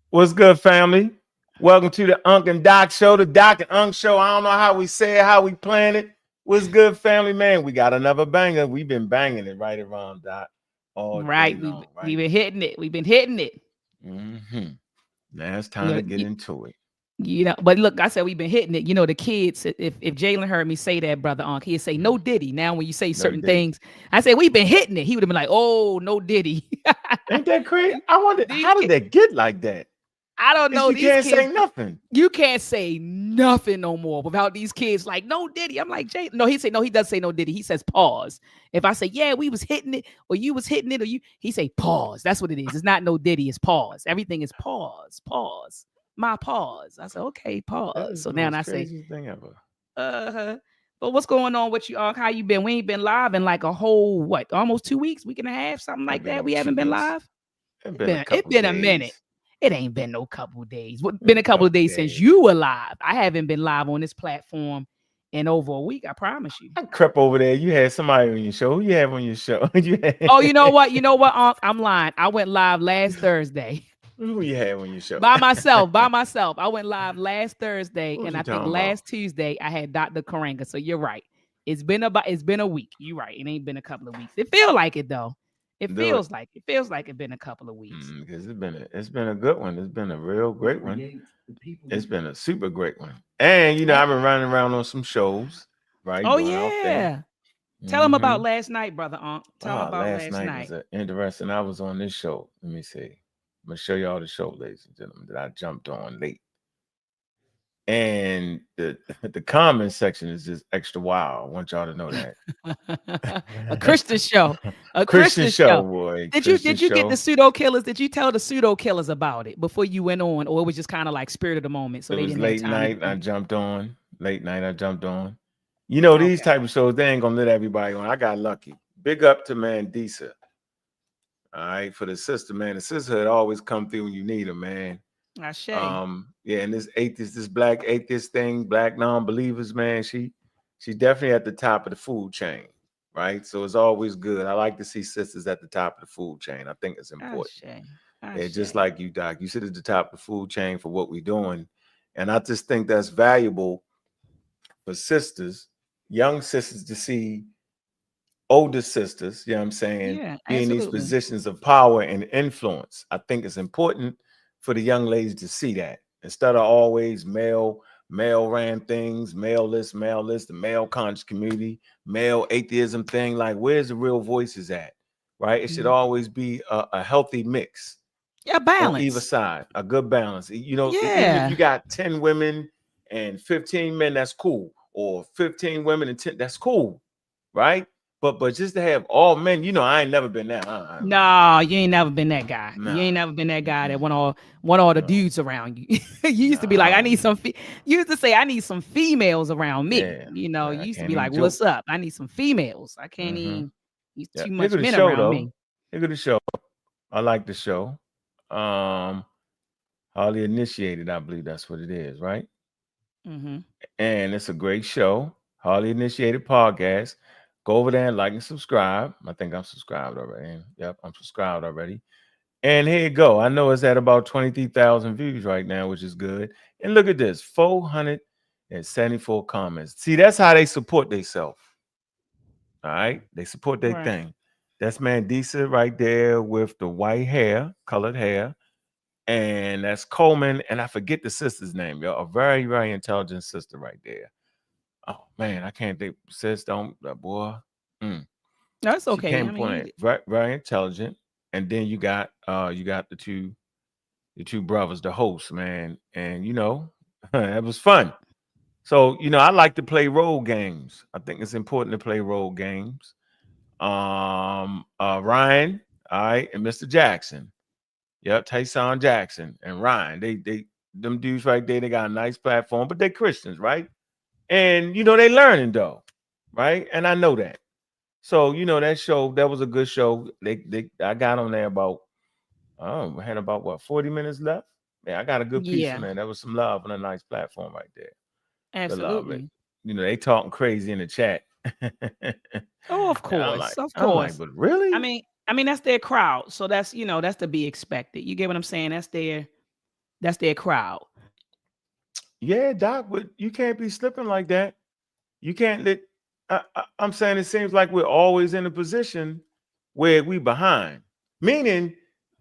What's good, family? Welcome to the Ankh and Doc show, the Doc and Ankh show. I don't know how we say it, how we plan it. What's good, family, man? We got another banger. We've been banging it right around Doc all day long, right? We've been hitting it. We've been hitting it. Now it's time to get into it. But look, I said we've been hitting it. The kids, if Jalen heard me say that, brother Ankh, he'd say no Diddy. Now when you say certain things, I say we've been hitting it. He would have been like, oh, no Diddy. Ain't that crazy? I wonder how did that get like that? I don't know. You can't say nothing. You can't say nothing no more without these kids like no Diddy. I'm like, Jay. No, he does say no Diddy. He says pause. If I say, yeah, we was hitting it, or you was hitting it, or he say pause. That's what it is. It's not no Diddy, it's pause. Everything is pause. My pause. I said, okay, pause. So now I say thing ever. But what's going on with you, How you been? We ain't been live in like a whole almost 2 weeks, week and a half, something like that. We haven't been live. It's been a minute. It ain't been no couple of days. It's been a couple of days since you were live. I haven't been live on this platform in over a week. I promise you. I crept over there. You had somebody on your show. Who you have on your show? Oh, you know what? I'm lying. I went live last Thursday. Who you had on your show? By myself. I went live last Thursday, and I think last Tuesday I had Dr. Karanga. So you're right. It's been a week. You're right. It ain't been a couple of weeks. It feels like it though. It feels like it's been a couple of weeks. Because it's been a good one. It's been a real great one. It's been a super great one. And I've been running around on some shows, right? Oh yeah. Tell them about last night, brother Ankh. Tell them about last night. Was interesting. I was on this show. Let me see. I'm gonna show you all the show, ladies and gentlemen, that I jumped on late. And the comment section is just extra wild. I want y'all to know that. A Christian show. A Christian show, boy. Did you get the pseudo killers? Did you tell the pseudo killers about it before you went on, or it was just kind of like spirit of the moment? So it was late night. I jumped on. Late night. I jumped on. These type of shows, they ain't gonna let everybody on. I got lucky. Big up to man Disa. All right, for the sister, man. The sisterhood always come through when you need them, man. Yeah, and this black atheist thing, black non-believers, man, she's definitely at the top of the food chain, right? So it's always good. I like to see sisters at the top of the food chain. I think it's important. Just like you, Doc. You sit at the top of the food chain for what we're doing. And I just think that's valuable for sisters, young sisters, to see older sisters, you know what I'm saying, be in these positions of power and influence. I think it's important for the young ladies to see that instead of always male ran things, male list, the male conscious community, male atheism thing. Like, where's the real voices at? Right? It should always be a healthy mix. Yeah, balance. On either side, a good balance. Even if you got 10 women and 15 men, that's cool. Or 15 women and 10, that's cool, right? But just to have all men, I ain't never been that. No, you ain't never been that guy. No. You ain't never been that guy that want all the dudes around you. You used to be like, I need some. You used to say, I need some females around me. You used to be like, what's up? I need some females. I can't even. He's too much men around me. Look at the show. I like the show. Hardly Initiated, I believe that's what it is, right? And it's a great show. Hardly Initiated podcast. Go over there and like and subscribe. I think I'm subscribed already. Yep, I'm subscribed already. And here you go. I know it's at about 23,000 views right now, which is good. And look at this, 474 comments. See, that's how they support themselves. All right? They support their thing. That's Mandisa right there with the white hair, colored hair. And that's Coleman. And I forget the sister's name, y'all. A very, very intelligent sister right there. Oh man, I can't think. Sis, don't boy. That's okay. Very, very intelligent. And then you got the two brothers, the hosts, man. And it was fun. So I like to play role games. I think it's important to play role games. Ryan, all right, and Mr. Jackson. Yep, Tyson Jackson and Ryan. They them dudes right there. They got a nice platform, but they're Christians, right? And they learning though, right? And I know that. So that show, that was a good show. I got on there about I had about 40 minutes left. Yeah, I got a good piece on there. That was some love on a nice platform right there. Absolutely. They talking crazy in the chat. Oh, of course, of course. but really? I mean, I mean, that's their crowd. So that's, that's to be expected. You get what I'm saying? That's their crowd. Yeah, Doc, but you can't be slipping like that. You can't let. I'm saying it seems like we're always in a position where we behind. Meaning,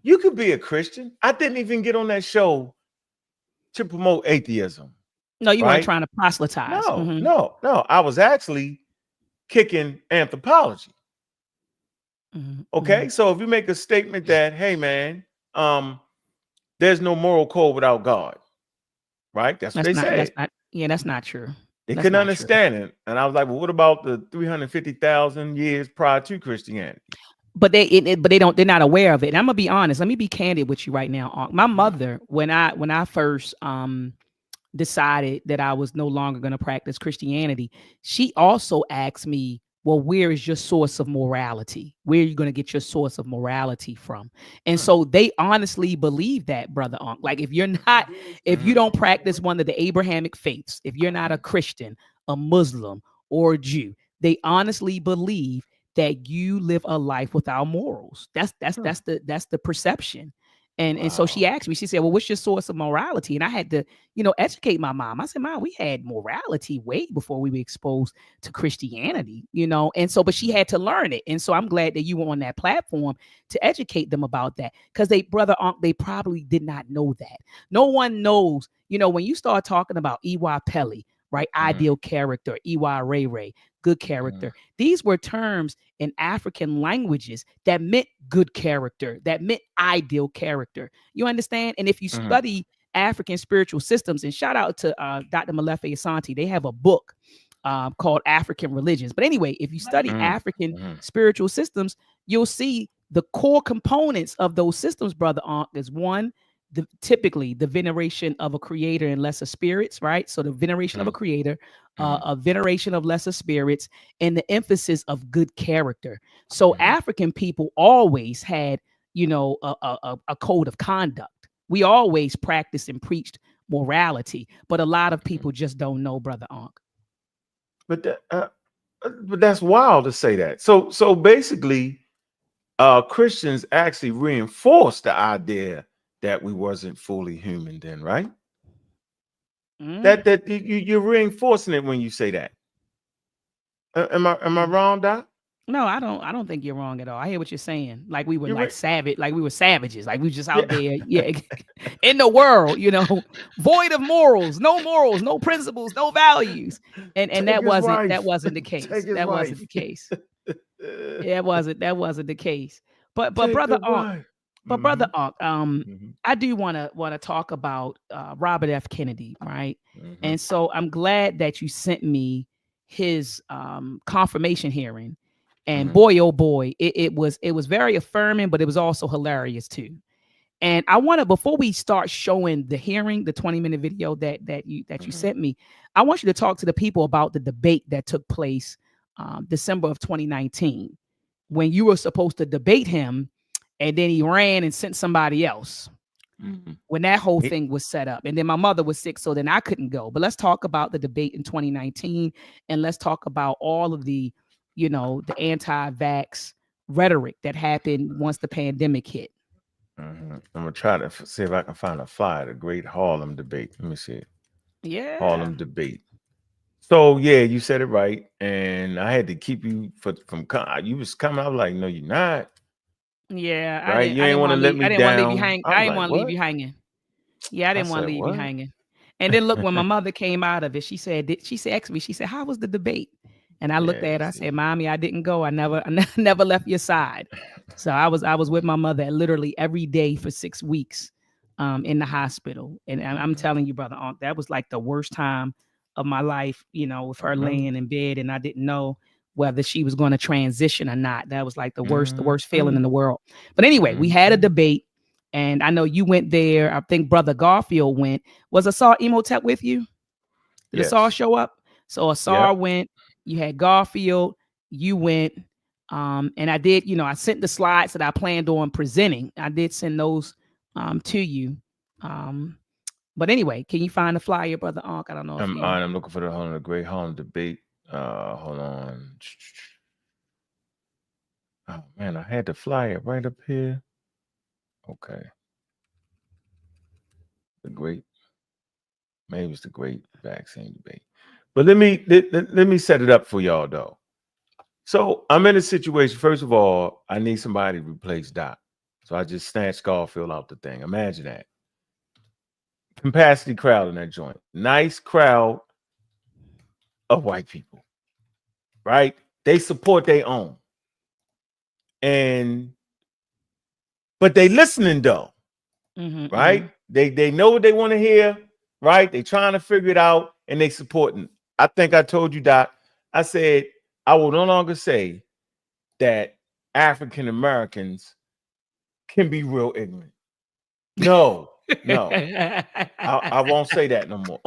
you could be a Christian. I didn't even get on that show to promote atheism. No, you weren't Right? trying to proselytize. No. I was actually kicking anthropology. Okay, so if you make a statement that, hey man, there's no moral code without God, right? That's what they said. That's not true. They couldn't understand it. And I was like, well, what about the 350,000 years prior to Christianity? But they're not aware of it. And I'm gonna be honest. Let me be candid with you right now. My mother, when I first decided that I was no longer going to practice Christianity, she also asked me, well, where is your source of morality? Where are you going to get your source of morality from? And so they honestly believe that, Brother Ankh. Like if you don't practice one of the Abrahamic faiths, if you're not a Christian, a Muslim, or a Jew, they honestly believe that you live a life without morals. That's the perception. And so she asked me, she said, well, what's your source of morality? And I had to, educate my mom. I said, Mom, we had morality way before we were exposed to Christianity, and so, but she had to learn it. And so I'm glad that you were on that platform to educate them about that, because Brother Ankh, they probably did not know that. No one knows, when you start talking about Iwa Peli, right? Ideal character, Iwa Ray Ray, good character. These were terms in African languages that meant good character, that meant ideal character. You understand? And if you study African spiritual systems, and shout out to Dr. Malefe Asante, they have a book called African Religions. But anyway, if you study African spiritual systems, you'll see the core components of those systems, Brother Ankh, is one, typically the veneration of a creator and lesser spirits, right? So the veneration of a creator, a veneration of lesser spirits, and the emphasis of good character. So African people always had, a code of conduct. We always practiced and preached morality, but a lot of people just don't know, Brother Ankh. But that's wild to say that. So basically, Christians actually reinforced the idea that we wasn't fully human then, right? That you're reinforcing it when you say that. Am I wrong, Doc? No, I don't think you're wrong at all. I hear what you're saying. Like we were savage, like we were savages, like we were just out there, in the world, void of morals, no principles, no values. And that wasn't the case. That wasn't the case. That wasn't the case. But Brother Ankh, I do want to talk about Robert F. Kennedy, right? And so I'm glad that you sent me his confirmation hearing. And boy, oh boy, it was very affirming, but it was also hilarious too. And I want to, before we start showing the hearing, the 20-minute video that you sent me, I want you to talk to the people about the debate that took place December of 2019, when you were supposed to debate him, and then he ran and sent somebody else. When that whole thing was set up, and then my mother was sick, so then I couldn't go. But let's talk about the debate in 2019, and let's talk about all of the the anti-vax rhetoric that happened once the pandemic hit. I'm gonna try to see if I can find a flyer. The Great Harlem Debate. Let me see. Yeah. Harlem Debate. So yeah, you said it right, and I had to keep you from. You was coming. I was like, no, you're not. Yeah, right. You ain't want to let me down. I didn't want to leave you hanging. Yeah, I didn't want to leave you hanging. And then look, when my mother came out of it, she said, asked me, she said, how was the debate? And I looked at her, I said, Mommy, I didn't go. I never left your side. So I was with my mother literally every day for 6 weeks in the hospital. And I'm telling you, Brother Ankh, that was like the worst time of my life, with her laying in bed, and I didn't know whether she was going to transition or not. That was like the worst feeling in the world. But anyway, we had a debate, and I know you went there. I think Brother Garfield went. Was Asar Emotep with you? Did Asar show up? So Asar went. You had Garfield, you went, and I did, I sent the slides that I planned on presenting. I did send those to you. But anyway, can you find the flyer, Brother Ankh? I don't know if I'm looking for the Great Harlem Debate. Hold on. Oh man, I had to fly it right up here. Okay, the great, maybe it's the great vaccine debate. But let me set it up for y'all though. So I'm in a situation. First of all, I need somebody to replace Doc. So I just snatched Garfield out the thing. Imagine that. Capacity crowd in that joint. Nice crowd of white people, right? They support their own. And but they listening though, right? They know what they want to hear, right? They trying to figure it out and they supporting. I think I told you, Doc. I said I will no longer say that African Americans can be real ignorant. No, no. I won't say that no more.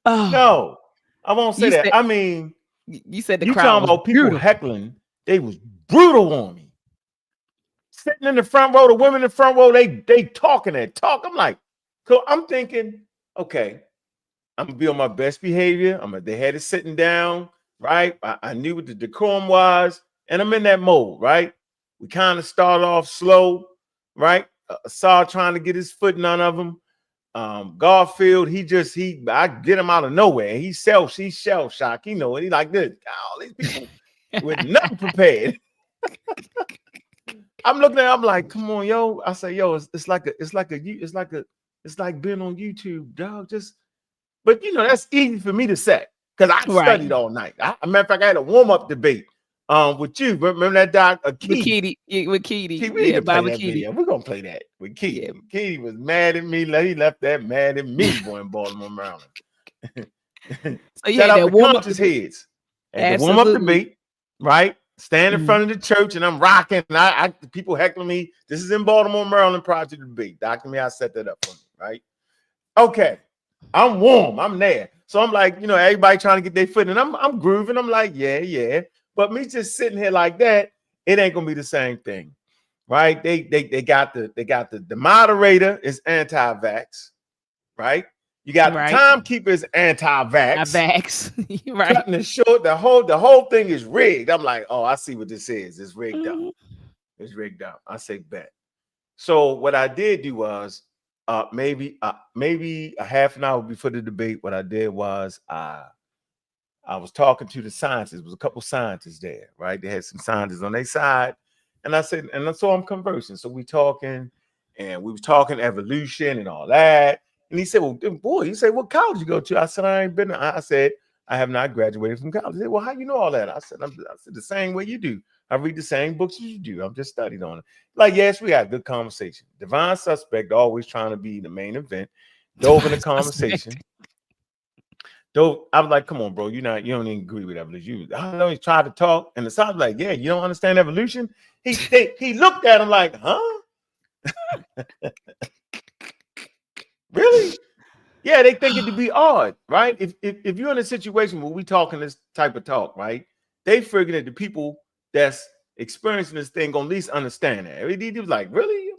No, I won't say that. I mean, you said the you crowd talking was about people brutal. heckling, they was brutal on me. Sitting in the front row, the women in the front row, they talking that talk. I'm like, so I'm thinking, okay, I'm gonna be on my best behavior. They had it sitting down, right? I knew what the decorum was, and I'm in that mode, right? We kind of start off slow, right? Assad trying to get his foot in none of them. Garfield, I get him out of nowhere. He's shell shocked. He know it. He like this. All these people with nothing prepared. I'm looking at him, I'm like, come on, yo. I say, yo, it's like being on YouTube, dog. But you know, that's easy for me to say because I studied all night. A matter of fact, I had a warm-up debate with you. Remember that doc Keedy? With Keedy. We need to play that video. We're gonna play that with Keedy. Yeah. Keedy was mad at me. He left that mad at me, boy, in Baltimore, Maryland. So yeah, shout out to Conscious Heads. And the warm-up debate, right? Stand in front of the church and I'm rocking. And people heckling me. This is in Baltimore, Maryland, prior to the debate. Dr. Me, I set that up for me, right? Okay. I'm warm. I'm there. So I'm like, you know, everybody trying to get their foot and I'm grooving. I'm like, yeah. But me just sitting here like that, it ain't gonna be the same thing. Right? They got the moderator is anti-vax, right? You got the timekeeper is anti-vax. Right. Cutting it short, the whole thing is rigged. I'm like, oh, I see what this is. It's rigged up. It's rigged up. I say bet. So what I did do was maybe a half an hour before the debate, what I did was I was talking to the scientists. There was a couple scientists there, right? They had some scientists on their side. And I said, and so I'm conversing. So we was talking evolution and all that. And he said, well, boy, he said, what college you go to? I said, I said, I have not graduated from college. He said, well, how you know all that? I said, the same way you do. I read the same books as you do. I'm just studying on it. Like, yes, we had a good conversation. Divine Suspect, always trying to be the main event, dove in the conversation. Though I was like, come on, bro, you don't even agree with evolution. I know he tried to talk, and the sound was like, yeah, you don't understand evolution. He looked at him like, huh? Really? Yeah, they think it to be odd, right? If you're in a situation where we talking this type of talk, right? They figure that the people that's experiencing this thing gonna at least understand that. He was like, really?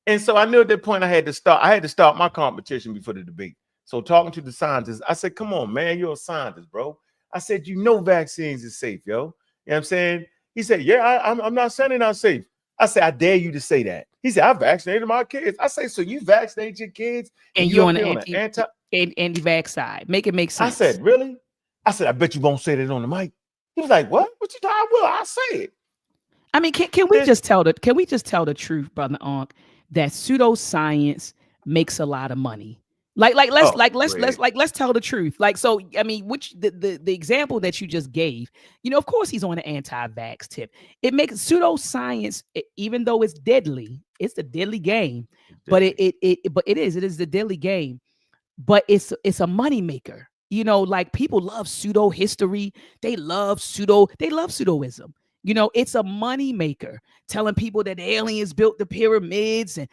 And so I knew at that point I had to start my competition before the debate. So talking to the scientists, I said, come on, man, you're a scientist, bro. I said, you know vaccines is safe, yo. You know what I'm saying? He said, yeah, I'm not saying they're not safe. I said, I dare you to say that. He said, I vaccinated my kids. I say, so you vaccinate your kids and you're on the anti-vax side. Make it make sense. I said, really? I said, I bet you won't say that on the mic. He was like, what? What you talking about? Well, I'll say it. I mean, can we just tell the truth, brother Ankh, that pseudoscience makes a lot of money? Let's tell the truth. Like, so I mean, which the example that you just gave, you know, of course he's on the anti-vax tip. It makes pseudoscience, even though it's deadly, it's a deadly game. But it is the deadly game. But it's a money maker. You know, like people love pseudo history. They love pseudoism. You know, it's a money maker, telling people that the aliens built the pyramids and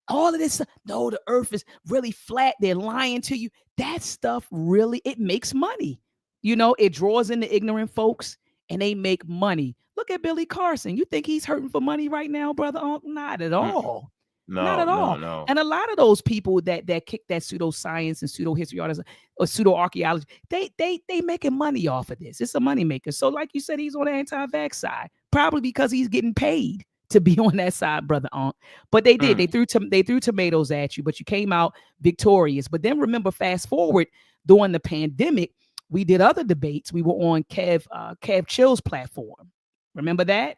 all of this. No, the earth is really flat. They're lying to you. That stuff really, it makes money. You know, it draws in the ignorant folks and they make money. Look at Billy Carson. You think he's hurting for money right now, brother? Not at all. Not at all. No. And a lot of those people that kick that pseudoscience and pseudo history artists or pseudo archaeology, they making money off of this. It's a money maker. So, like you said, he's on the anti-vax side, probably because he's getting paid to be on that side, brother Ankh. But they did. They threw tomatoes at you, but you came out victorious. But then remember, fast forward during the pandemic, we did other debates. We were on Kev Chill's platform. Remember that?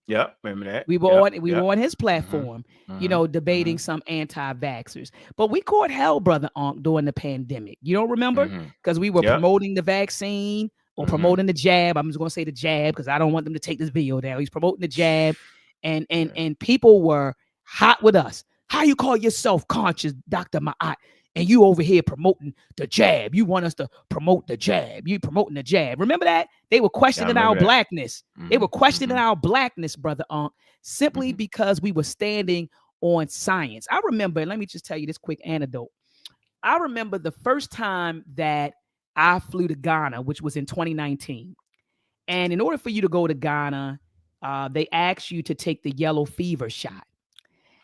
Yeah, remember that. We were on his platform, debating some anti-vaxxers. But we caught hell, brother Ankh, during the pandemic. You don't remember? Because we were promoting the vaccine or promoting the jab. I'm just gonna say the jab because I don't want them to take this video down. He's promoting the jab, and people were hot with us. How you call yourself conscious, Dr. Ma'at? And you over here promoting the jab. You want us to promote the jab. You promoting the jab. Remember that? They were questioning our blackness. They were questioning our blackness, brother Ankh, simply because we were standing on science. I remember, let me just tell you this quick anecdote. I remember the first time that I flew to Ghana, which was in 2019. And in order for you to go to Ghana, they asked you to take the yellow fever shot.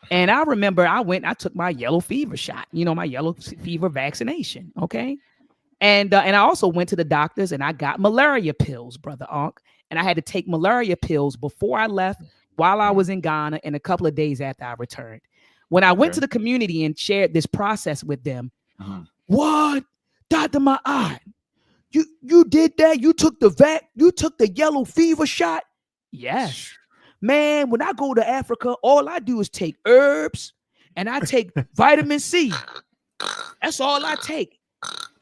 And I remember I took my yellow fever shot, my yellow fever vaccination. Okay. And I also went to the doctors and I got malaria pills, brother Ankh. And I had to take malaria pills before I left, while I was in Ghana, and a couple of days after I returned. When I went to the community and shared this process with them, what? Dr. Ma'at, you did that? You took the yellow fever shot? Yes. Man, when I go to Africa, all I do is take herbs and I take vitamin C. That's all I take.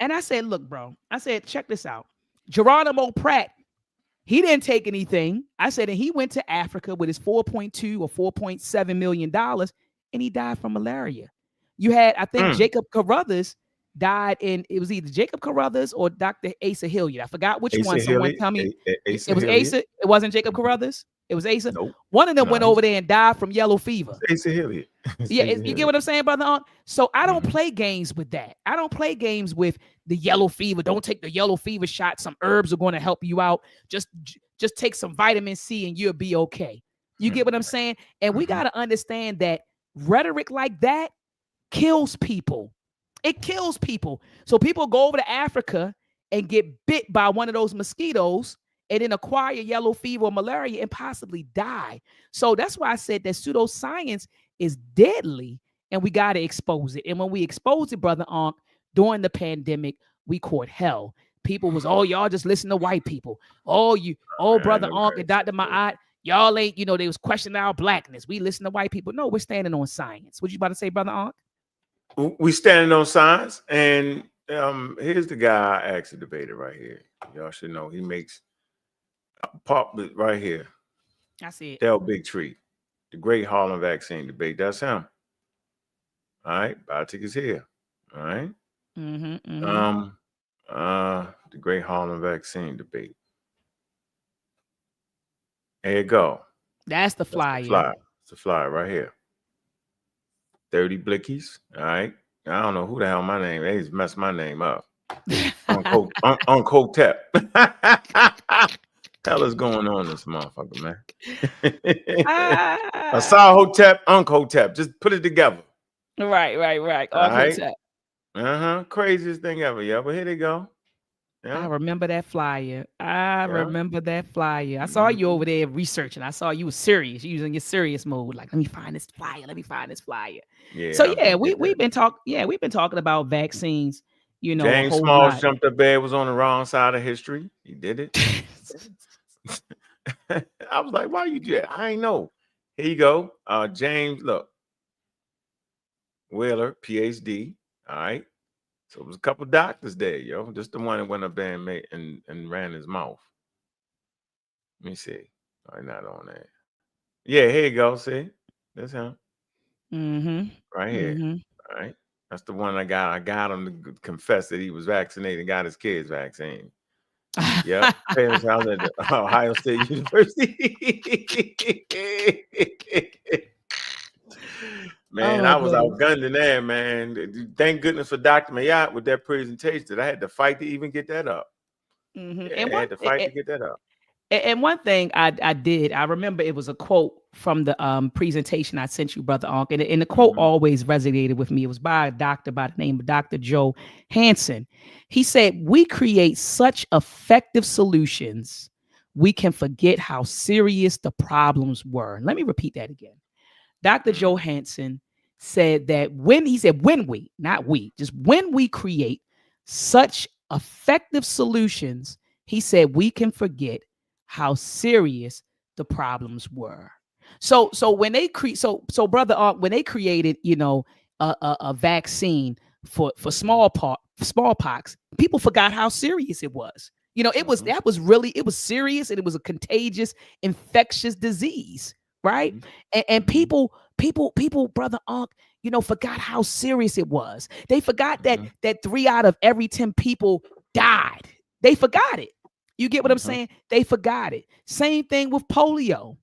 And I said, look, bro, check this out. Geronimo Pratt, he didn't take anything. I said, and he went to Africa with his $4.2 or $4.7 million and he died from malaria. You had, I think, Jacob Carruthers died it was either Jacob Carruthers or Dr. Asa Hilliard. I forgot which one. Someone tell me. It was Asa. It wasn't Jacob Carruthers. It was Asa. Nope. One of them went over there and died from yellow fever. Asa Hilliard. You get what I'm saying, brother Ankh? So I don't play games with that. I don't play games with the yellow fever. Don't take the yellow fever shot. Some herbs are going to help you out. Just take some vitamin C and you'll be okay. You get what I'm saying? And we got to understand that rhetoric like that kills people. It kills people. So people go over to Africa and get bit by one of those mosquitoes and then acquire yellow fever or malaria and possibly die. So that's why I said that pseudoscience is deadly and we got to expose it. And when we expose it, brother Ankh, during the pandemic, we caught hell. People was, y'all just listen to white people. Brother Ankh and Dr. Ma'at, y'all ain't, they was questioning our blackness. We listen to white people. No, we're standing on science. What you about to say, brother Ankh? We standing on science, and here's the guy I actually debated right here. Y'all should know he makes pop right here. I see it. Del Bigtree, the Great Harlem Vaccine Debate. That's him. All right, Biotic is here. All right. The Great Harlem Vaccine Debate. There you go. That's the flyer. It's the flyer right here. 30 blickies. All right. I don't know who the hell my name is. They just messed my name up. Uncle Tep. Hell is going on this motherfucker, man. Asal Hotep, Uncle Tep. Just put it together. Right. Uncle Tep. Craziest thing ever, yeah. But here they go. Yeah. I remember that flyer. Remember that flyer. I saw you over there researching. I saw you were serious. You was in your serious mode. Like, let me find this flyer. Yeah. So we've been talking about vaccines. James Smalls jumped up there, was on the wrong side of history. He did it. I was like, why you do that? I ain't know. Here you go. James, look. Wheeler, PhD. All right. So it was a couple doctors there, yo. Just the one that went up there and ran his mouth. Let me see. All right, not on there. Yeah, here you go. See? That's him. Right here. All right. That's the one I got him to confess that he was vaccinated and got his kids vaccine. Yep. Parents house at Ohio State University. Man, I was outgunned in there, man. Thank goodness for Dr. Mayat with that presentation that I had to fight to even get that up. Yeah, I had to fight to get that up. And one thing I remember, it was a quote from the presentation I sent you, Brother Ankh, and the quote always resonated with me. It was by a doctor by the name of Dr. Joe Hansen. He said, "We create such effective solutions, we can forget how serious the problems were." Let me repeat that again. Dr. Joe Hansen said that when we, not we, just when we create such effective solutions, he said we can forget how serious the problems were. So when they brother, when they created, a vaccine for smallpox, people forgot how serious it was. It was serious, and it was a contagious, infectious disease, right? And people, Brother Ankh, forgot how serious it was. They forgot that 3 out of every 10 people died. They forgot it. You get what I'm saying? They forgot it. Same thing with polio.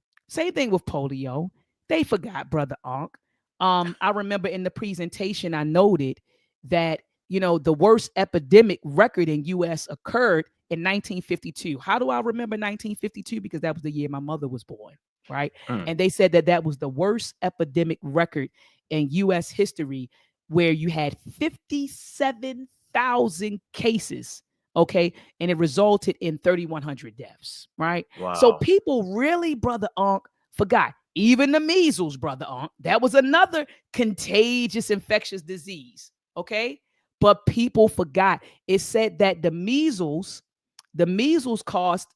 They forgot, Brother Ankh. I remember in the presentation I noted that the worst epidemic record in U.S. occurred in 1952. How do I remember 1952? Because that was the year my mother was born, right? And they said that was the worst epidemic record in U.S. history, where you had 57,000 cases. Okay. And it resulted in 3,100 deaths, right? Wow. So people really, Brother Ankh, forgot. Even the measles, Brother Ankh, that was another contagious infectious disease. Okay. But people forgot. It said that the measles caused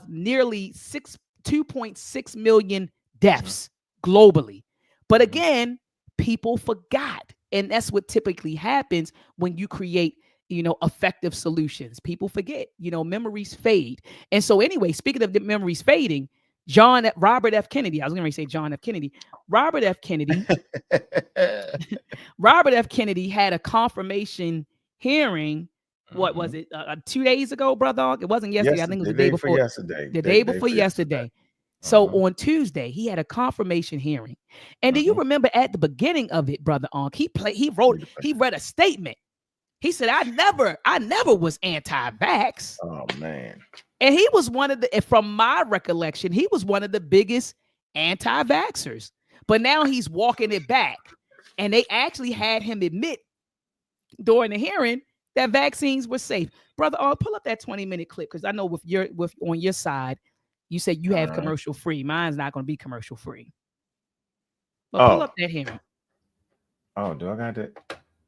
nearly 2.6 million deaths globally. But again, people forgot. And that's what typically happens when you create effective solutions. People forget, memories fade. And so anyway, speaking of the memories fading, Robert F. Kennedy, I was going to say John F. Kennedy. Robert F. Kennedy had a confirmation hearing. What was it? 2 days ago, Brother? It wasn't yesterday. I think it was the day before yesterday. The day before yesterday. So on Tuesday, he had a confirmation hearing. And do you remember at the beginning of it, Brother Ankh, he read a statement. He said, I never was anti-vax. Oh, man. And he was from my recollection, he was one of the biggest anti-vaxxers. But now he's walking it back. And they actually had him admit during the hearing that vaccines were safe. Brother, pull up that 20-minute clip, because I know on your side, you said you have commercial free. Mine's not going to be commercial free. But pull up that hearing. Oh, do I got that?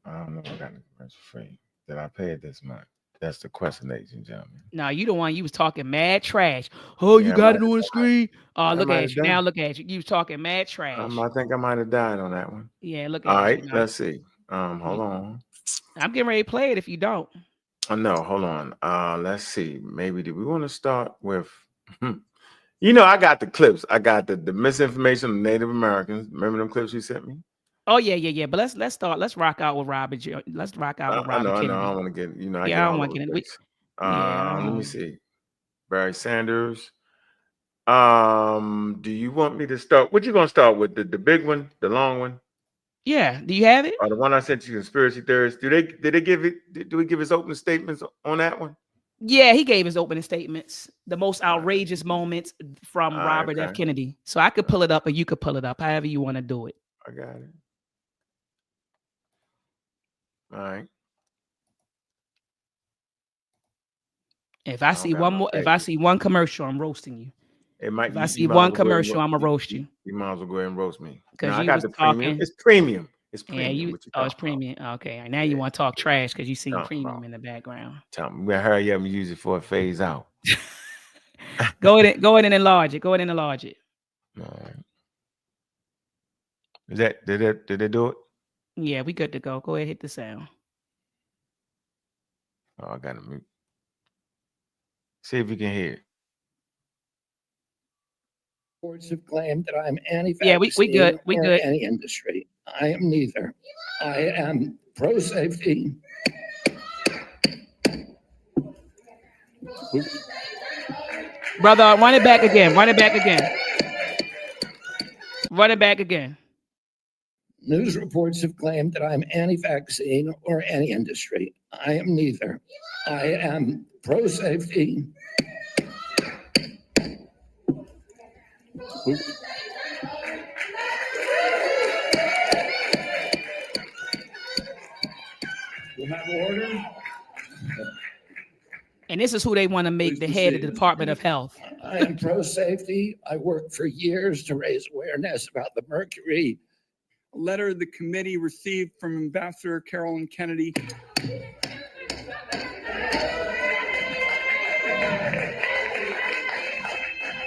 I don't know if I got the commercial free. Did I pay it this month? That's the question, ladies and gentlemen. No, you the one. You was talking mad trash. Oh, you got it on the screen. Oh, look at you. Now look at you. You was talking mad trash. I think I might have died on that one. Yeah, look at you. All right, let's see. Hold on. I'm getting ready to play it if you don't. No, hold on. Let's see. Maybe do we want to start with I got the clips. I got the misinformation of Native Americans. Remember them clips you sent me? Oh yeah. But let's start. Let's rock out with Robert. Let's rock out with Robert Kennedy. I know. I don't want to get. I don't want to get in. Let me see. Barry Sanders. Do you want me to start? What you gonna start with? The big one, the long one? Yeah. Do you have it? Or the one I sent you, conspiracy theorists? Did they give it? Do we give his opening statements on that one? Yeah, he gave his opening statements, the most outrageous moments from Robert F. Kennedy. So I could pull it up, or you could pull it up, however you want to do it. I got it. All right. If I see one more, if I see one commercial, I'm roasting you. If I see one commercial, I'm gonna roast you. You might as well go ahead and roast me. Because I got the premium. It's premium. It's premium. Yeah, it's premium. Okay, now you want to talk trash because you see premium in the background. Tell me, we'll hurry up and use it for a phase out. Go ahead and enlarge it. Go ahead and enlarge it. All right. Did they do it? Yeah, we good to go. Go ahead, hit the sound. Oh, I got to mute. See if you can hear. Reports have claimed that I'm anti-vaccine. Yeah, we good. We good. Any industry. I am neither. I am pro-safety. Brother, run it back again. Run it back again. Run it back again. News reports have claimed that I'm anti-vaccine or any industry. I am neither. I am pro-safety. We'll have order. And this is who they want to make the head of the Department of Health. I am pro-safety. I worked for years to raise awareness about the mercury. A letter the committee received from Ambassador Carolyn Kennedy.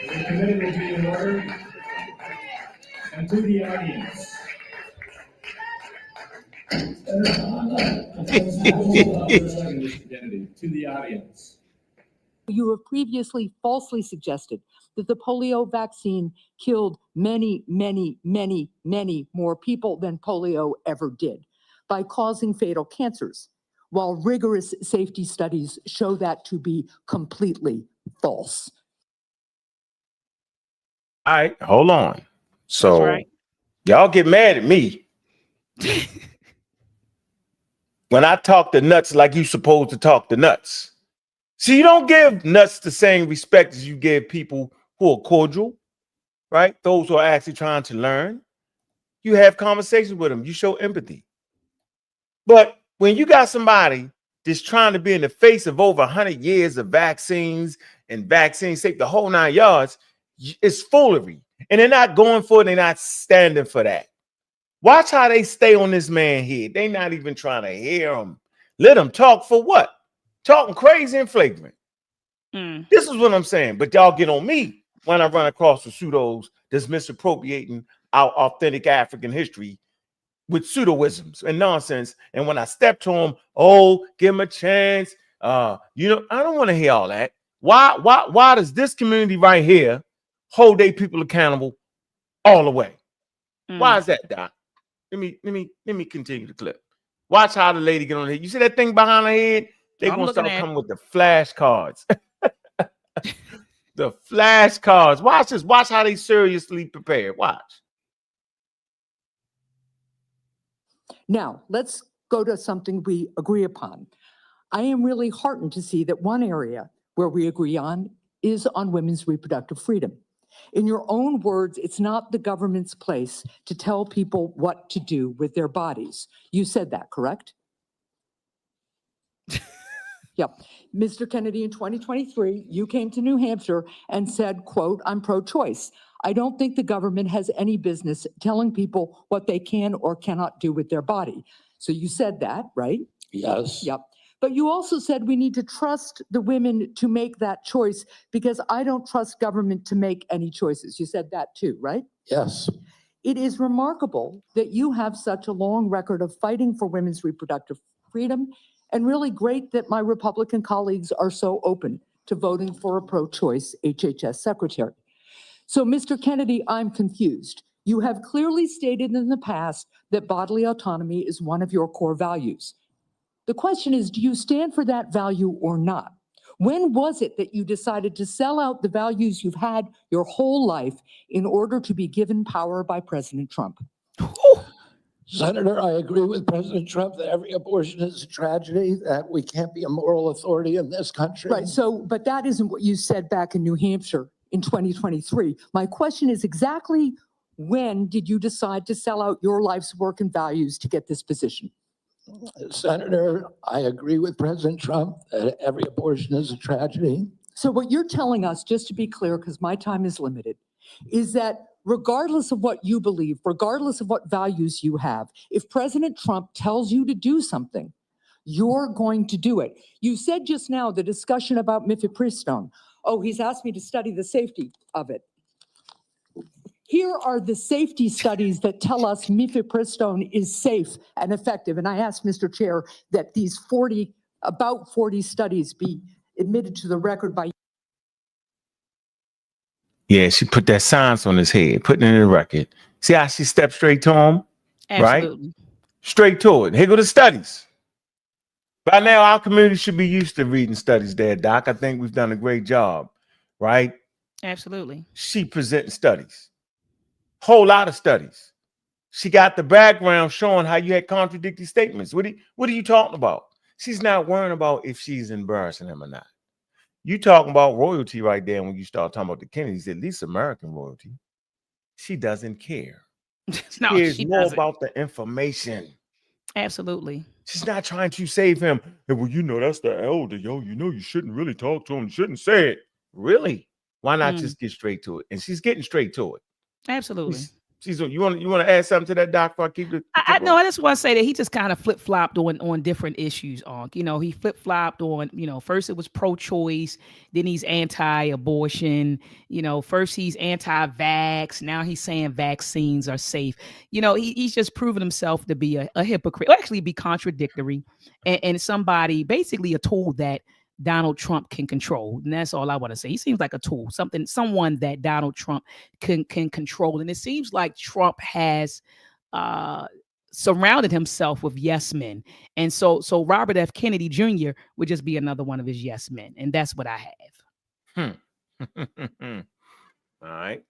The committee will be in order. And to the audience. To the audience. You have previously falsely suggested that the polio vaccine killed many, many, many, many more people than polio ever did by causing fatal cancers, while rigorous safety studies show that to be completely false. All right, hold on. So right. Y'all get mad at me when I talk to nuts like you supposed to talk to nuts. See, you don't give nuts the same respect as you give people who are cordial, right? Those who are actually trying to learn. You have conversations with them. You show empathy. But when you got somebody that's trying to be in the face of over 100 years of vaccines and vaccine safety, the whole 9 yards, it's foolery. And they're not going for it. They're not standing for that. Watch how they stay on this man's head. They're not even trying to hear him. Let them talk for what? Talking crazy and flagrant. This is what I'm saying. But y'all get on me when I run across the pseudos that's misappropriating our authentic African history with pseudoisms and nonsense. And when I step to them, oh, give them a chance. I don't want to hear all that. Why does this community right here hold their people accountable all the way? Why is that, Doc? Let me continue the clip. Watch how the lady get on here. You see that thing behind her head? They're gonna start coming with the flashcards. The flashcards. Watch this. Watch how they seriously prepare. Watch. Now, let's go to something we agree upon. I am really heartened to see that one area where we agree on is on women's reproductive freedom. In your own words, it's not the government's place to tell people what to do with their bodies. You said that, correct? Yep. Mr. Kennedy, in 2023, you came to New Hampshire and said, quote, I'm pro-choice. I don't think the government has any business telling people what they can or cannot do with their body. So you said that, right? Yes. Yep. But you also said we need to trust the women to make that choice because I don't trust government to make any choices. You said that too, right? Yes. It is remarkable that you have such a long record of fighting for women's reproductive freedom, and really great that my Republican colleagues are so open to voting for a pro-choice HHS secretary. So, Mr. Kennedy, I'm confused. You have clearly stated in the past that bodily autonomy is one of your core values. The question is, do you stand for that value or not? When was it that you decided to sell out the values you've had your whole life in order to be given power by President Trump? Senator, I agree with President Trump that every abortion is a tragedy, that we can't be a moral authority in this country. Right, so, but that isn't what you said back in New Hampshire in 2023. My question is exactly when did you decide to sell out your life's work and values to get this position? Senator, I agree with President Trump that every abortion is a tragedy. So what you're telling us, just to be clear, because my time is limited, is that regardless of what you believe, regardless of what values you have, if President Trump tells you to do something, you're going to do it. You said just now the discussion about mifepristone. Oh, he's asked me to study the safety of it. Here are the safety studies that tell us mifepristone is safe and effective. And I asked Mr. Chair that these about 40 studies be admitted to the record by. Yeah, she put that science on his head, putting it in the record. See how she stepped straight to him? Absolutely. Right? Straight to it. Here go the studies. By now, our community should be used to reading studies there, Doc. I think we've done a great job, right? Absolutely. She presenting studies. Whole lot of studies. She got the background showing how you had contradictory statements. What are you talking about? She's not worrying about if she's embarrassing him or not. You talking about royalty right there. When you start talking about the Kennedys, at least American royalty, she doesn't care. She cares more about the information. Absolutely. She's not trying to save him. Hey, well, you know, that's the elder, yo. You know, you shouldn't really talk to him. You shouldn't say it. Really? Why not just get straight to it? And she's getting straight to it. Absolutely. You want to add something to that, Doc? Before I keep it. I just want to say that he just kind of flip flopped on different issues. You know, he flip flopped on. You know, first it was pro-choice, then he's anti-abortion. You know, first he's anti-vax. Now he's saying vaccines are safe. You know, he's just proven himself to be a hypocrite. Or actually, be contradictory, and somebody basically a tool that Donald Trump can control. And that's all I want to say. He seems like a tool, someone that Donald Trump can control. And it seems like Trump has surrounded himself with yes men. And so Robert F. Kennedy Jr. would just be another one of his yes men. And that's what I have. All right.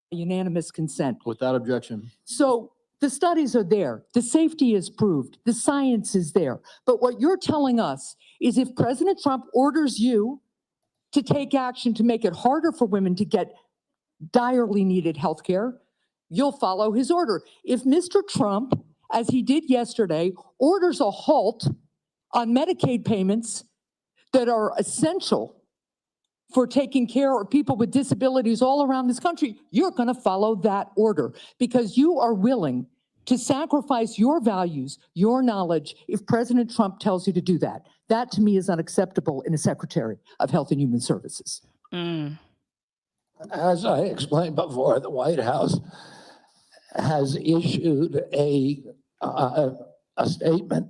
Unanimous consent. Without objection. So the studies are there. The safety is proved. The science is there. But what you're telling us is if President Trump orders you to take action to make it harder for women to get direly needed health care, you'll follow his order. If Mr. Trump, as he did yesterday, orders a halt on Medicaid payments that are essential for taking care of people with disabilities all around this country, you're going to follow that order because you are willing to sacrifice your values, your knowledge, if President Trump tells you to do that. That to me is unacceptable in a Secretary of Health and Human Services. As I explained before, the White House has issued a statement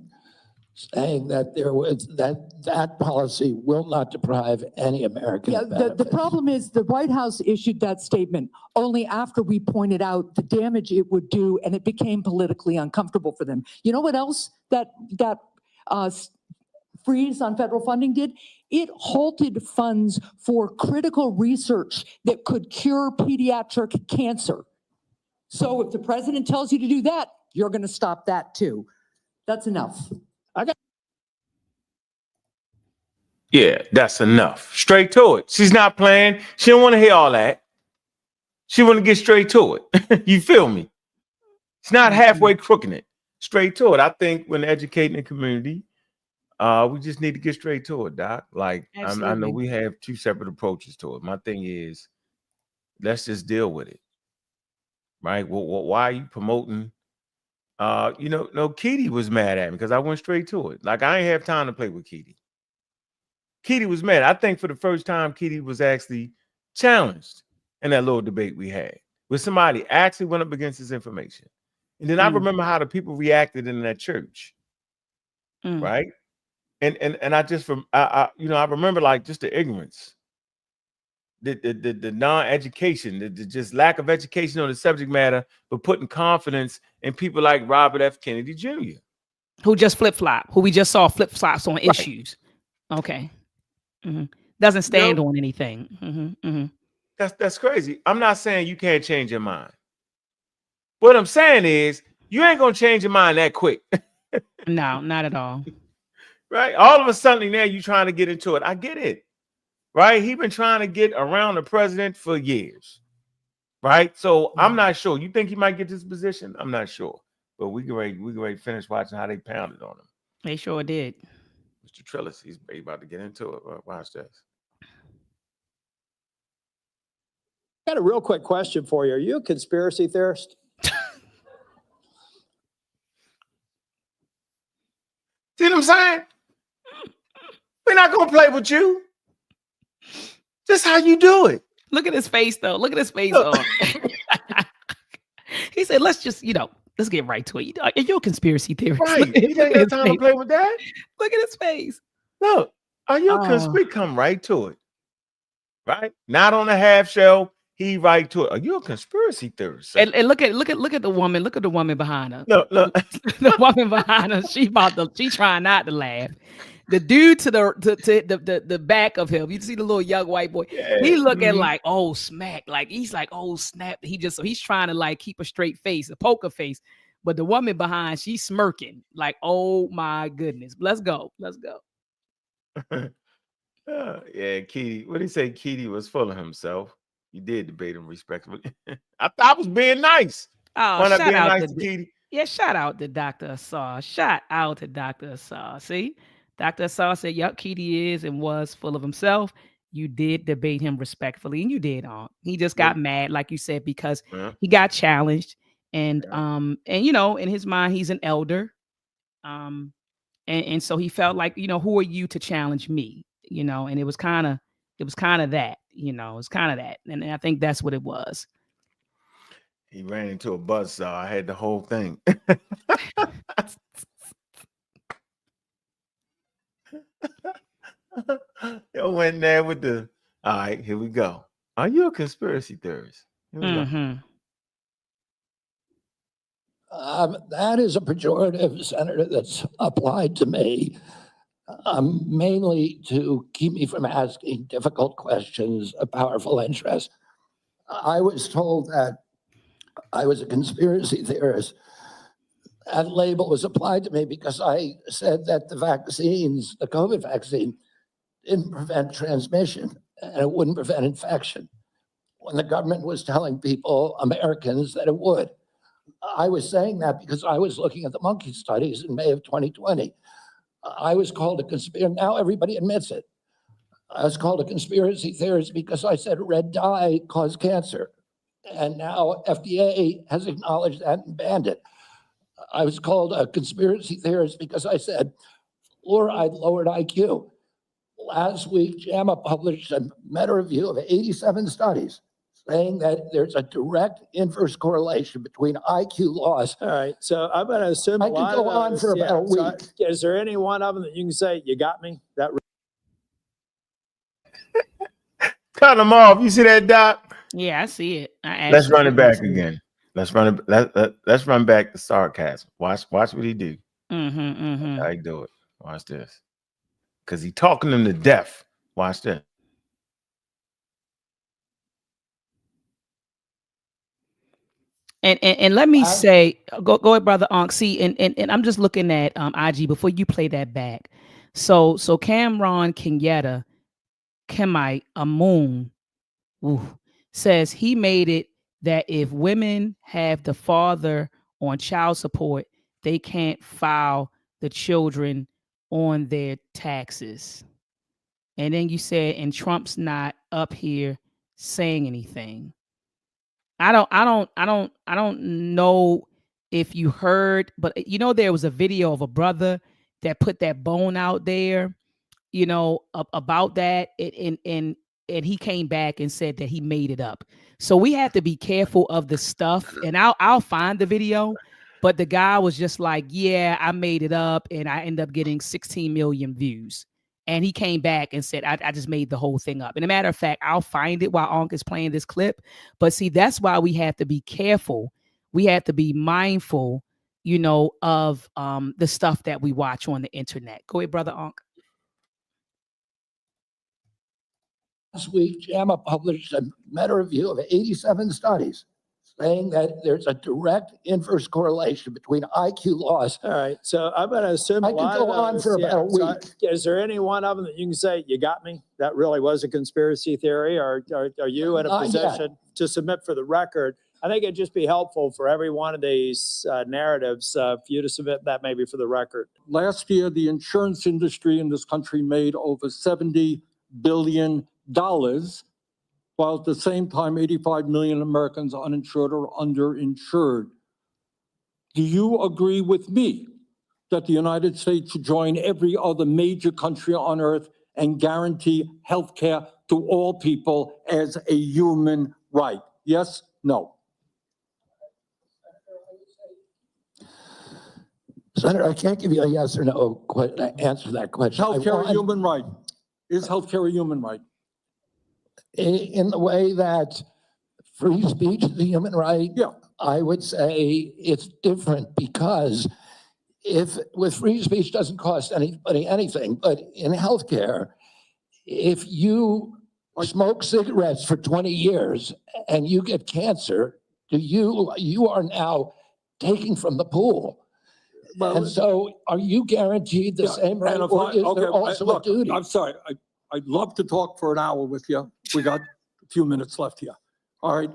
saying that that policy will not deprive any American. Yeah, the problem is the White House issued that statement only after we pointed out the damage it would do, and it became politically uncomfortable for them. You know what else that freeze on federal funding did? It halted funds for critical research that could cure pediatric cancer. So if the president tells you to do that, you're going to stop that too. That's enough. Yeah, that's enough. Straight to it. She's not playing. She don't want to hear all that. She want to get straight to it. You feel me? It's not halfway crooking it. Straight to it. I think when educating the community, we just need to get straight to it, Doc. Like, I know we have two separate approaches to it. My thing is, let's just deal with it. Right? Well, why are you promoting? You know, no, Keedy was mad at me because I went straight to it. Like, I ain't have time to play with Keedy. Keedy was mad. I think for the first time, Keedy was actually challenged in that little debate we had, where somebody actually went up against his information. And then I remember how the people reacted in that church, right? And I just I remember like just the ignorance, the non-education, the just lack of education on the subject matter, but putting confidence in people like Robert F. Kennedy Jr., who just flip-flop, who we just saw flip-flops on issues. Okay. Doesn't stand on anything. That's crazy. I'm not saying you can't change your mind. What I'm saying is you ain't gonna change your mind that quick. No, not at all. Right? All of a sudden now you trying to get into it. I get it. Right? He been trying to get around the president for years. Right? So I'm not sure. You think he might get this position? I'm not sure. But we can ready to finish watching how they pounded on him. They sure did. Mr. Trillis, he's about to get into it. Watch this. Got a real quick question for you. Are you a conspiracy theorist? See what I'm saying? We're not gonna play with you. Just how you do it. Look at his face, though. Look at his face. He said, "Let's just, let's get right to it. You're a conspiracy theorist." Right. You ain't got time to play with that. Look at his face. Look, are you a conspiracy? Come right to it. Right? Not on the half shell. He right to it. Are you a conspiracy theorist? And look at the woman. Look at the woman behind her. Look. The woman behind her. She trying not to laugh. The dude to the back of him. You see the little young white boy. Yeah. He looking like, oh smack. Like he's like, oh snap. He's trying to like keep a straight face, a poker face. But the woman behind, she's smirking like, oh my goodness. Let's go. Let's go. Yeah, Keedy. What did he say? Keedy was full of himself. You did debate him respectfully. I thought I was being nice. Oh, Shout shout out nice to Keedy. Yeah, shout out to Dr. Assar. Shout out to Dr. Assar. See, Dr. Assar said, "Yup, Keedy is and was full of himself." You did debate him respectfully, and you did. He just got mad, like you said, because he got challenged, and you know, in his mind, he's an elder, and so he felt like, you know, who are you to challenge me? You know, and it was kind of that, you know, it's kind of that, and I think that's what it was. He ran into a buzzsaw. I had the whole thing. Yo went there with the, all right, here we go. Are you a conspiracy theorist? Here we go. That is a pejorative, Senator, that's applied to me, mainly to keep me from asking difficult questions of powerful interests. I was told that I was a conspiracy theorist. That label was applied to me because I said that the vaccines, the COVID vaccine, didn't prevent transmission and it wouldn't prevent infection, when the government was telling people, Americans, that it would. I was saying that because I was looking at the monkey studies in May of 2020. I was called a conspiracy. Now everybody admits it. I was called a conspiracy theorist because I said red dye caused cancer. And now FDA has acknowledged that and banned it. I was called a conspiracy theorist because I said fluoride lowered IQ. Last week, JAMA published a meta-review of 87 studies saying that there's a direct inverse correlation between IQ loss. All right, so I'm going to assume I could go on for about a week. So is there any one of them that you can say, you got me? That Cut them off. You see that, Doc? Yeah, I see it. Let's run it back again. Let's run it. Let's run back the sarcasm. Watch what he do. How he do it. Watch this. Because he talking them to death. Watch this. And let me say, go ahead, brother Ankh. See, and I'm just looking at IG before you play that back. So Cameron Kenyatta Kemite Amun says he made it that if women have the father on child support, they can't file the children on their taxes. And then you said, and Trump's not up here saying anything. I don't know if you heard, but you know, there was a video of a brother that put that bone out there, you know, about that. And he came back and said that he made it up. So we have to be careful of the stuff. And I'll find the video. But the guy was just like, yeah, I made it up, and I ended up getting 16 million views. And he came back and said, I just made the whole thing up. And a matter of fact, I'll find it while Ankh is playing this clip. But see, that's why we have to be careful. We have to be mindful, you know, of the stuff that we watch on the internet. Go ahead, brother Ankh. Last week, JAMA published a meta-review of 87 studies saying that there's a direct inverse correlation between IQ loss. All right, so I'm going to assume I could go on for about a week. Is there any one of them that you can say, you got me? That really was a conspiracy theory, or are you in a position to submit for the record? I think it'd just be helpful for every one of these narratives for you to submit that maybe for the record. Last year, the insurance industry in this country made over $70 billion, while at the same time, 85 million Americans are uninsured or underinsured. Do you agree with me that the United States should join every other major country on earth and guarantee health care to all people as a human right? Yes? No? Senator, I can't give you a yes or no answer to that question. Healthcare a human right? Is healthcare a human right? In the way that free speech is a human right, yeah, I would say it's different, because if with free speech doesn't cost anybody anything, but in healthcare, if you smoke cigarettes for 20 years and you get cancer, you are now taking from the pool. Well, And so are you guaranteed the same right, and if or is there okay, also look, a duty? I'm sorry, I'd love to talk for an hour with you. We got a few minutes left here. All right.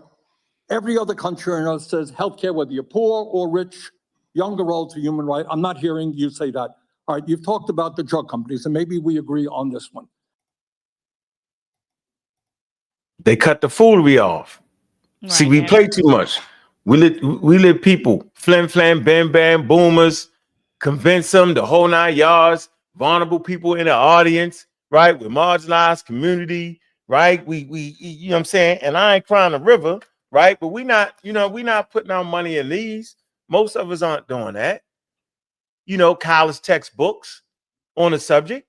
Every other country on earth says healthcare, whether you're poor or rich, young or old, is a human right. I'm not hearing you say that. All right, you've talked about the drug companies, and maybe we agree on this one. They cut the foolery off. Right, See, we play too much. We let people flim flam, bam bam, boomers, convince them the whole 9 yards, vulnerable people in the audience, right? With marginalized community, right? We you know what I'm saying? And I ain't crying the river, right? But we not putting our money in these. Most of us aren't doing that. You know, college textbooks on the subject,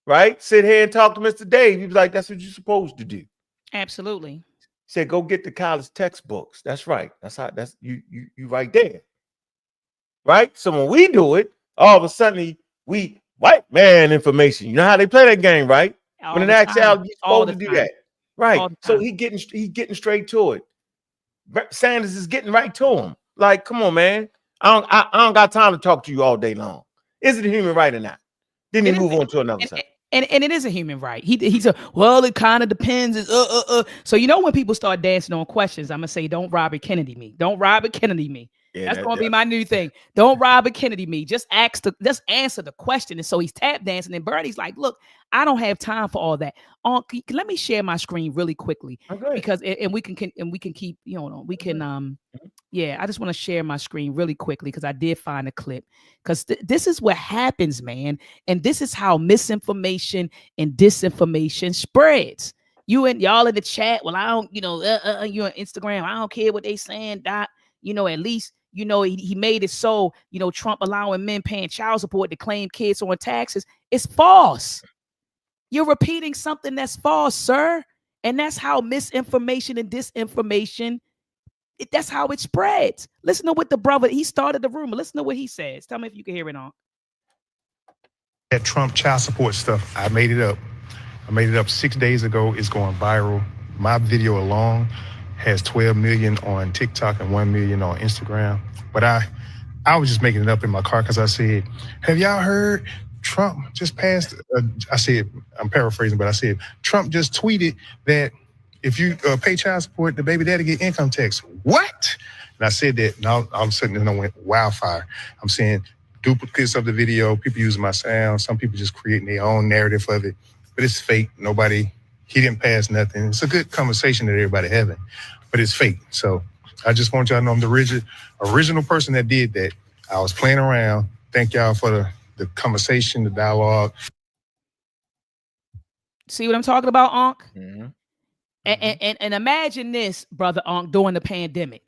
right? Sit here and talk to Mr. Dave. He was like, that's what you're supposed to do. Absolutely. Said, go get the college textbooks. That's right. That's you right there. Right? So when we do it, all of a sudden we white man information. You know how they play that game, right? All When an the actual time. you're All supposed the to do time. that. Right. All the So time. he getting straight to it. Sanders is getting right to him. Like, come on, man. I don't got time to talk to you all day long. Is it a human right or not? Then he move on to another side. And it is a human right. He's a, well, it kind of depends. So you know when people start dancing on questions, I'm gonna say, don't Robert Kennedy me. Don't Robert Kennedy me. Yeah, that's gonna be my new thing. Don't Robert Kennedy me. Just answer the question. And so he's tap dancing, and Bernie's like, look, I don't have time for all that. Let me share my screen really quickly because we can keep, you know, we can yeah, I just want to share my screen really quickly because I did find a clip. Because this is what happens, man. And this is how misinformation and disinformation spreads. You and y'all in the chat, well, I don't, you know, you on Instagram, I don't care what they saying, Doc. You know, at least, you know, he made it so, you know, Trump allowing men paying child support to claim kids on taxes. It's false. You're repeating something that's false, sir. And that's how misinformation and disinformation, that's how it spreads. Listen to what the brother, he started the rumor. Listen to what he says. Tell me if you can hear it on. That Trump child support stuff, I made it up. I made it up 6 days ago. It's going viral. My video alone has 12 million on TikTok and 1 million on Instagram. But I was just making it up in my car because I said, have y'all heard Trump just passed? I said, I'm paraphrasing, but I said, Trump just tweeted that if you pay child support, the baby daddy get income tax. What? And I said that, now I'm sitting there and I went wildfire. I'm saying duplicates of the video, people using my sound, some people just creating their own narrative of it, but it's fake. He didn't pass nothing. It's a good conversation that everybody having, but it's fake. So I just want y'all to know I'm the original person that did that. I was playing around. Thank y'all for the conversation, the dialogue. See what I'm talking about, Ankh? Mm-hmm. And imagine this, brother Ankh, during the pandemic.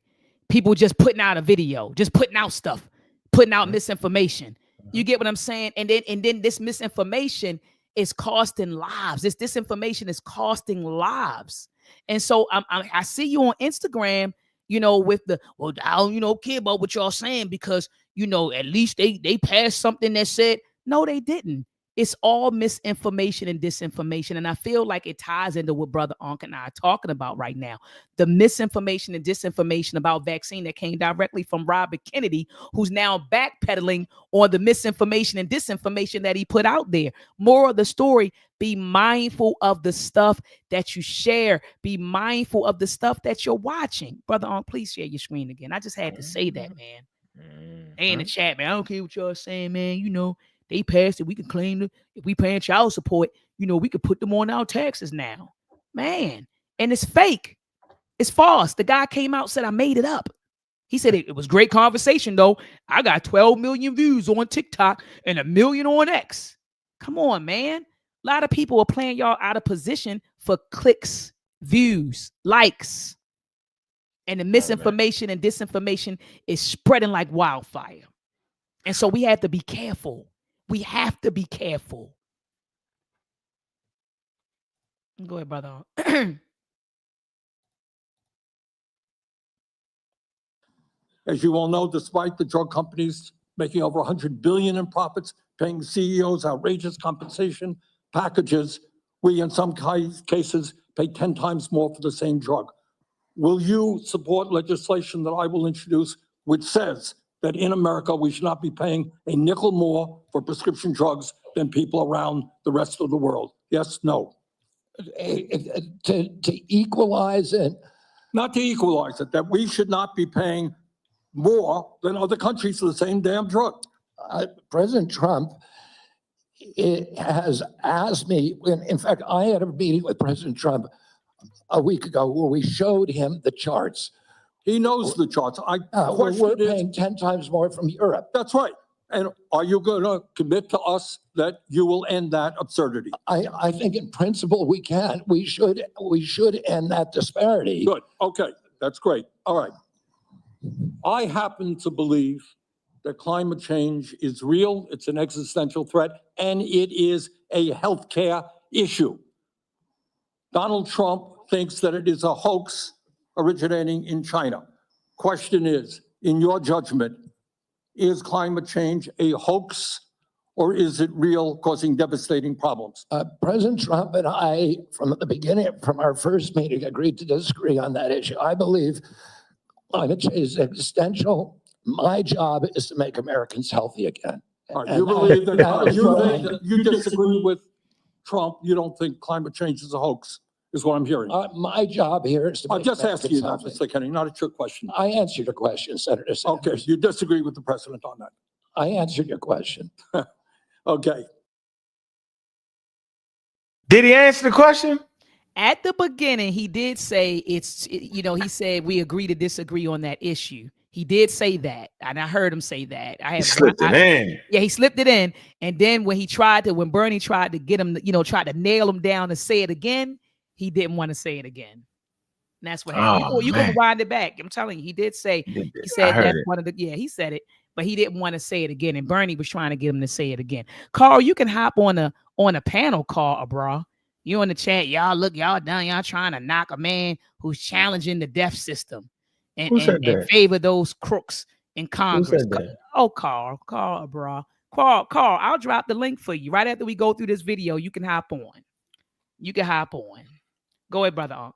People just putting out a video, just putting out stuff, putting out misinformation. You get what I'm saying? And then this misinformation is costing lives. This disinformation is costing lives. And so I see you on Instagram, you know, with the, well, I don't, you know, care about what y'all saying because, you know, at least they passed something that said, no, they didn't. It's all misinformation and disinformation. And I feel like it ties into what Brother Ankh and I are talking about right now. The misinformation and disinformation about vaccine that came directly from Robert Kennedy, who's now backpedaling on the misinformation and disinformation that he put out there. More of the story, be mindful of the stuff that you share. Be mindful of the stuff that you're watching. Brother Ankh, please share your screen again. I just had to say that, man. Hey, in the chat, man, I don't care what y'all saying, man. You know, they passed it. We can claim it. If we paying child support, you know, we could put them on our taxes now. Man, and it's fake. It's false. The guy came out and said, I made it up. He said, it was great conversation, though. I got 12 million views on TikTok and 1 million on X. Come on, man. A lot of people are playing y'all out of position for clicks, views, likes. And the misinformation and disinformation is spreading like wildfire. And so we have to be careful. We have to be careful. Go ahead, brother. As you all know, despite the drug companies making over $100 billion in profits, paying CEOs outrageous compensation packages, we in some cases pay 10 times more for the same drug. Will you support legislation that I will introduce which says that in America, we should not be paying a nickel more for prescription drugs than people around the rest of the world? Yes, no? To equalize it. Not to equalize it, that we should not be paying more than other countries for the same damn drug. President Trump has asked me, in fact, I had a meeting with President Trump a week ago where we showed him the charts. He knows the charts. We're paying 10 times more from Europe. That's right. And are you going to commit to us that you will end that absurdity? I think in principle we can. We should end that disparity. Good. Okay. That's great. All right. I happen to believe that climate change is real. It's an existential threat, and it is a healthcare issue. Donald Trump thinks that it is a hoax originating in China. Question is, in your judgment, is climate change a hoax, or is it real, causing devastating problems? President Trump and I, from the beginning, from our first meeting, agreed to disagree on that issue. I believe climate change is existential. My job is to make Americans healthy again. You believe that you disagree with Trump, you don't think climate change is a hoax, is what I'm hearing. My job here is to I'm just asking you that, Mr. Kennedy, not a trick question. I answered your question, Senator Sanders. Okay, you disagree with the president on that. I answered your question. Okay. Did he answer the question? At the beginning, he did say he said we agree to disagree on that issue. He did say that, and I heard him say that. He slipped it in. Yeah, he slipped it in. And then when Bernie tried to get him, tried to nail him down and say it again, he didn't want to say it again. And that's what happened. You can rewind it back. I'm telling you, he did say, he said that's one of the, he said it, but he didn't want to say it again. And Bernie was trying to get him to say it again. Carl, you can hop on a panel call, bro. You in the chat, y'all done, y'all trying to knock a man who's challenging the deaf system and favor those crooks in Congress. Oh, Carl, bro. Carl, I'll drop the link for you right after we go through this video. You can hop on. Go ahead, brother.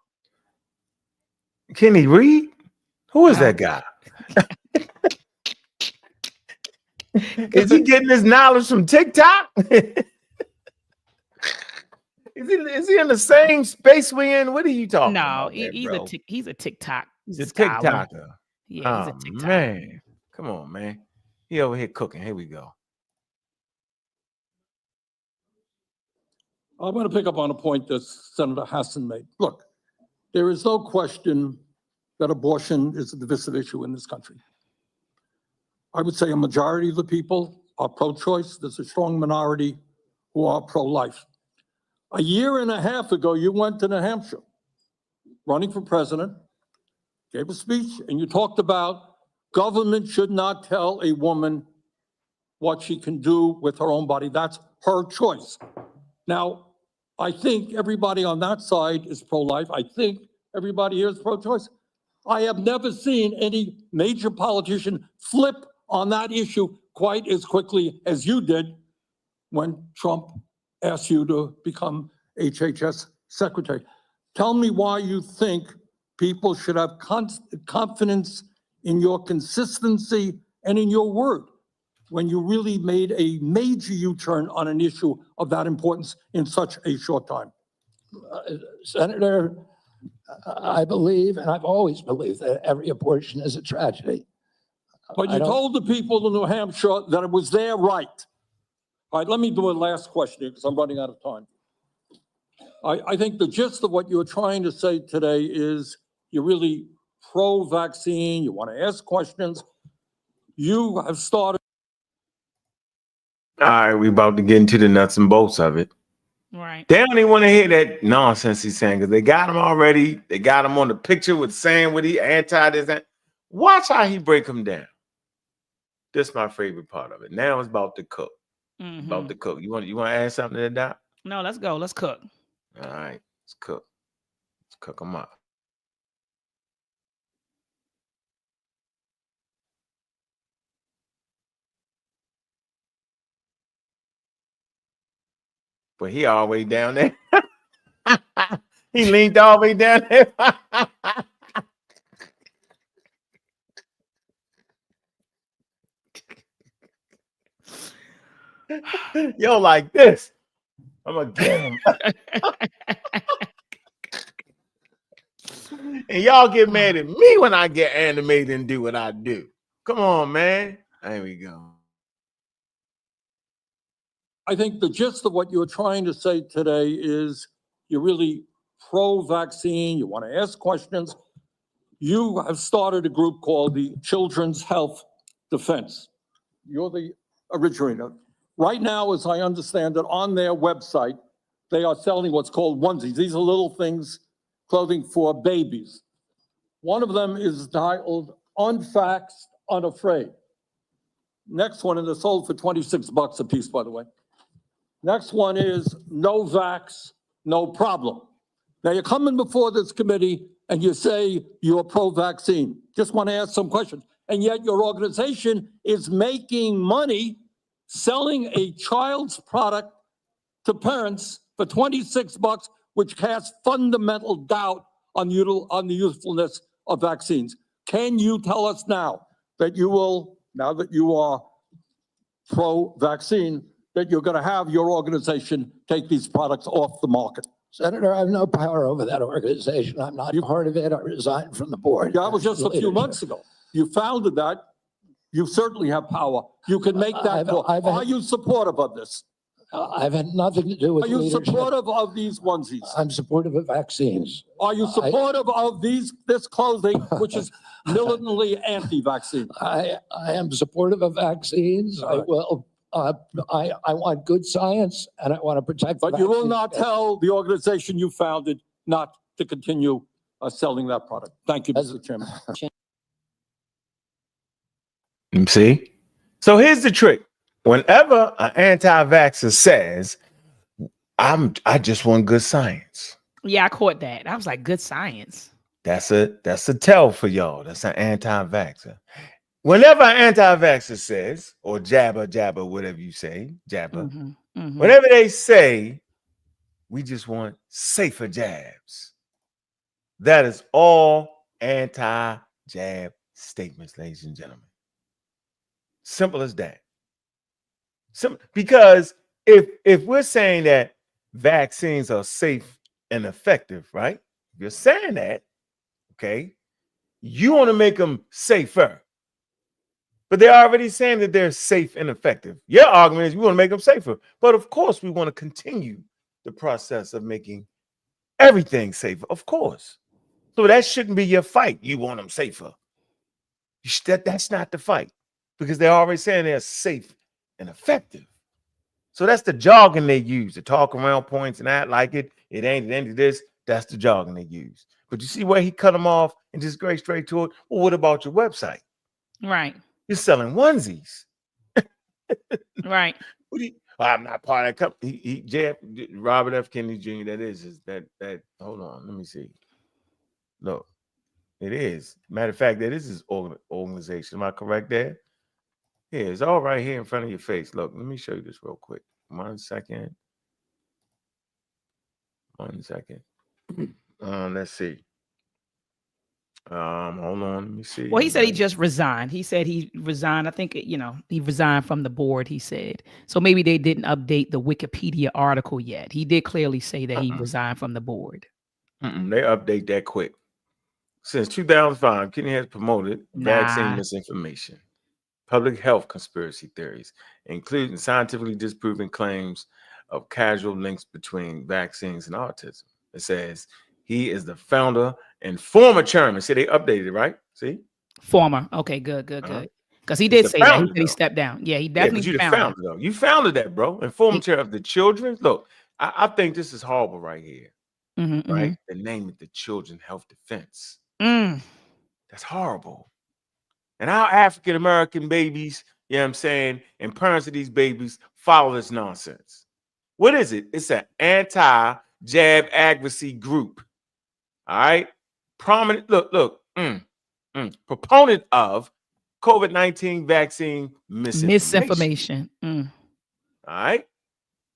Can he read? Who is that guy? Is he getting his knowledge from TikTok? Is he in the same space we in? What are you talking about? No, he's a TikTok. He's a TikToker. Yeah, he's a TikToker. Man. Come on, man. He over here cooking. Here we go. I'm going to pick up on a point that Senator Hassan made. Look, there is no question that abortion is a divisive issue in this country. I would say a majority of the people are pro-choice. There's a strong minority who are pro-life. A year and a half ago, you went to New Hampshire, running for president, gave a speech, and you talked about government should not tell a woman what she can do with her own body. That's her choice. Now, I think everybody on that side is pro-life. I think everybody here is pro-choice. I have never seen any major politician flip on that issue quite as quickly as you did when Trump asked you to become HHS secretary. Tell me why you think people should have confidence in your consistency and in your word when you really made a major U-turn on an issue of that importance in such a short time. Senator, I believe, and I've always believed, that every abortion is a tragedy. But you told the people in New Hampshire that it was their right. All right, let me do a last question because I'm running out of time. I think the gist of what you're trying to say today is you're really pro-vaccine, you want to ask questions. You have started. All right, we about to get into the nuts and bolts of it. Right. They don't even want to hear that nonsense he's saying because they got him already. They got him on the picture with saying what he anti this. Watch how he break him down. This is my favorite part of it. Now it's about to cook. About to cook. You want to add something to that, Doc? No, let's go. Let's cook. All right, let's cook. Let's cook them up. But he all the way down there. He leaned all the way down there. Yo, like this. I'm gonna get him. And y'all get mad at me when I get animated and do what I do. Come on, man. There we go. I think the gist of what you're trying to say today is you're really pro-vaccine, you want to ask questions. You have started a group called the Children's Health Defense. You're the originator. Right now, as I understand it, on their website, they are selling what's called onesies. These are little things, clothing for babies. One of them is titled Unvaxxed, Unafraid. Next one, and they're sold for $26 a piece, by the way. Next one is no vax, no problem. Now you're coming before this committee and you say you're pro-vaccine. Just want to ask some questions. And yet your organization is making money selling a child's product to parents for $26, which casts fundamental doubt on the usefulness of vaccines. Can you tell us now that you will, now that you are pro-vaccine, that you're going to have your organization take these products off the market? Senator, I have no power over that organization. I'm not part of it. I resigned from the board. That was just a few months ago. You founded that. You certainly have power. You can make that call. Are you supportive of this? I've had nothing to do with Are you leadership. supportive of these onesies? I'm supportive of vaccines. Are you supportive of this clothing, which is militantly anti-vaccine? I am supportive of vaccines. I will. I want good science, and I want to protect. But you will not tell the organization you founded not to continue selling that product. Thank you, Mr. Chairman. See? So here's the trick. Whenever an anti-vaxxer says, I just want good science. Yeah, I caught that. I was like, good science. That's a tell for y'all. That's an anti-vaxxer. Whenever an anti-vaxxer says, or jabber, whatever you say, jabber, whenever they say, we just want safer jabs, that is all anti-jab statements, ladies and gentlemen. Simple as that. Because if we're saying that vaccines are safe and effective, right? If you're saying that, okay, you want to make them safer. But they're already saying that they're safe and effective. Your argument is we want to make them safer. But of course, we want to continue the process of making everything safer, of course. So that shouldn't be your fight. You want them safer. That's not the fight, because they're already saying they're safe and effective. So that's the jargon they use to talk around points and act like it ain't into this. That's the jargon they use. But you see where he cut them off and just go straight to it? Well, what about your website? Right. You're selling onesies. Right. I'm not part of that company. Robert F. Kennedy Jr. That hold on, let me see. No, it is. Matter of fact, that is his organization. Am I correct there? Yeah, it's all right here in front of your face. Look, let me show you this real quick. 1 second. 1 second. Let's see. Hold on, let me see. Well, he said he just resigned. He said he resigned. I think, he resigned from the board, he said. So maybe they didn't update the Wikipedia article yet. He did clearly say that he resigned from the board. They update that quick. Since 2005, Kennedy has promoted vaccine misinformation, public health conspiracy theories, including scientifically disproven claims of causal links between vaccines and autism. It says he is the founder and former chairman. See, they updated it, right? See? Former. Okay, good. Because he did say that. He said he stepped down. Yeah, he definitely founded it, though. You founded that, bro. And former chair of the children. Look, I think this is horrible right here. Right? The name of the Children's Health Defense. That's horrible. And our African-American babies, you know what I'm saying, and parents of these babies follow this nonsense. What is it? It's an anti-jab advocacy group. All right? Prominent, proponent of COVID-19 vaccine misinformation. All right?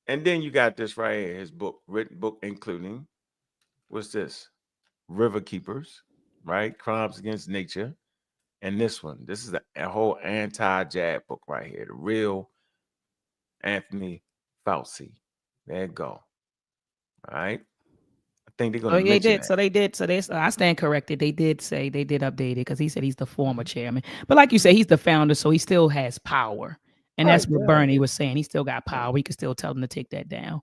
And then you got this right here, his book, written book, including, what's this? River Keepers, right? Crimes Against Nature. And this one, this is a whole anti-jab book right here. The real Anthony Fauci. There you go. All right. I think they're going Oh, to they mention did. that. So they did. So I stand corrected. They did say they did update it because he said he's the former chairman. But like you said, he's the founder, so he still has power. And that's what Bernie was saying. He still got power. He could still tell them to take that down.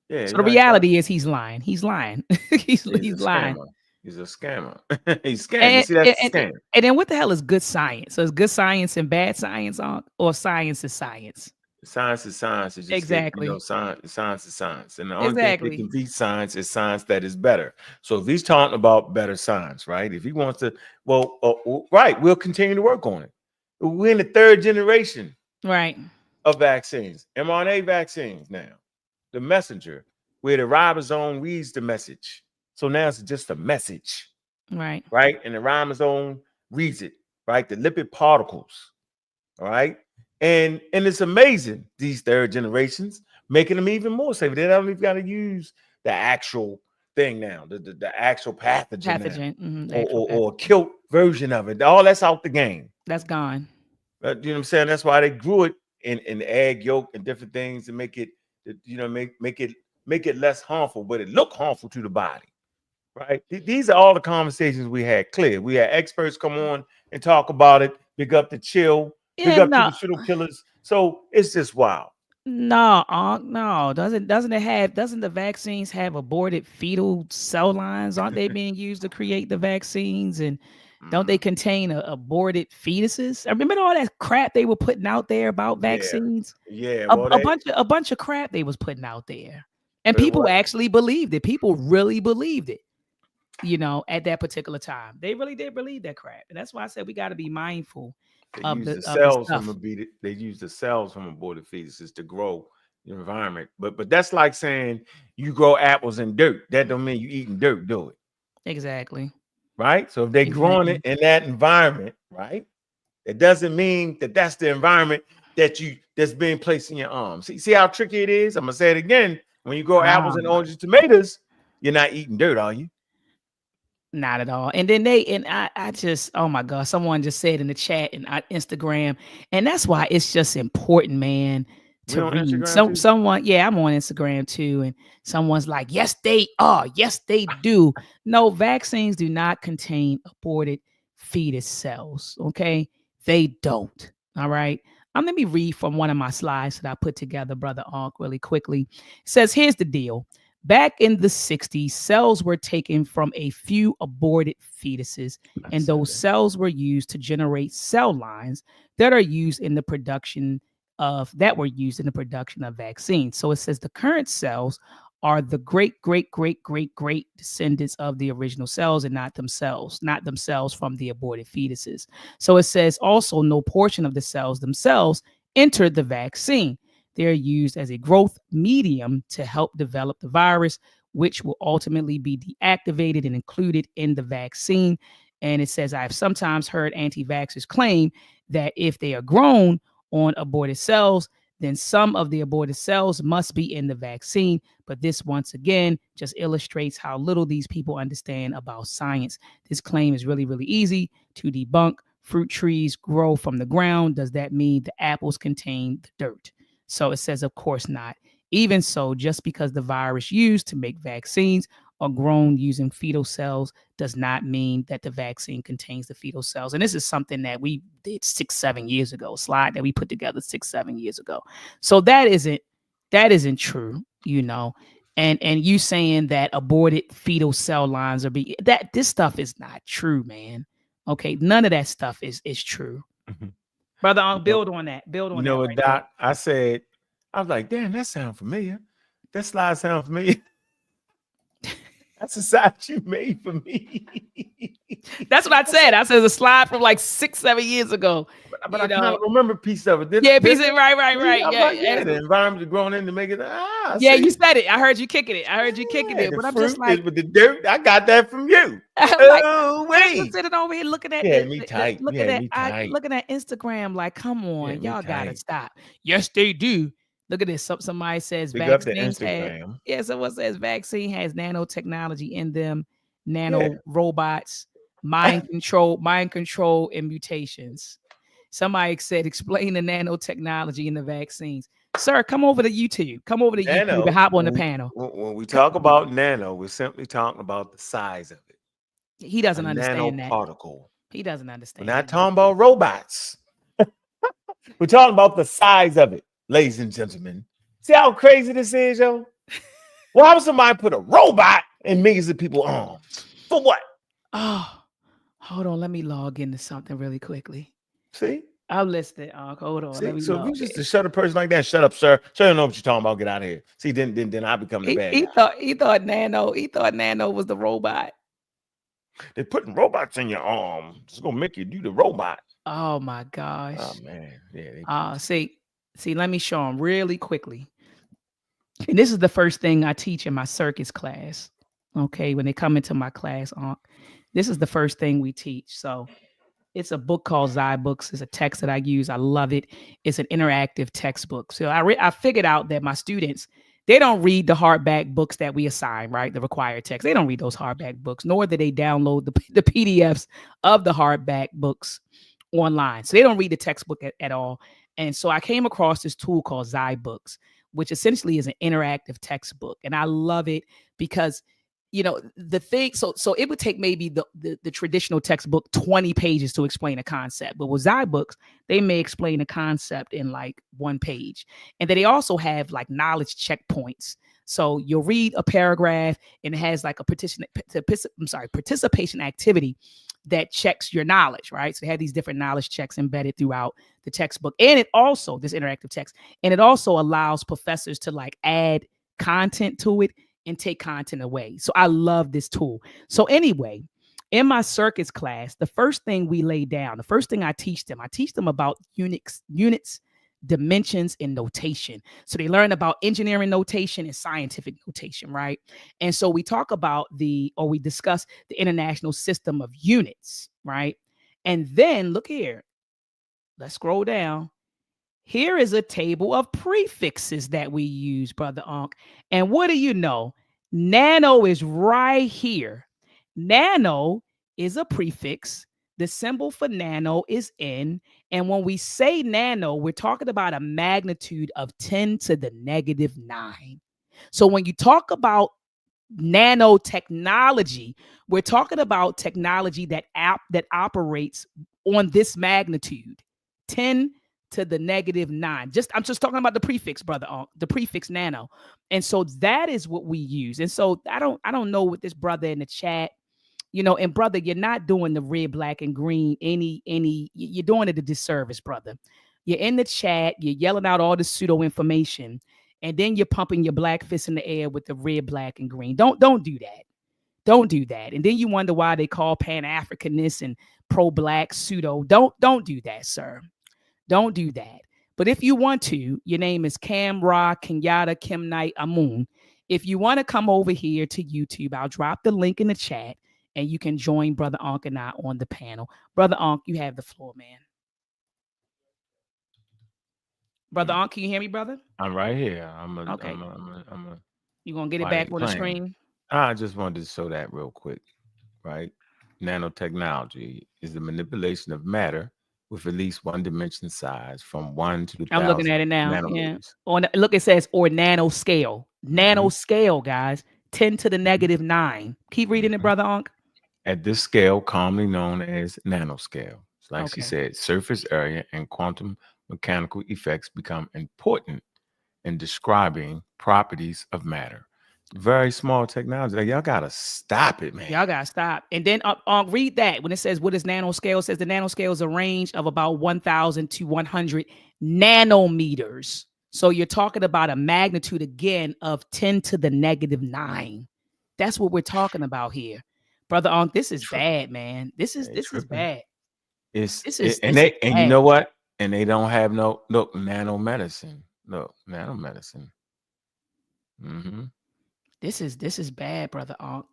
Yeah. So the reality is he's lying. He's lying. he's a lying. scammer. He's a scammer. He's scamming. You see, that's a scam. And then what the hell is good science? So is good science and bad science, or science is science? Science is science. It's just exactly. that, science is science. And the only thing that can beat science is science that is better. So if he's talking about better science, right? If he wants to, right, we'll continue to work on it. We're in the third generation of vaccines, mRNA vaccines now. The messenger, where the ribosome reads the message. So now it's just a message. Right. And the ribosome reads it, right? The lipid particles. All right. And it's amazing, these third generations, making them even more safe. They don't even got to use the actual thing now, the actual pathogen, or killed version of it. All that's out the game. That's gone. You know what I'm saying? That's why they grew it in egg yolk and different things to make it, make it less harmful, but it look harmful to the body. Right. These are all the conversations we had. Clear. We had experts come on and talk about it. Big up the chill. Big up to the shuttle killers. So it's just wild. No, no. Doesn't the vaccines have aborted fetal cell lines? Aren't they being used to create the vaccines? And don't they contain aborted fetuses? I remember all that crap they were putting out there about vaccines. Yeah. A bunch of crap they was putting out there. And people actually believed it. People really believed it. At that particular time, they really did believe that crap, and that's why I said we got to be mindful of the cells from they use the cells from aborted fetuses to grow the environment. But that's like saying you grow apples in dirt. That don't mean you eating dirt, do it? Exactly. Right. So if they're growing it in that environment, right, it doesn't mean that that's the environment that's being placed in your arms. See how tricky it is. I'm gonna say it again. When you grow apples and oranges, tomatoes, you're not eating dirt, are you? Not at all. And then I just, oh my God, someone just said in the chat and Instagram, and that's why it's just important, man, to read. Someone, I'm on Instagram too, and someone's like, yes, they are. Yes, they do. No, vaccines do not contain aborted fetus cells. Okay, they don't. All right. Let me read from one of my slides that I put together, Brother Ankh, really quickly. It says, here's the deal. Back in the 60s, cells were taken from a few aborted fetuses, and those cells were used to generate cell lines that are used in the production of vaccines. So it says the current cells are the great descendants of the original cells and not themselves from the aborted fetuses. So it says also no portion of the cells themselves entered the vaccine. They're used as a growth medium to help develop the virus, which will ultimately be deactivated and included in the vaccine. And it says, I've sometimes heard anti-vaxxers claim that if they are grown on aborted cells, then some of the aborted cells must be in the vaccine. But this, once again, just illustrates how little these people understand about science. This claim is really, really easy to debunk. Fruit trees grow from the ground. Does that mean the apples contain the dirt? So it says, of course not. Even so, just because the virus used to make vaccines are grown using fetal cells does not mean that the vaccine contains the fetal cells. And this is something that we did 6-7 years ago, slide that we put together 6-7 years ago. So that isn't true, And you saying that aborted fetal cell lines are this stuff is not true, man. Okay, none of that stuff is true. Brother, I'll build on that. You know what, Doc? I said, I was like, damn, that sounds familiar. That slide sounds familiar. That's a slide you made for me. That's what I said. I said a slide from like 6-7 years ago. But I kind of remember a piece of it. Piece of it. Right. Yeah, the environment is growing in to make it. You said it. I heard you kicking it. But I'm just like, with the dirt, I got that from you. I'm sitting over here looking at looking at Instagram. Like, come on, y'all gotta stop. Yes, they do. Look at this. Somebody says vaccines someone says vaccine has nanotechnology in them, robots, mind control, and mutations. Somebody said, explain the nanotechnology in the vaccines. Sir, come over to YouTube. Come over to YouTube and hop on the panel. When we talk about nano, we're simply talking about the size of it. He doesn't understand that. Nanoparticle. He doesn't understand. We're not talking about robots. We're talking about the size of it, ladies and gentlemen. See how crazy this is, yo? Why would somebody put a robot in millions of people's arms? For what? Oh, hold on. Let me log into something really quickly. See? I'm listening. Hold on. See, so if you just to shut a person like that, shut up, sir. So you don't know what you're talking about. Get out of here. See, then I become the bad guy. He thought Nano was the robot. They're putting robots in your arm. It's gonna make you do the robot. Oh my gosh. Oh man. Yeah. See, let me show them really quickly. And this is the first thing I teach in my circus class. Okay, when they come into my class, this is the first thing we teach. So it's a book called Books. It's a text that I use. I love it. It's an interactive textbook. So I figured out that my students, they don't read the hardback books that we assign, right? The required text. They don't read those hardback books, nor do they download the PDFs of the hardback books online. So they don't read the textbook at all. And so I came across this tool called Books, which essentially is an interactive textbook. And I love it because, you know, the thing, so it would take maybe the traditional textbook 20 pages to explain a concept. But with Books, they may explain a concept in like 1 page. And then they also have like knowledge checkpoints. So you'll read a paragraph and it has like a participation activity that checks your knowledge, right? So they have these different knowledge checks embedded throughout the textbook. And it also, this interactive text, and it also allows professors to like add content to it and take content away. So I love this tool. So anyway, in my circuits class, the first thing we lay down, the first thing I teach them about units, dimensions, and notation. So they learn about engineering notation and scientific notation, right? And so we talk about we discuss the international system of units, right? And then look here, let's scroll down. Here is a table of prefixes that we use, Brother Ankh. And what do you know? Nano is right here. Nano is a prefix. The symbol for nano is N. And when we say nano, we're talking about a magnitude of 10 to the negative 9. So when you talk about nanotechnology, we're talking about technology that operates on this magnitude, 10 to the negative 9. I'm just talking about the prefix, Brother Ankh, the prefix nano. And so that is what we use. And so I don't know what this brother in the chat, you know, and brother, you're not doing the red, black, and green you're doing it a disservice, brother. You're in the chat, you're yelling out all the pseudo information, and then you're pumping your black fist in the air with the red, black, and green. Don't do that. Don't do that. And then you wonder why they call Pan-Africanists and pro-black pseudo. Don't do that, sir. Don't do that. But if you want to, your name is Cam Ra Kenyatta Kim Knight Amun. If you want to come over here to YouTube, I'll drop the link in the chat and you can join Brother Ankh and I on the panel. Brother Ankh, you have the floor, man. Brother Ankh, can you hear me, brother? I'm right here. Okay. You gonna get it back on the screen? I just wanted to show that real quick, right? Nanotechnology is the manipulation of matter with at least one dimension size from 1 to the 1,000. I'm looking at it now. Nanometers. Yeah. Look, it says or nanoscale. Nanoscale, guys. 10 to the negative 9. Keep reading it, Brother Ankh. At this scale, commonly known as nanoscale, like she said, surface area and quantum mechanical effects become important in describing properties of matter. Very small technology. Like, y'all gotta stop it, man. Y'all gotta stop. And then read that when it says what is nanoscale. It says the nanoscale is a range of about 1,000 to 100 nanometers. So you're talking about a magnitude again of 10 to the negative 9. That's what we're talking about here, Brother Ankh. This is bad, man. This is bad. And you know what? And they don't have no nanomedicine. No nanomedicine. Mm-hmm. This is bad, Brother Ankh.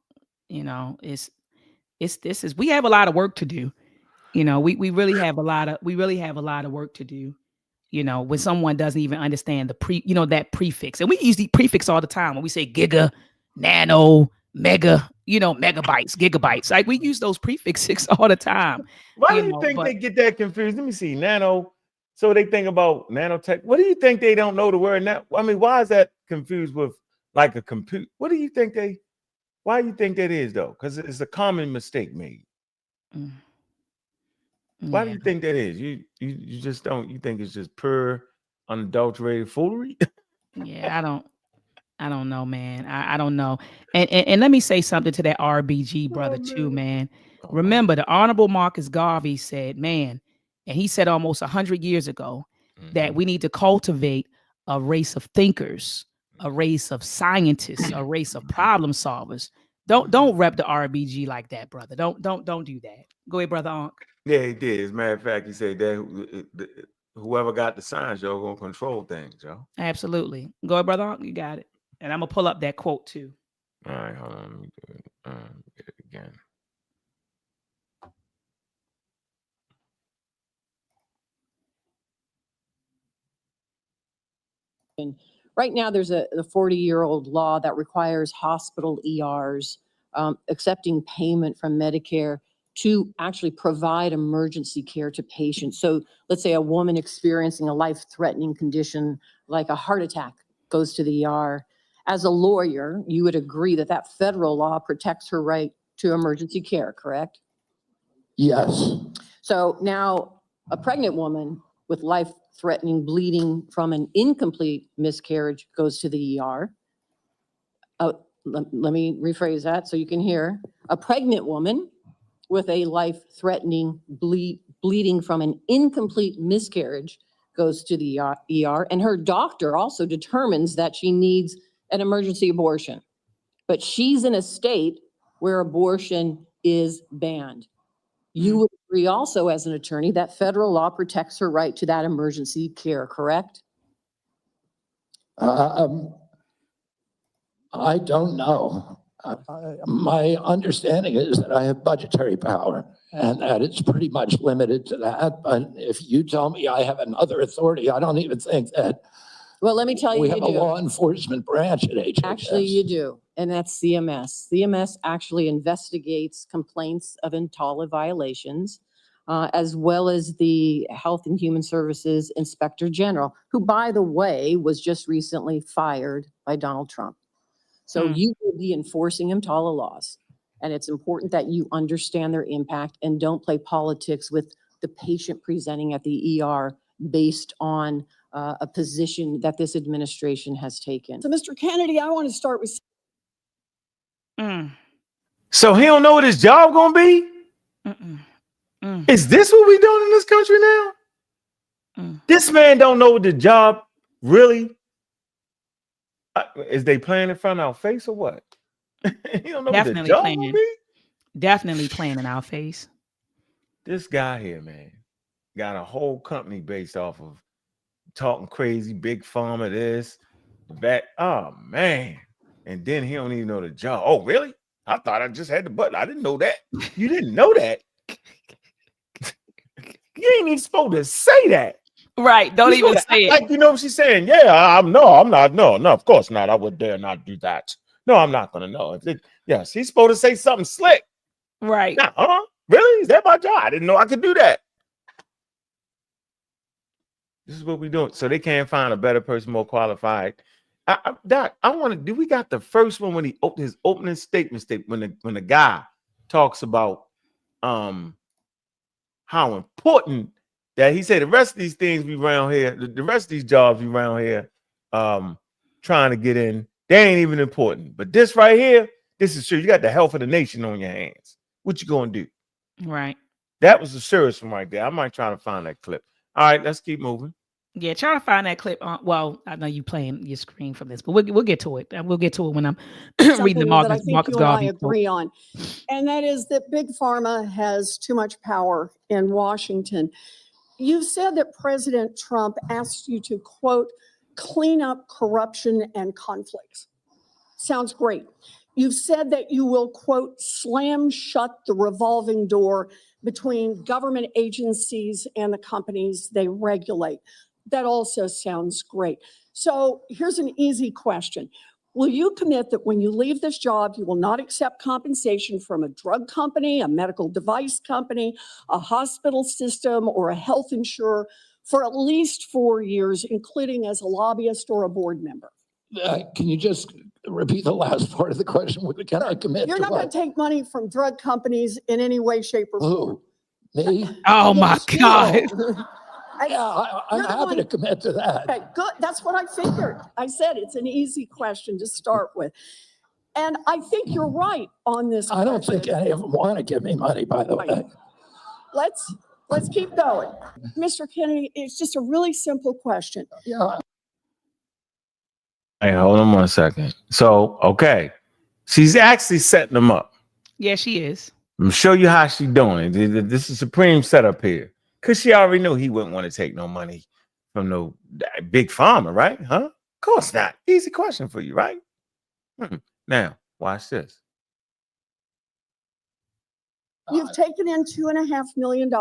You know, we have a lot of work to do. You know, we really have a lot of work to do. You know, when someone doesn't even understand that prefix. And we use the prefix all the time when we say giga, nano, mega, megabytes, gigabytes. Like we use those prefixes all the time. Why do you think they get that confused? Let me see. Nano, So they think about nanotech. What do you think they don't know the word now? I mean, why is that confused with like a compute? What do you think why do you think that is though? Because it's a common mistake made. Why do you think that is? You just don't, you think it's just pure unadulterated foolery? Yeah, I don't know, man. I don't know. And let me say something to that RBG brother too, man. Remember, the Honorable Marcus Garvey said, man, and he said almost 100 years ago that we need to cultivate a race of thinkers, a race of scientists, a race of problem solvers. Don't rep the RBG like that, brother. Don't do that. Go ahead, brother Ankh. Yeah, he did. As a matter of fact, he said that whoever got the signs, y'all gonna control things, y'all. Absolutely. Go ahead, brother Ankh. You got it. And I'm gonna pull up that quote too. All right, hold on. Let me do it. Get it again. Right now, there's a 40-year-old law that requires hospital ERs accepting payment from Medicare to actually provide emergency care to patients. So let's say a woman experiencing a life-threatening condition like a heart attack goes to the ER. As a lawyer, you would agree that that federal law protects her right to emergency care, correct? Yes. So now a pregnant woman with life-threatening bleeding from an incomplete miscarriage goes to the ER. Let me rephrase that so you can hear. A pregnant woman with a life-threatening bleeding from an incomplete miscarriage goes to the ER, and her doctor also determines that she needs an emergency abortion. But she's in a state where abortion is banned. You would agree also as an attorney that federal law protects her right to that emergency care, correct? I don't know. My understanding is that I have budgetary power and that it's pretty much limited to that. But if you tell me I have another authority, I don't even think that. Well, let me tell you, we have a law enforcement branch at HHS. Actually, you do, and that's CMS. CMS actually investigates complaints of EMTALA violations, as well as the Health and Human Services Inspector General, who, by the way, was just recently fired by Donald Trump. So you will be enforcing EMTALA laws, and it's important that you understand their impact and don't play politics with the patient presenting at the ER based on a position that this administration has taken. So, Mr. Kennedy, I want to start with. So he don't know what his job gonna be? Is this what we doing in this country now? This man don't know what the job really is. They playing in front of our face or what? He don't know what the job gonna be? Definitely playing in our face. This guy here, man, got a whole company based off of talking crazy, big pharma, this, that. Oh, man. And then he don't even know the job. Oh, really? I thought I just had the button. I didn't know that. You didn't know that? You ain't even supposed to say that. Right. Don't even say it. Like, you know what she's saying? Yeah, I'm not. No, of course not. I would dare not do that. No, I'm not going to know. Yes, he's supposed to say something slick. Right. Really? Is that my job? I didn't know I could do that. This is what we're doing. So they can't find a better person, more qualified. Doc, I want to do. We got the first one when he opened his opening statement. When the guy talks about how important that he said the rest of these things we around here, the rest of these jobs we around here, trying to get in, they ain't even important. But this right here, this is true. You got the health of the nation on your hands. What you gonna do? Right. That was a serious one right there. I might try to find that clip. All right, let's keep moving. Yeah, trying to find that clip. Well, I know you playing your screen from this, but we'll get to it. We'll get to it when I'm reading the Marcus Garvey. I agree on, and that is that Big Pharma has too much power in Washington. You've said that President Trump asked you to, quote, clean up corruption and conflicts. Sounds great. You've said that you will, quote, slam shut the revolving door between government agencies and the companies they regulate. That also sounds great. So here's an easy question. Will you commit that when you leave this job, you will not accept compensation from a drug company, a medical device company, a hospital system, or a health insurer for at least 4 years, including as a lobbyist or a board member. Can you just repeat the last part of the question? Can I commit You're to not going what? to take money from drug companies in any way, shape, or form. Who? Me? Oh my God. Yeah, I'm happy to commit to that. Okay, good. That's what I figured. I said it's an easy question to start with. And I think you're right on this. I don't think any of them want to give me money, by the way. Let's keep going. Mr. Kennedy, it's just a really simple question. Yeah. Hey, hold on 1 second. So, okay. She's actually setting them up. Yeah, she is. I'm show you how she's doing it. This is supreme setup here. Because she already knew he wouldn't want to take no money from no big pharma, right? Huh? Of course not. Easy question for you, right? Now, watch this. You've taken in $2.5 million.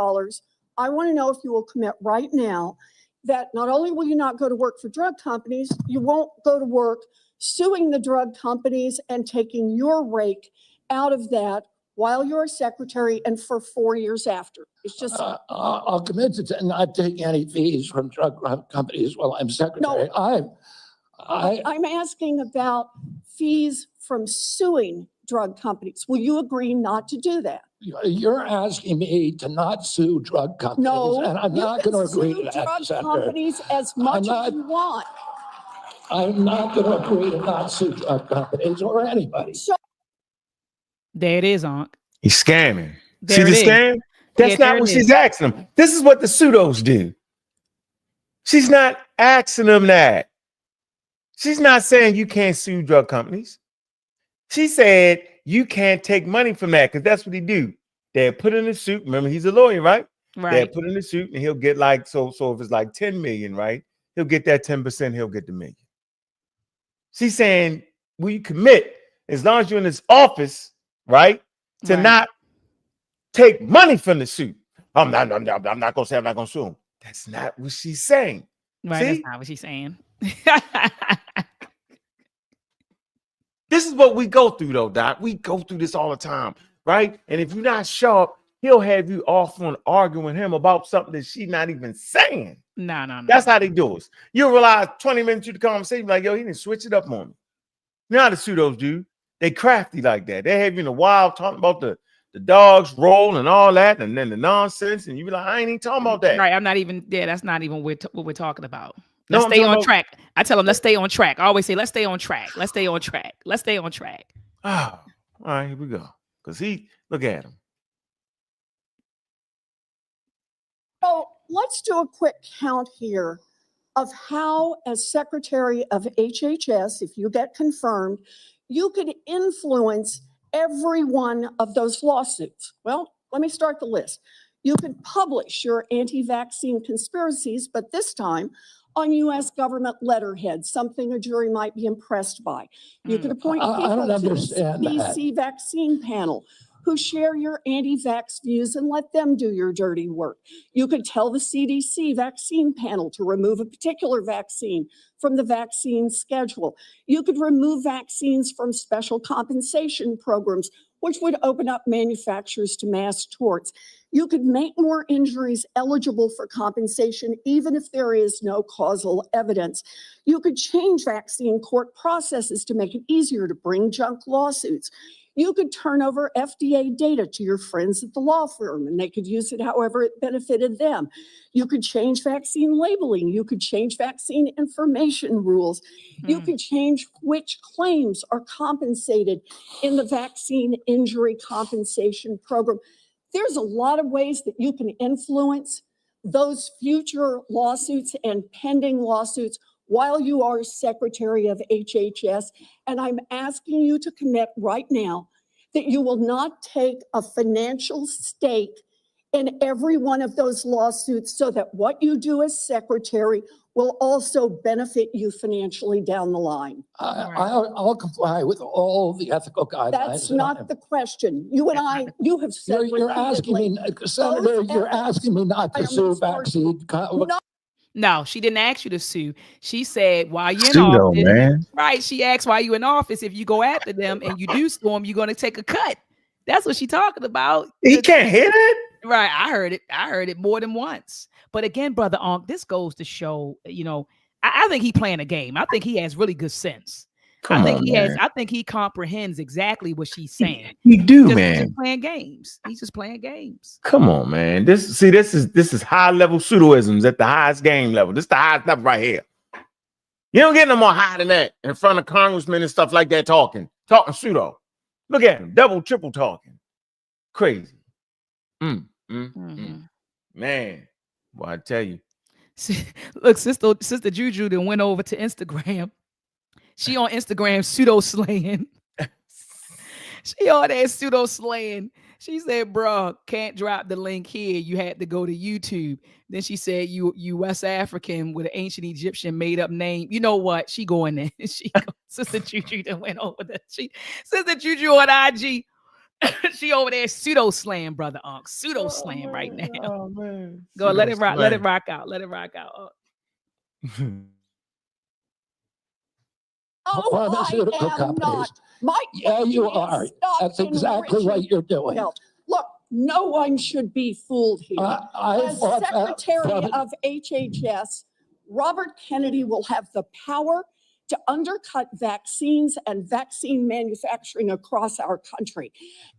I want to know if you will commit right now that not only will you not go to work for drug companies, you won't go to work suing the drug companies and taking your rake out of that while you're a secretary and for 4 years after. It's just I'll commit to not taking any fees from drug companies while I'm secretary. No, I'm asking about fees from suing drug companies. Will you agree not to do that? You're asking me to not sue drug companies, No, and I'm not going to agree to that, drug Senator. companies as much as you want. I'm not going to agree to not sue drug companies or anybody. There it is, Ankh. He's scamming. There See the it is. scam? That's not what she's asking him. This is what the pseudos do. She's not asking them that. She's not saying you can't sue drug companies. She said you can't take money from that because that's what he do. They'll put in a suit. Remember, he's a lawyer, right? Right. They'll put in a suit and he'll get like, so if it's like 10 million, right? He'll get that 10%, he'll get the million. She's saying, will you commit as long as you're in this office, right? To not take money from the suit. I'm not gonna say I'm not gonna sue him. That's not what she's saying. Right, See? that's not what she's saying. This is what we go through, though, Doc. We go through this all the time, right? And if you're not sharp, he'll have you off on arguing with him about something that she's not even saying. No. That's how they do it. You'll realize 20 minutes into the conversation, like, yo, he didn't switch it up on me. You know how the pseudos do. They crafty like that. They have you in the wild talking about the dogs roll and all that, and then the nonsense, and you be like, I ain't even talking about that. Right, I'm not even there. That's not even what we're talking about. No, Let's stay on track. I tell them, let's stay on track. I always say, let's stay on track. Let's stay on track. Let's stay on track. Oh, all right, here we go. Because look at him. So let's do a quick count here of how, as Secretary of HHS, if you get confirmed, you could influence every one of those lawsuits. Well, let me start the list. You could publish your anti-vaccine conspiracies, but this time on U.S. government letterhead, something a jury might be impressed by. You could appoint people to the CDC vaccine panel who share your anti-vax views and let them do your dirty work. You could tell the CDC vaccine panel to remove a particular vaccine from the vaccine schedule. You could remove vaccines from special compensation programs, which would open up manufacturers to mass torts. You could make more injuries eligible for compensation, even if there is no causal evidence. You could change vaccine court processes to make it easier to bring junk lawsuits. You could turn over FDA data to your friends at the law firm, and they could use it however it benefited them. You could change vaccine labeling. You could change vaccine information rules. You could change which claims are compensated in the vaccine injury compensation program. There's a lot of ways that you can influence those future lawsuits and pending lawsuits while you are Secretary of HHS. And I'm asking you to commit right now that you will not take a financial stake in every one of those lawsuits so that what you do as Secretary will also benefit you financially down the line. I'll comply with all the ethical guidelines. That's not the question. You and I, you have said You're asking me, Senator, you're asking me not to sue vaccine. No, she didn't ask you to sue. She said, while you're in Pseudo, office, man. right? She asked why you in office. If you go after them and you do sue them, you're going to take a cut. That's what she's talking about. He can't hear that? Right. I heard it. I heard it more than once. But again, brother Ankh, this goes to show, I think he playing a game. I think he has really good sense. I think he comprehends exactly what she's saying. He do, He's man. just playing games. He's just playing games. Come on, man. This is high level pseudoisms at the highest game level. This is the highest level right here. You don't get no more high than that in front of congressmen and stuff like that talking pseudo. Look at him, double, triple talking. Crazy. Man, well, I tell you. Look, sister Juju then went over to Instagram. She on Instagram pseudo slaying. She on there pseudo slaying. She said, bro, can't drop the link here. You had to go to YouTube. Then she said, you West African with an ancient Egyptian made up name. You know what? She going there. Sister Juju then went over there. Sister Juju on IG. She over there pseudo slaying, brother Ankh. Pseudo slaying right now. Oh, man. Go let it rock. Let it rock out. Let it rock out. Pharmaceutical companies. Yeah, you are. That's exactly what you're doing. Look, no one should be fooled here. As Secretary of HHS, Robert Kennedy will have the power to undercut vaccines and vaccine manufacturing across our country.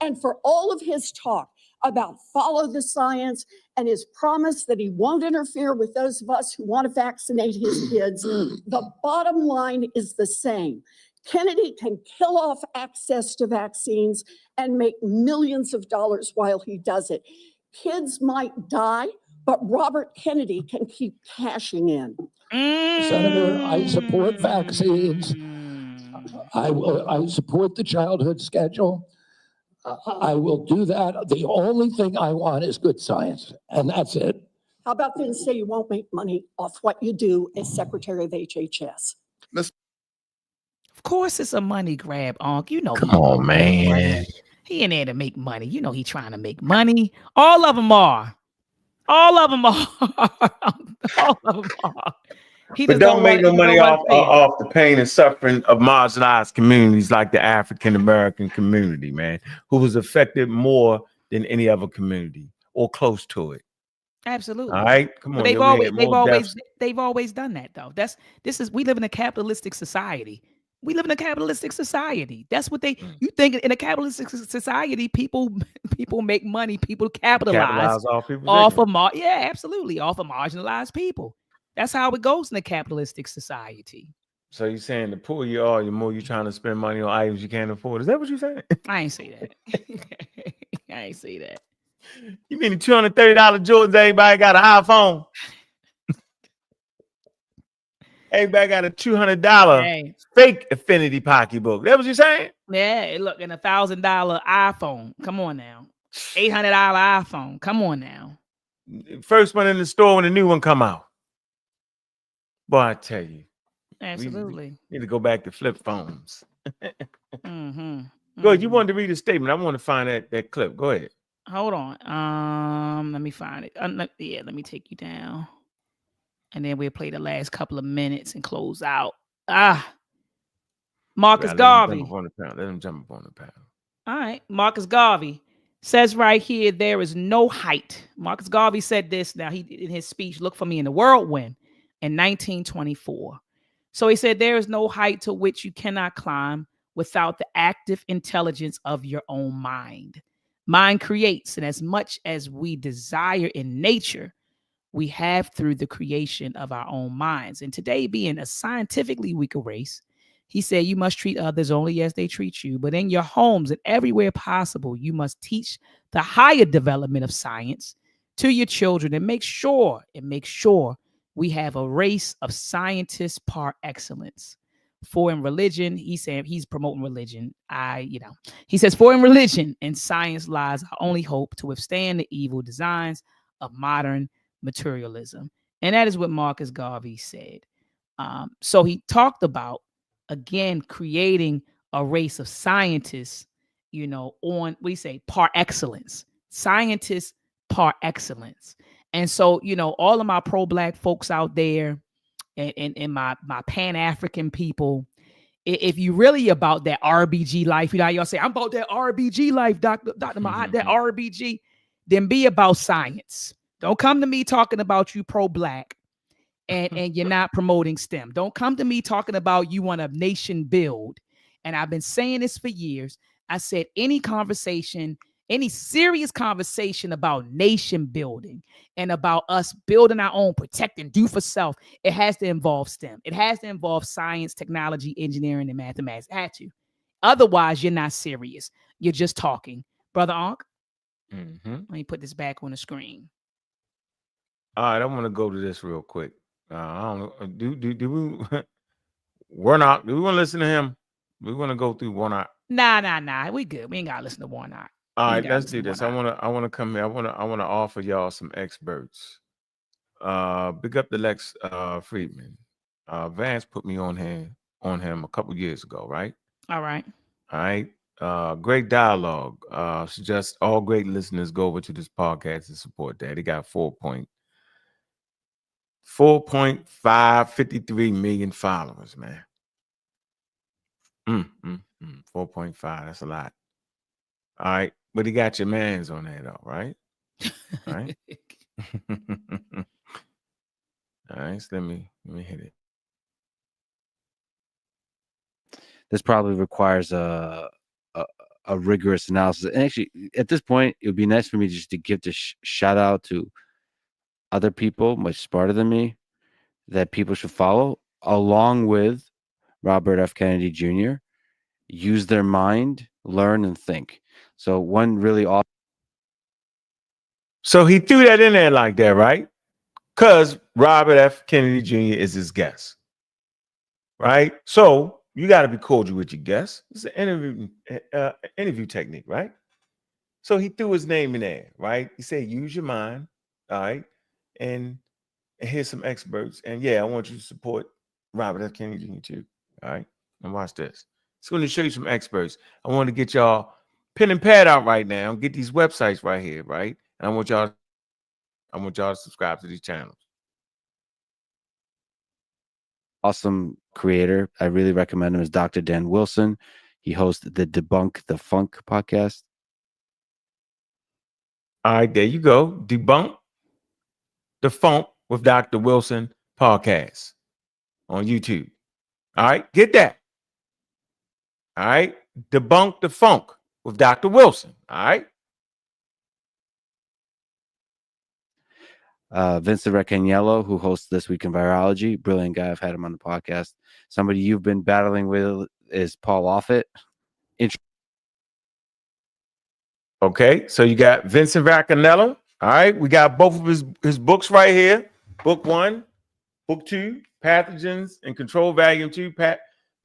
And for all of his talk about follow the science and his promise that he won't interfere with those of us who want to vaccinate his kids, the bottom line is the same. Kennedy can kill off access to vaccines and make millions of dollars while he does it. Kids might die, but Robert Kennedy can keep cashing in. Senator, I support vaccines. I support the childhood schedule. I will do that. The only thing I want is good science, and that's it. How about then say you won't make money off what you do as Secretary of HHS? Of course it's a money grab, Ankh. You know. Come on, man. He in there to make money. You know he trying to make money. All of them are. All of them are. All of them are. But don't make no money off the pain and suffering of marginalized communities like the African American community, man, who was affected more than any other community or close to it. Absolutely. All right, come on. They've always done that though. We live in a capitalistic society. We live in a capitalistic society. That's what you think in a capitalistic society, people make money, people capitalize off of absolutely, off of marginalized people. That's how it goes in a capitalistic society. So you're saying the poorer you are, the more you're trying to spend money on items you can't afford. Is that what you're saying? I ain't say that. I ain't say that. You mean the $230 Jordans, everybody got an iPhone? Everybody got a $200 fake Affinity pocketbook. That what you saying? Yeah, look, and $1,000 iPhone. Come on now. $800 iPhone. Come on now. First one in the store when the new one come out. Boy, I tell you. Absolutely. We need to go back to flip phones. Go ahead. You wanted to read a statement. I want to find that clip. Go ahead. Hold on. Let me find it. Let me take you down. And then we'll play the last couple of minutes and close out. Marcus Garvey. Let him jump up on the panel. All right. Marcus Garvey says right here, there is no height. Marcus Garvey said this. Now, in his speech, Look for Me in the Whirlwind in 1924. So he said, there is no height to which you cannot climb without the active intelligence of your own mind. Mind creates, and as much as we desire in nature, we have through the creation of our own minds. And today, being a scientifically weaker race, he said, you must treat others only as they treat you. But in your homes and everywhere possible, you must teach the higher development of science to your children and make sure we have a race of scientists par excellence. For in religion, he said he's promoting religion. He says, for in religion and science lies our only hope to withstand the evil designs of modern materialism. And that is what Marcus Garvey said. So he talked about, again, creating a race of scientists, on, par excellence. Scientists par excellence. And so, all of my pro-Black folks out there and my Pan-African people, if you really about that RBG life, y'all say, I'm about that RBG life, Dr. that RBG. then be about science. Don't come to me talking about you pro-Black and you're not promoting STEM. Don't come to me talking about you want a nation build. And I've been saying this for years. I said any conversation, any serious conversation about nation building and about us building our own, protect and do for self, it has to involve STEM. It has to involve science, technology, engineering, and mathematics. It had to. Otherwise, you're not serious. You're just talking. Brother Ankh, let me put this back on the screen. All right, I want to go to this real quick. I don't know. Do we Warnock? Do we want to listen to him? We want to go through Warnock. Nah. We good. We ain't gotta listen to Warnock. All right, let's do this. I wanna come here. I wanna offer y'all some experts. Big up the Lex Friedman. Vance put me on him a couple years ago, right? All right. Great dialogue. Suggest all great listeners go over to this podcast and support that. He got 4.553 million followers, man. 4.5. That's a lot. All right, but he got your mans on there though, right? All right. All right. So let me hit it. This probably requires a rigorous analysis. And actually, at this point, it would be nice for me just to give the shout out to other people much smarter than me that people should follow, along with Robert F. Kennedy Jr. Use their mind, learn, and think. So one really awesome. So he threw that in there like that, right? Because Robert F. Kennedy Jr. is his guest, right? So you got to be cordial with your guests. It's an interview technique, right? So he threw his name in there, right? He said, use your mind, all right? And here's some experts. And yeah, I want you to support Robert F. Kennedy Jr. too, all right? And watch this. It's going to show you some experts. I want to get y'all pen and pad out right now. Get these websites right here, right? And I want y'all to subscribe to these channels. Awesome creator. I really recommend him is Dr. Dan Wilson. He hosts the Debunk the Funk podcast. All right, there you go. Debunk the Funk with Dr. Wilson podcast on YouTube. All right, get that. All right, Debunk the Funk with Dr. Wilson. All right. Vincent Recaniello, who hosts This Week in Virology, brilliant guy. I've had him on the podcast. Somebody you've been battling with is Paul Offit. Okay, so you got Vincent Recaniello. All right, we got both of his books right here. Book 1, Book 2, Pathogens and Control, Volume 2,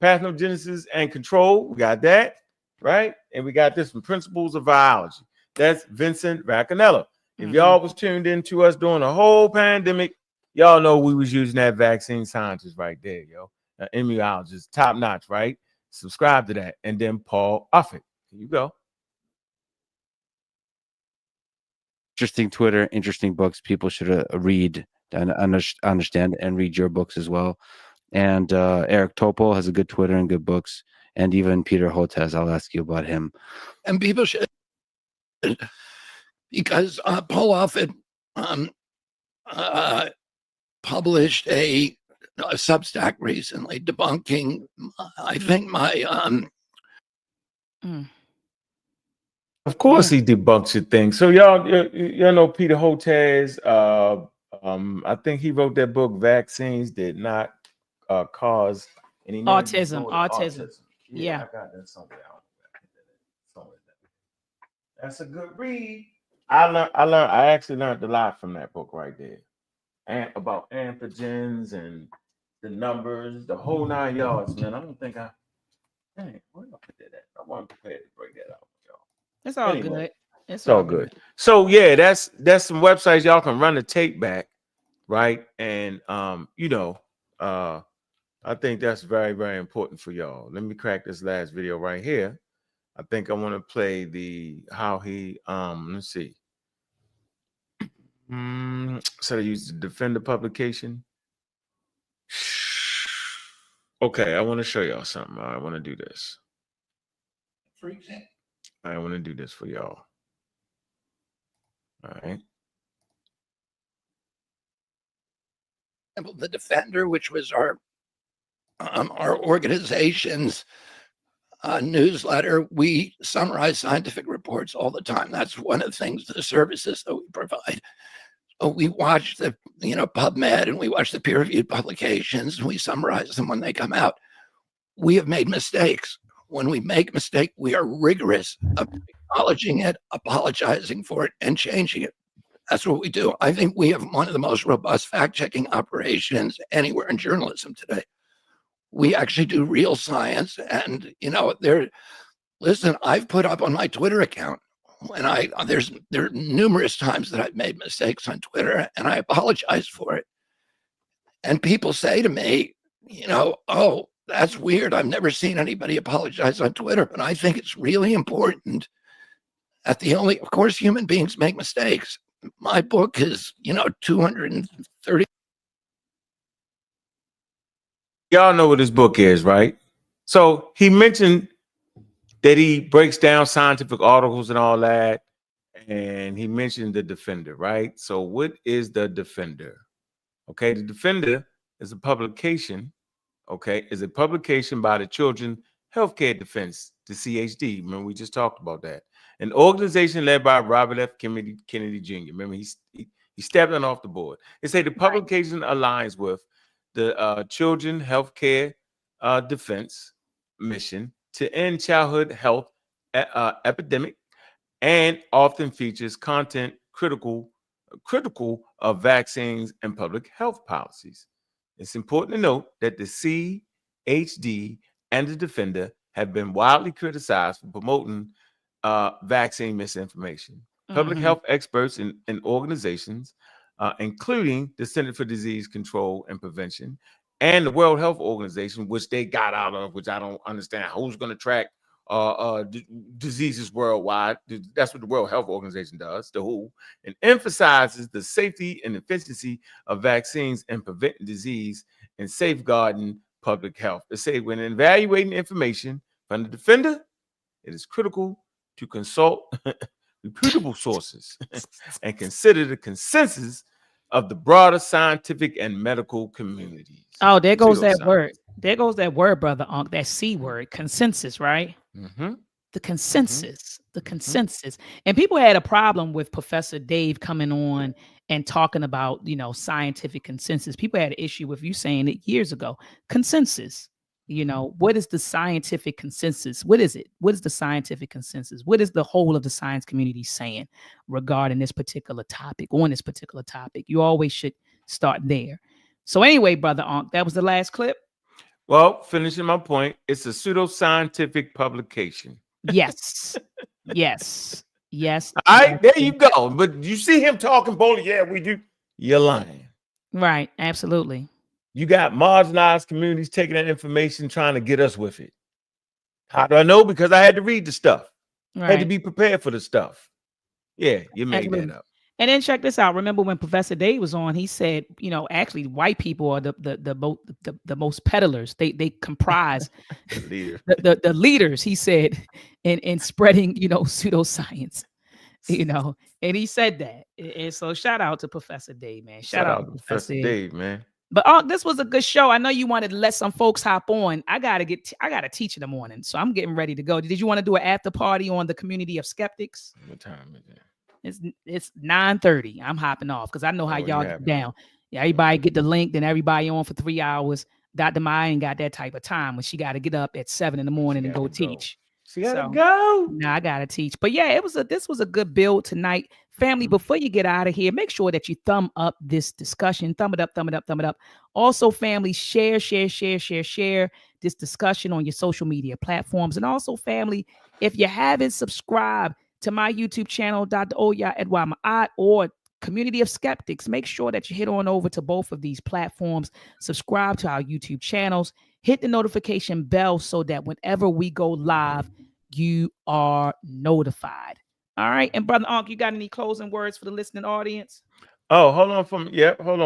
Pathogenesis and Control. We got that, right? And we got this from Principles of Virology. That's Vincent Recaniello. If y'all was tuned into us during the whole pandemic, y'all know we was using that vaccine scientist right there, yo. Immunologist, top notch, right? Subscribe to that. And then Paul Offit. Here you go. Interesting Twitter, interesting books. People should read and understand and read your books as well. And Eric Topol has a good Twitter and good books. And even Peter Hotez, I'll ask you about him. And people should, because Paul Offit published a Substack recently debunking, I think, my Of course, he debunks your thing. So y'all know Peter Hotez. I think he wrote that book, Vaccines Did Not Cause Any Autism. Yeah, I got that somewhere. That's a good read. I actually learned a lot from that book right there. And about antigens and the numbers, the whole 9 yards, man. I don't think where did I put that at? I wasn't prepared to break that out. It's all good. It's all good. So yeah, that's some websites y'all can run the tape back, right? And I think that's very, very important for y'all. Let me crack this last video right here. I think I want to play how he let's see. So they use the Defender publication. Okay, I want to show y'all something. I want to do this. I want to do this for y'all. All right. The Defender, which was our organization's newsletter, we summarize scientific reports all the time. That's one of the things, the services that we provide. We watch the, PubMed, and we watch the peer-reviewed publications, and we summarize them when they come out. We have made mistakes. When we make a mistake, we are rigorous of acknowledging it, apologizing for it, and changing it. That's what we do. I think we have one of the most robust fact-checking operations anywhere in journalism today. We actually do real science, and listen, I've put up on my Twitter account when there are numerous times that I've made mistakes on Twitter, and I apologize for it. And people say to me, oh, that's weird. I've never seen anybody apologize on Twitter, but I think it's really important that of course, human beings make mistakes. My book is, 230. Y'all know what his book is, right? So he mentioned that he breaks down scientific articles and all that. And he mentioned the Defender, right? So what is the Defender? Okay, the Defender is a publication, is a publication by the Children Healthcare Defense, the CHD. Remember, we just talked about that. An organization led by Robert F. Kennedy Jr. Remember, he stepped on off the board. They say the publication aligns with the Children Healthcare Defense mission to end childhood health epidemic, and often features content critical of vaccines and public health policies. It's important to note that the CHD and the Defender have been widely criticized for promoting vaccine misinformation. Public health experts and organizations, including the Center for Disease Control and Prevention and the World Health Organization, which they got out of, which I don't understand who's going to track diseases worldwide. That's what the World Health Organization does, the WHO, and emphasizes the safety and efficiency of vaccines in preventing disease and safeguarding public health. They say when evaluating information from the Defender, it is critical to consult reputable sources and consider the consensus of the broader scientific and medical communities. Oh, there goes that word. There goes that word, brother Ankh, that C word, consensus, right? The consensus, the consensus. And people had a problem with Professor Dave coming on and talking about, scientific consensus. People had an issue with you saying it years ago. Consensus. What is the scientific consensus? What is it? What is the scientific consensus? What is the whole of the science community saying regarding this particular topic, on this particular topic? You always should start there. So anyway, brother Ankh, that was the last clip. Well, finishing my point, it's a pseudoscientific publication. Yes. Yes. Yes. All right, there you go. But you see him talking boldly. Yeah, we do. You're lying. Right. Absolutely. You got marginalized communities taking that information, trying to get us with it. How do I know? Because I had to read the stuff. Right. I had to be prepared for the stuff. Yeah, you made that up. And then check this out. Remember when Professor Dave was on, he said, actually white people are the most peddlers. They comprise the leaders, he said, in spreading, pseudoscience, and he said that. And so shout out to Professor Dave, man. Shout out to Professor Dave, man. But this was a good show. I know you wanted to let some folks hop on. I gotta teach in the morning, so I'm getting ready to go. Did you want to do an after party on the community of skeptics? What time is it? It's 9:30. I'm hopping off because I know how y'all get down. Yeah, everybody get the link, then everybody on for 3 hours. Dr. Maya ain't got that type of time when she got to get up at 7 in the morning and go teach. She gotta go. Nah, I gotta teach. But yeah, this was a good build tonight. Family, before you get out of here, make sure that you thumb up this discussion. Thumb it up, thumb it up, thumb it up. Also, family, share this discussion on your social media platforms. And also, family, if you haven't subscribed to my YouTube channel, Dr. Oya Edwa Ma'at, or Community of Skeptics, make sure that you hit on over to both of these platforms. Subscribe to our YouTube channels. Hit the notification bell so that whenever we go live, you are notified. All right. And Brother Ankh, you got any closing words for the listening audience? Oh, hold on. Hold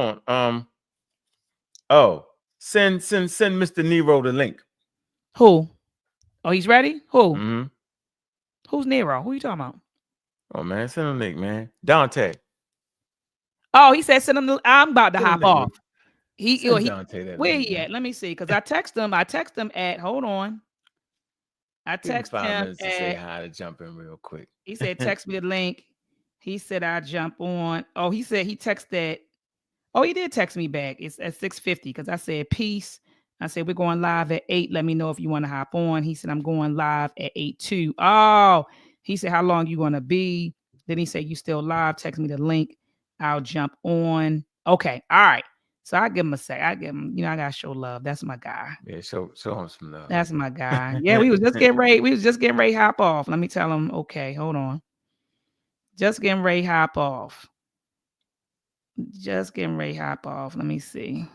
on. Send Mr. Nero the link. Who? Oh, he's ready? Who? Who's Nero? Who are you talking about? Oh man, send him a link, man. Dante. Oh, he said send him. I'm about to hop off. Send Dante that where link, he at? Let me see, because I text him. At. Hold on. I Give him text 5 him minutes to say at. hi to jump in real quick. He said text me the link. He said I jump on. Oh, he said he texted. Oh, he did text me back. It's at 6:50 because I said peace. I said we're going live at 8. Let me know if you want to hop on. He said I'm going live at 8:02. Oh, he said how long you gonna be? Then he said you still live. Text me the link. I'll jump on. Okay, all right. So I give him a sec. I give him. I gotta show love. That's my guy. Yeah, show him some love. That's my guy. Yeah, we was just getting ready. We was just getting ready to hop off. Let me tell him. Okay, hold on. Just getting ready to hop off. Just getting ready to hop off. Let me see.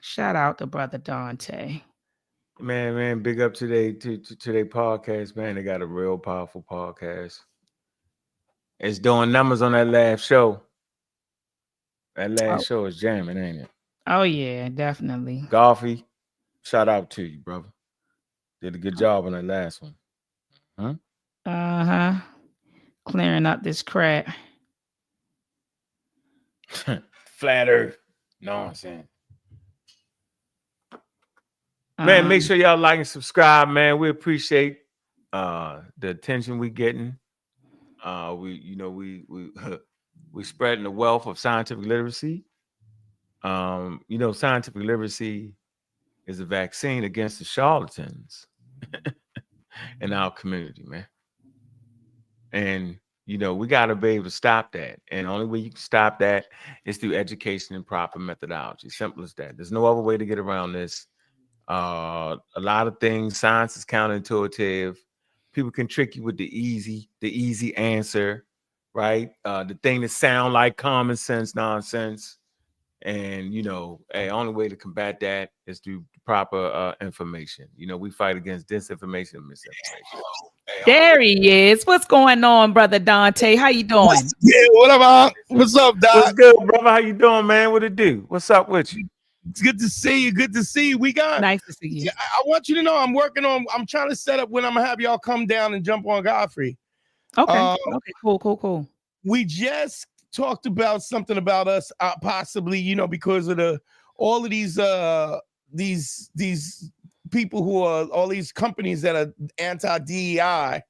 Shout out to brother Dante. Man, big up to their podcast, man. They got a real powerful podcast. It's doing numbers on that last show. That last show is jamming, ain't it? Oh yeah, definitely. Golfy, shout out to you, brother. Did a good job on that last one. Huh? Uh-huh. Clearing up this crap. Flat Earth. Nonsense. Man, make sure y'all like and subscribe, man. We appreciate the attention we getting. We spreading the wealth of scientific literacy. Scientific literacy is a vaccine against the charlatans in our community, man. And we got to be able to stop that. And the only way you can stop that is through education and proper methodology. Simple as that. There's no other way to get around this. A lot of things, science is counterintuitive. People can trick you with the easy answer, right? The thing that sound like common sense nonsense. And only way to combat that is through proper information. We fight against disinformation and misinformation. There he is. What's going on, brother Dante? How you doing? What's up, Doc? What's good, brother? How you doing, man? What it do? What's up with you? It's good to see you. Good to see you. Nice to see you. I want you to know I'm trying to set up when I'm gonna have y'all come down and jump on Godfrey. Okay. Okay. Cool. We just talked about something about us possibly, because of all of these people who are all these companies that are anti-DEI.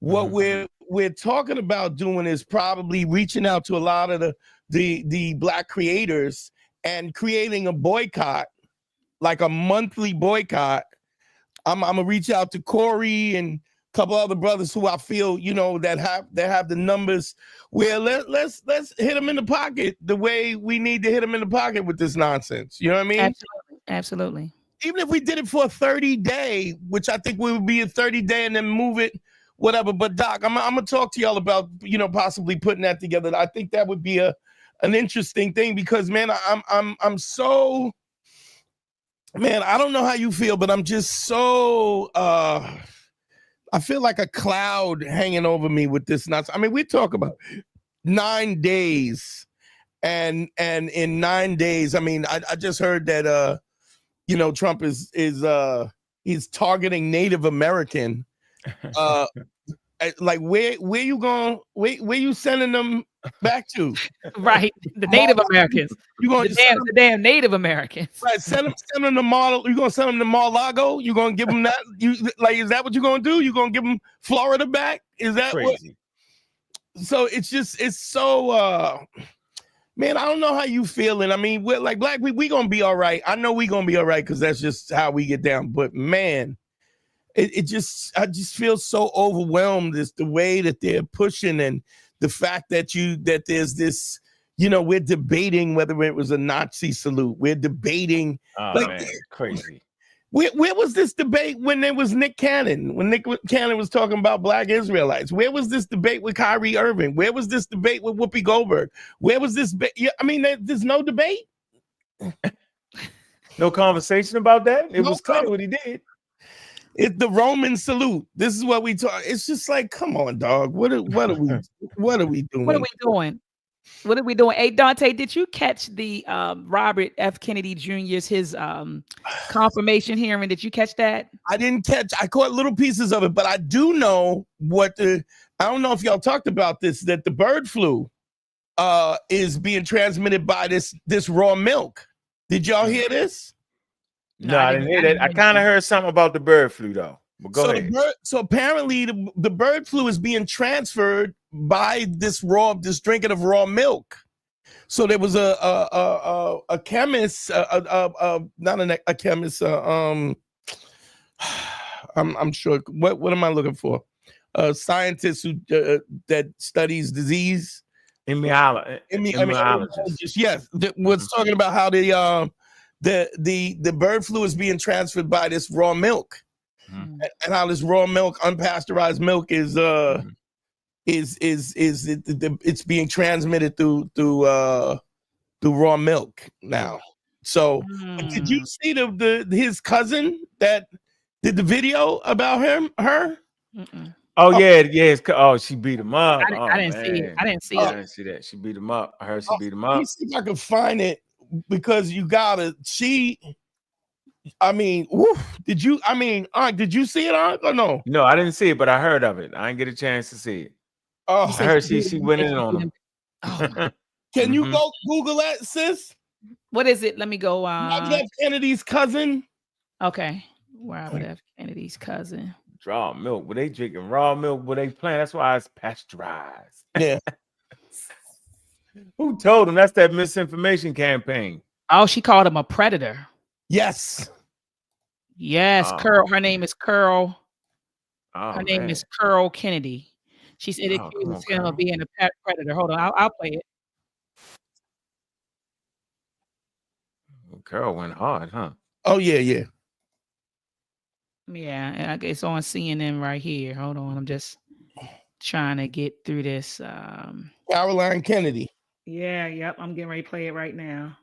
What we're talking about doing is probably reaching out to a lot of the Black creators and creating a boycott, like a monthly boycott. I'm gonna reach out to Corey and a couple other brothers who I feel, that have the numbers where let's hit them in the pocket the way we need to hit them in the pocket with this nonsense. You know what I mean? Absolutely. Even if we did it for a 30-day, which I think we would be a 30-day and then move it, whatever. But Doc, I'm gonna talk to y'all about, possibly putting that together. I think that would be an interesting thing because, man, I'm so, man, I don't know how you feel, but I'm just so, I feel like a cloud hanging over me with this nonsense. I mean, we talk about 9 days and in 9 days, I mean, I just heard that, Trump is targeting Native American. Like where you sending them back to? Right, the Native Americans. You going the damn Native Americans? Right, send them to Mar. You gonna send them to Mar-a-Lago? You gonna give them that? Is that what you gonna do? You gonna give them Florida back? Is that crazy? So it's so. Man, I don't know how you feeling. I mean, we're like Black, we gonna be all right. I know we gonna be all right because that's just how we get down. But man, I just feel so overwhelmed. Is the way that they're pushing and the fact that there's this, we're debating whether it was a Nazi salute. We're debating. Man, crazy. Where was this debate when there was Nick Cannon? When Nick Cannon was talking about Black Israelites? Where was this debate with Kyrie Irving? Where was this debate with Whoopi Goldberg? Where was this? I mean, there's no debate. No conversation about that? It was clear what he did. It's the Roman salute. This is what we talk. It's just like, come on, dog. What are we doing? What are we doing? What are we doing? Hey, Dante, did you catch the Robert F. Kennedy Jr.'s his confirmation hearing? Did you catch that? I didn't catch. I caught little pieces of it, but I do know what the. I don't know if y'all talked about this. That the bird flu is being transmitted by this raw milk. Did y'all hear this? No, I didn't hear that. I kind of heard something about the bird flu though. But go ahead. So apparently the bird flu is being transferred by this drinking of raw milk. So there was a chemist, not a chemist. I'm sure. What am I looking for? A scientist who that studies disease. Immunologist. Yes, was talking about how the bird flu is being transferred by this raw milk. And how this raw milk, unpasteurized milk, is it's being transmitted through raw milk now. So did you see his cousin that did the video about her? Oh yeah. Oh, she beat him up. I didn't see it. I didn't see it. I didn't see that. She beat him up. I heard she beat him up. Let me see if I can find it because you gotta. I mean, did you see it, Ankh, or no? No, I didn't see it, but I heard of it. I didn't get a chance to see it. Oh, I heard she went in on him. Can you go Google that, sis? What is it? Let me go. Robert F. Kennedy's cousin. Okay, Robert F. Kennedy's cousin. Raw milk. Were they drinking raw milk? Were they playing? That's why it's pasteurized. Yeah. Who told him? That's that misinformation campaign. Oh, she called him a predator. Yes. Yes, Curl. Her name is Curl. Her name is Curl Kennedy. She said it accuses him of being a predator. Hold on, I'll play it. Curl went hard, huh? Oh yeah. Yeah, it's on CNN right here. Hold on, I'm just trying to get through this. Caroline Kennedy. Yeah, yep. I'm getting ready to play it right now.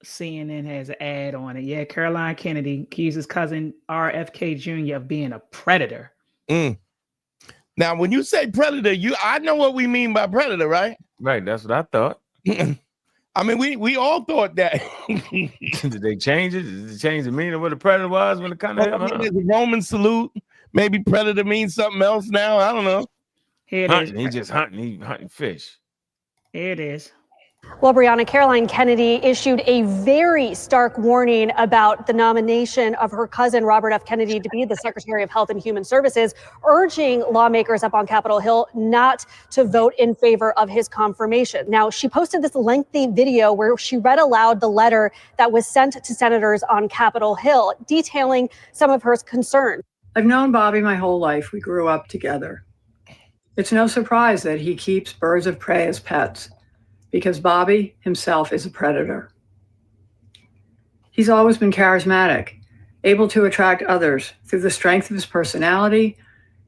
CNN has an ad on it. Yeah, Caroline Kennedy accuses cousin RFK Jr. of being a predator. Now, when you say predator, I know what we mean by predator, right? Right, that's what I thought. I mean, we all thought that. Did they change it? Did they change the meaning of what a predator was when it kind of there's a Roman salute. Maybe predator means something else now. I don't know. Here it hunting, is. He just hunting. He hunting fish. Here it is. Well, Brianna, Caroline Kennedy issued a very stark warning about the nomination of her cousin, Robert F. Kennedy, to be the Secretary of Health and Human Services, urging lawmakers up on Capitol Hill not to vote in favor of his confirmation. Now, she posted this lengthy video where she read aloud the letter that was sent to senators on Capitol Hill, detailing some of her concerns. I've known Bobby my whole life. We grew up together. It's no surprise that he keeps birds of prey as pets, because Bobby himself is a predator. He's always been charismatic, able to attract others through the strength of his personality,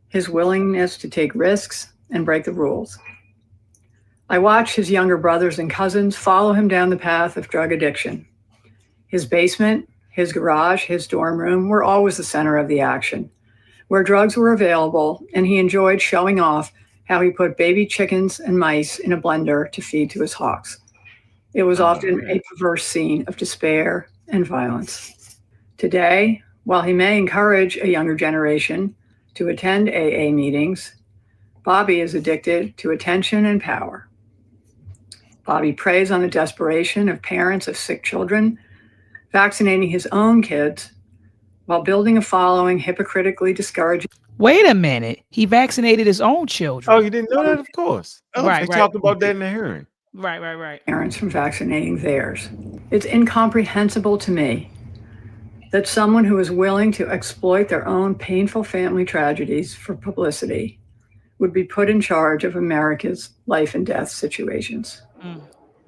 his willingness to take risks and break the rules. I watched his younger brothers and cousins follow him down the path of drug addiction. His basement, his garage, his dorm room were always the center of the action, where drugs were available, and he enjoyed showing off how he put baby chickens and mice in a blender to feed to his hawks. It was often a perverse scene of despair and violence. Today, while he may encourage a younger generation to attend AA meetings, Bobby is addicted to attention and power. Bobby preys on the desperation of parents of sick children, vaccinating his own kids while building a following hypocritically discouraging. Wait a minute. He vaccinated his own children. Oh, you didn't know that? Of course. Right. They talked about that in the hearing. Right. Parents from vaccinating theirs. It's incomprehensible to me that someone who is willing to exploit their own painful family tragedies for publicity would be put in charge of America's life and death situations.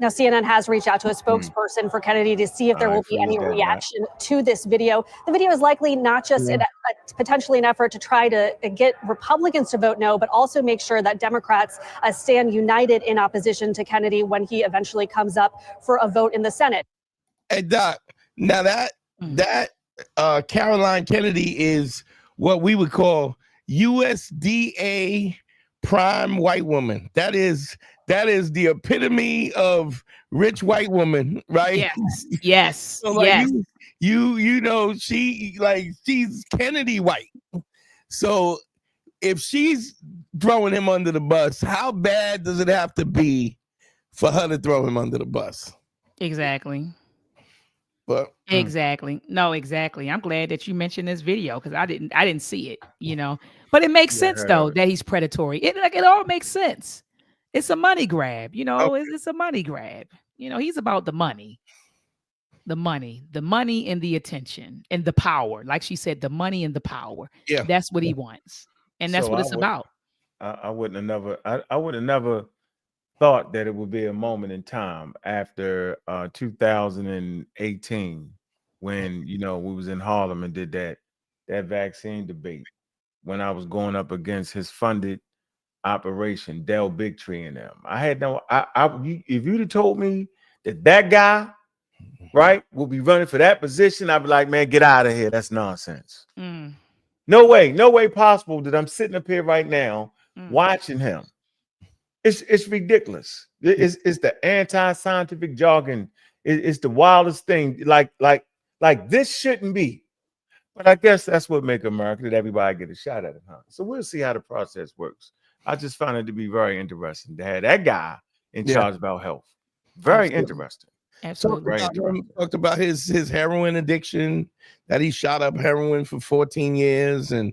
Now, CNN has reached out to a spokesperson for Kennedy to see if there will be any reaction to this video. The video is likely not just potentially an effort to try to get Republicans to vote no, but also make sure that Democrats stand united in opposition to Kennedy when he eventually comes up for a vote in the Senate. Hey, Doc, now that Caroline Kennedy is what we would call USDA prime white woman. That is the epitome of rich white woman, right? Yes. So like you know, she's Kennedy white. So if she's throwing him under the bus, how bad does it have to be for her to throw him under the bus? Exactly. But exactly. No, exactly. I'm glad that you mentioned this video because I didn't see it, you know. But it makes sense though that he's predatory. It all makes sense. It's a money grab, you know. Okay. It's a money grab. You know, he's about the money. The money and the attention and the power. Like she said, the money and the power. Yeah. That's what he wants. And that's So what it's about. I wouldn't have never I would have never thought that it would be a moment in time after 2018 when we was in Harlem and did that vaccine debate when I was going up against his funded operation, Del Bigtree and them. I had no if you'd have told me that guy right will be running for that position, I'd be like, man, get out of here. That's nonsense. No way possible that I'm sitting up here right now watching him. It's ridiculous. It's the anti-scientific jargon. It's the wildest thing. Like this shouldn't be. But I guess that's what makes America, that everybody get a shot at it, huh? So we'll see how the process works. I just found it to be very interesting to have that guy in charge about health. Very interesting. Absolutely. Talked about his heroin addiction, that he shot up heroin for 14 years. And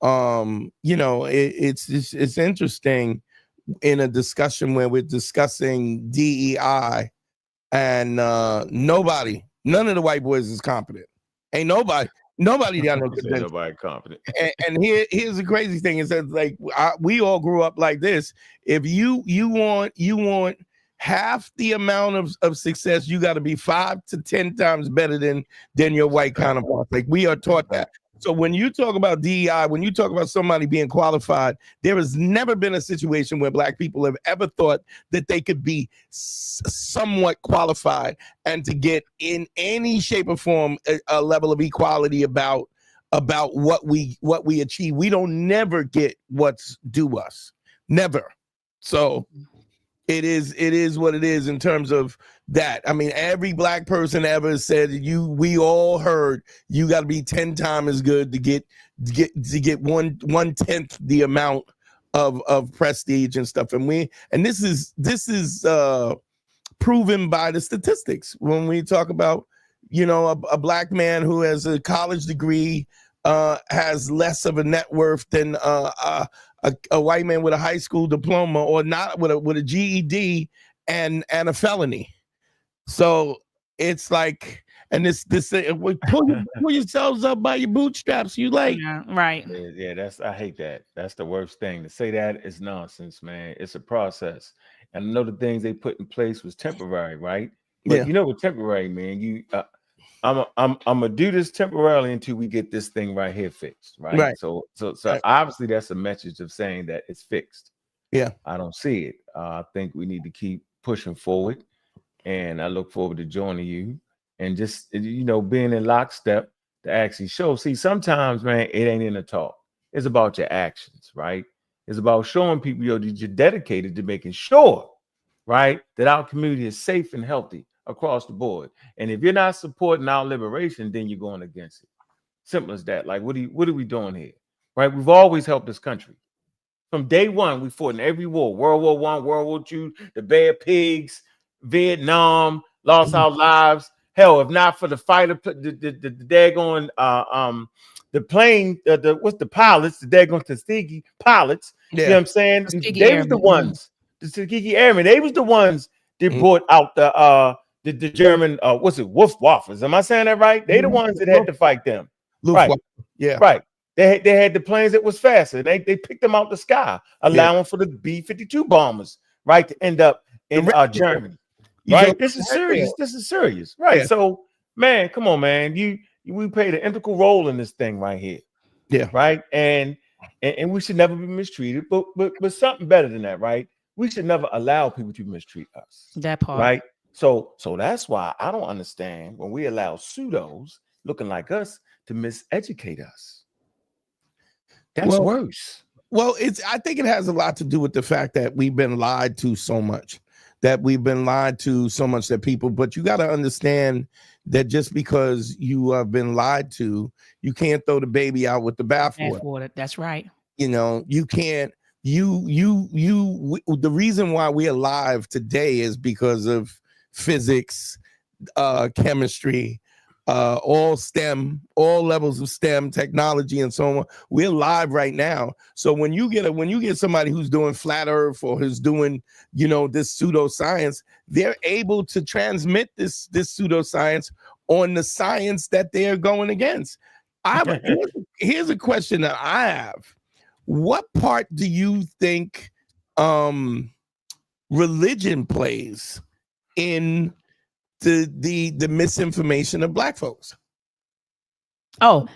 it's interesting in a discussion where we're discussing DEI and none of the white boys is competent. Ain't nobody down there. Nobody competent. And here's the crazy thing is that like we all grew up like this. If you want half the amount of success, you got to be 5 to 10 times better than your white counterparts. Like we are taught that. So when you talk about DEI, when you talk about somebody being qualified, there has never been a situation where black people have ever thought that they could be somewhat qualified and to get in any shape or form a level of equality about what we achieve. We don't never get what's due us. Never. So it is what it is in terms of that. I mean, every black person ever said we all heard you got to be 10 times as good to get 1/10 the amount of prestige and stuff. And this is proven by the statistics when we talk about a black man who has a college degree has less of a net worth than a white man with a high school diploma or not with a GED and a felony. So it's like, and this pull yourselves up by your bootstraps. You like, right? Yeah, I hate that. That's the worst thing. To say that is nonsense, man. It's a process, and I know the things they put in place was temporary, right? But with temporary, man, I'm gonna do this temporarily until we get this thing right here fixed, right? So obviously that's a message of saying that it's fixed. Yeah, I don't see it. I think we need to keep pushing forward, and I look forward to joining you and just being in lockstep to actually show. See, sometimes, man, it ain't in the talk. It's about your actions, right? It's about showing people that you're dedicated to making sure, right, that our community is safe and healthy across the board. And if you're not supporting our liberation, then you're going against it. Simple as that. Like, what are we doing here? Right? We've always helped this country. From day one, we fought in every war. World War I, World War II, the Bay of Pigs, Vietnam, lost our lives. Hell, if not for the fighter, the daggone the plane, what's the pilots, the daggone Tuskegee pilots. You know what I'm saying? They was the ones, the Tuskegee Airmen, they was the ones that brought out the German what's it, Luftwaffes. Am I saying that right? They the ones that had to fight them. Right. Yeah. Right. They had the planes that was faster. They picked them out the sky, allowing for the B-52 bombers, right, to end up in Germany. Right. This is serious. This is serious. Right. Yeah. So, man, come on, man. We played an integral role in this thing right here. Yeah. Right. And we should never be mistreated. But something better than that, right? We should never allow people to mistreat us. That part. Right. So that's why I don't understand when we allow pseudos looking like us to miseducate us. That's worse. Well, I think it has a lot to do with the fact that we've been lied to so much, that people, but you got to understand that just because you have been lied to, you can't throw the baby out with the bathwater. That's right. You know, you can't, the reason why we're alive today is because of physics, chemistry, all STEM, all levels of STEM, technology, and so on. We're live right now. So when you get somebody who's doing flat Earth or who's doing, this pseudoscience, they're able to transmit this pseudoscience on the science that they're going against. Here's a question that I have. What part do you think religion plays in the misinformation of Black folks? Oh,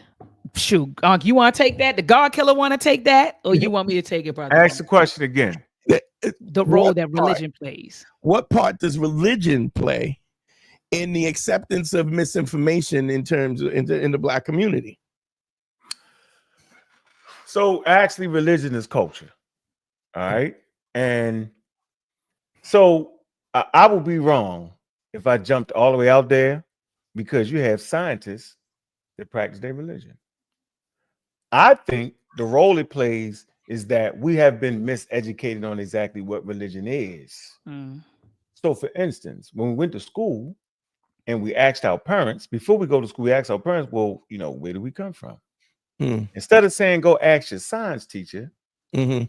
shoot. You want to take that? The God killer want to take that? Or you want me to take it, brother? Ask the question again. The role that religion plays. What part does religion play in the acceptance of misinformation in terms of in the Black community? So actually religion is culture. All right. And so I would be wrong if I jumped all the way out there, because you have scientists that practice their religion. I think the role it plays is that we have been miseducated on exactly what religion is. So for instance, when we went to school and we asked our parents, before we go to school, we asked our parents, well, where do we come from? Instead of saying, go ask your science teacher,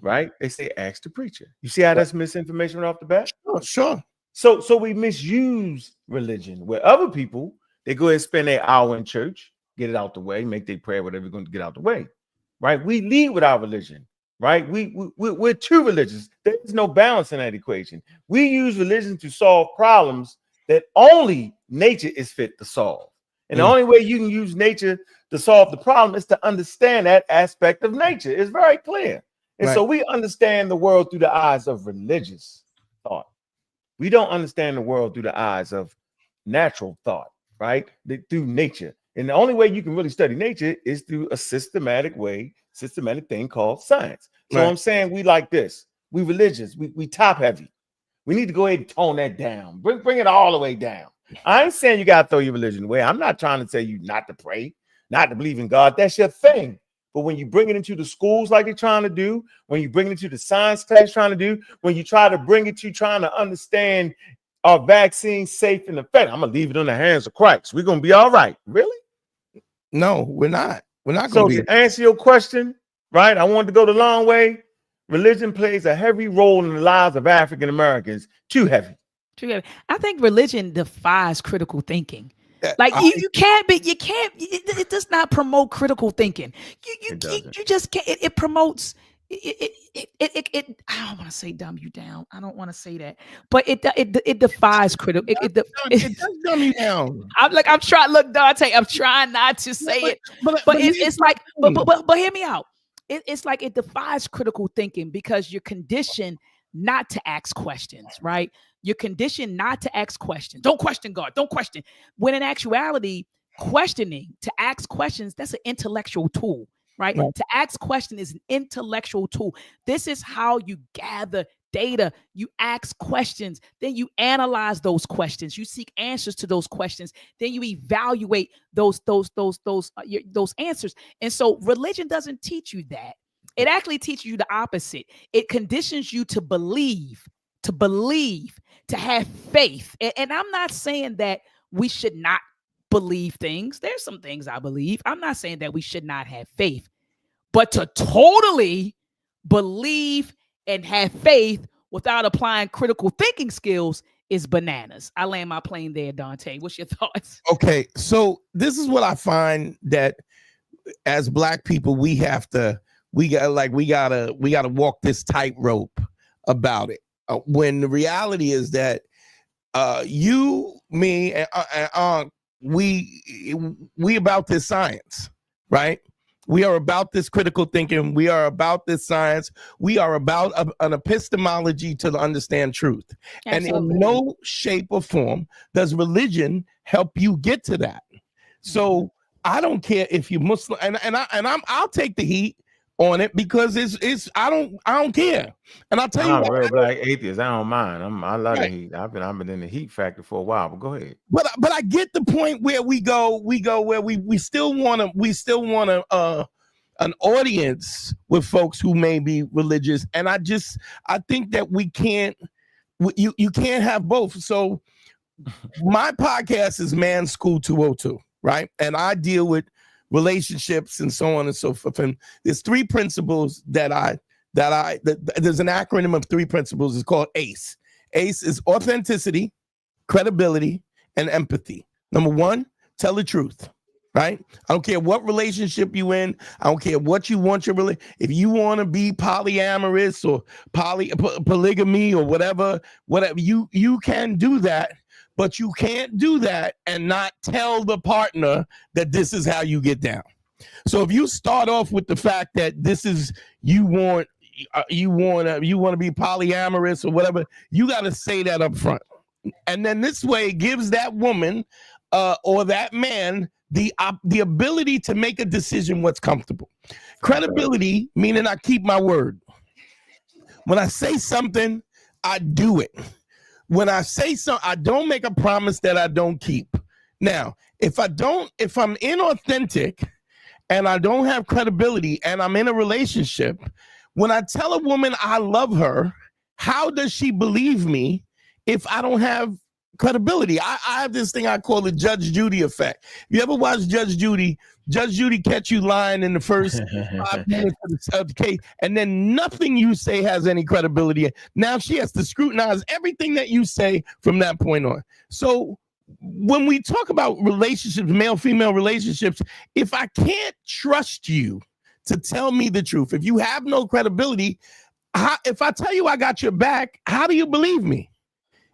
right? They say, ask the preacher. You see how that's misinformation right off the bat? Sure. So we misuse religion, where other people, they go ahead and spend their hour in church, get it out the way, make their prayer, whatever they're going to get out the way, right? We lead with our religion, right? We're too religious. There's no balance in that equation. We use religion to solve problems that only nature is fit to solve. And the only way you can use nature to solve the problem is to understand that aspect of nature. It's very clear. And so we understand the world through the eyes of religious thought. We don't understand the world through the eyes of natural thought, right? Through nature. And the only way you can really study nature is through a systematic thing called science. So I'm saying we like this. We religious. We top heavy. We need to go ahead and tone that down. Bring it all the way down. I ain't saying you got to throw your religion away. I'm not trying to tell you not to pray, not to believe in God. That's your thing. But when you bring it into the schools like they're trying to do, when you bring it into the science class trying to do, when you try to bring it to trying to understand are vaccines safe and effective, I'm going to leave it in the hands of Christ. We're going to be all right. Really? No, we're not. We're not So going to to answer your question, right, I wanted to go the long way. Religion plays a heavy role in the lives of African Americans. Too heavy. I think religion defies critical thinking. Like you can't, it does not promote critical thinking. You just can't. It promotes. It I don't want to say dumb you down. I don't want to say that, but it defies critical. It does dumb you down. I'm trying. Look, Dante, I'm trying not to say it, but it's like, but hear me out. It's like it defies critical thinking because you're conditioned not to ask questions, right? You're conditioned not to ask questions. Don't question God. Don't question. When in actuality, questioning, to ask questions, that's an intellectual tool, right? To ask questions is an intellectual tool. This is how you gather data. You ask questions, then you analyze those questions. You seek answers to those questions. Then you evaluate those answers. And so religion doesn't teach you that. It actually teaches you the opposite. It conditions you to believe, to have faith. And I'm not saying that we should not believe things. There's some things I believe. I'm not saying that we should not have faith, but to totally believe and have faith without applying critical thinking skills is bananas. I land my plane there, Dante. What's your thoughts? Okay, so this is what I find that as Black people, we gotta walk this tightrope about it. When the reality is that you, me, and we about this science, right? We are about this critical thinking. We are about this science. We are about an epistemology to understand truth. Absolutely. And in no shape or form does religion help you get to that. So I don't care if you're Muslim, and I'll take the heat on it because it's I don't care. And I'll tell you, I'm a real black atheist. I don't mind. I love the heat. I've been in the heat factor for a while. But go ahead. But I get the point where we go where we still want an audience with folks who may be religious, and I think that we can't. You can't have both. So my podcast is Man School 202, right? And I deal with relationships and so on and so forth. And there's three principles that there's an acronym of three principles. It's called ACE. ACE is authenticity, credibility, and empathy. Number one, tell the truth, right? I don't care what relationship you in. I don't care what you want if you want to be polyamorous or polygamy or whatever, you can do that. But you can't do that and not tell the partner that this is how you get down. So if you start off with the fact that this is you want to be polyamorous or whatever, you got to say that up front. And then this way it gives that woman or that man the ability to make a decision what's comfortable. Credibility, meaning I keep my word. When I say something, I do it. When I say something, I don't make a promise that I don't keep. Now, if I'm inauthentic and I don't have credibility and I'm in a relationship, when I tell a woman I love her, how does she believe me if I don't have credibility? I have this thing I call the Judge Judy effect. You ever watch Judge Judy? Judge Judy catch you lying in the first 5 minutes of the case, and then nothing you say has any credibility. Now she has to scrutinize everything that you say from that point on. So when we talk about relationships, male-female relationships, if I can't trust you to tell me the truth, if you have no credibility, if I tell you I got your back, how do you believe me?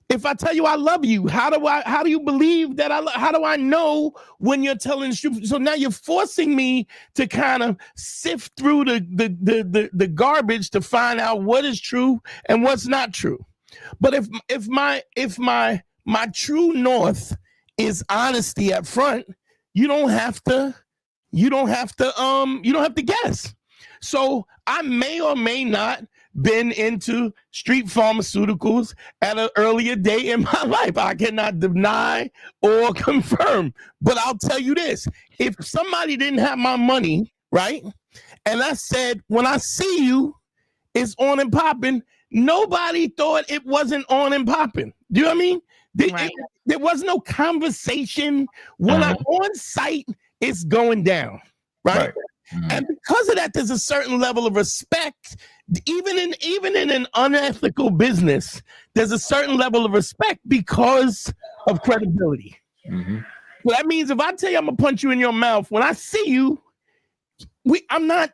If I tell you I love you, how do you believe that how do I know when you're telling the truth? So now you're forcing me to kind of sift through the garbage to find out what is true and what's not true. But if my true north is honesty up front, you don't have to guess. So I may or may not been into street pharmaceuticals at an earlier date in my life. I cannot deny or confirm, but I'll tell you this. If somebody didn't have my money, right, and I said, when I see you, it's on and popping, nobody thought it wasn't on and popping. Do you know what I mean? There was no conversation. When I'm on site, it's going down, right? And because of that, there's a certain level of respect. Even in an unethical business, there's a certain level of respect because of credibility. So that means if I tell you I'm gonna punch you in your mouth, when I see you, I'm not.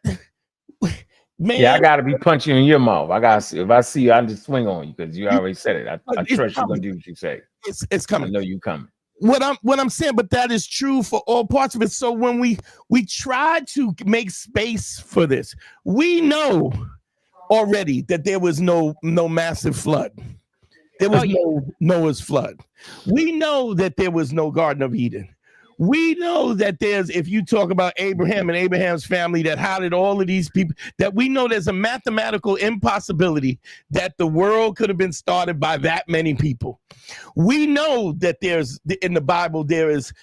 Man, yeah, I gotta be punching in your mouth. If I see you, I just swing on you because you already said it. I trust you're gonna do what you say. It's coming. I know you coming. What I'm saying, but that is true for all parts of it. So when we try to make space for this, we know already that there was no massive flood. There was no Noah's flood. We know that there was no Garden of Eden. We know that if you talk about Abraham and Abraham's family that houted all of these people, that we know there's a mathematical impossibility that the world could have been started by that many people. We know that in the Bible, there's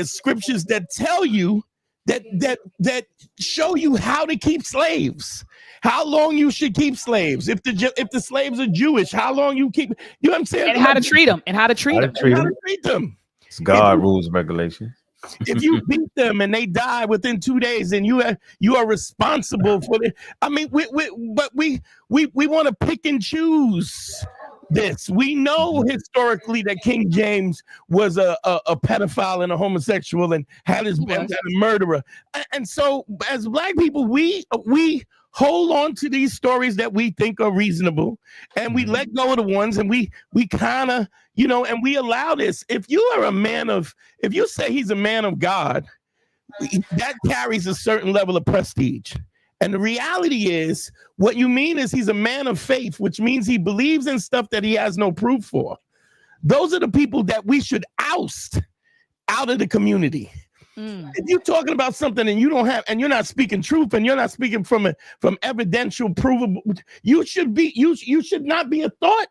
scriptures that tell you that show you how to keep slaves, how long you should keep slaves. If the slaves are Jewish, how long you keep, you know what I'm saying? And how to treat them, and how to treat them. It's God rules and regulations. If you beat them and they die within 2 days, then you are responsible for it. I mean, we want to pick and choose this. We know historically that King James was a pedophile and a homosexual and had a murderer. And so as Black people, we hold on to these stories that we think are reasonable, and we let go of the ones, and we kind of, and we allow this. If you say he's a man of God, that carries a certain level of prestige. And the reality is, what you mean is he's a man of faith, which means he believes in stuff that he has no proof for. Those are the people that we should oust out of the community. If you're talking about something and you don't have, and you're not speaking truth, and you're not speaking from evidential, provable, you should not be a thought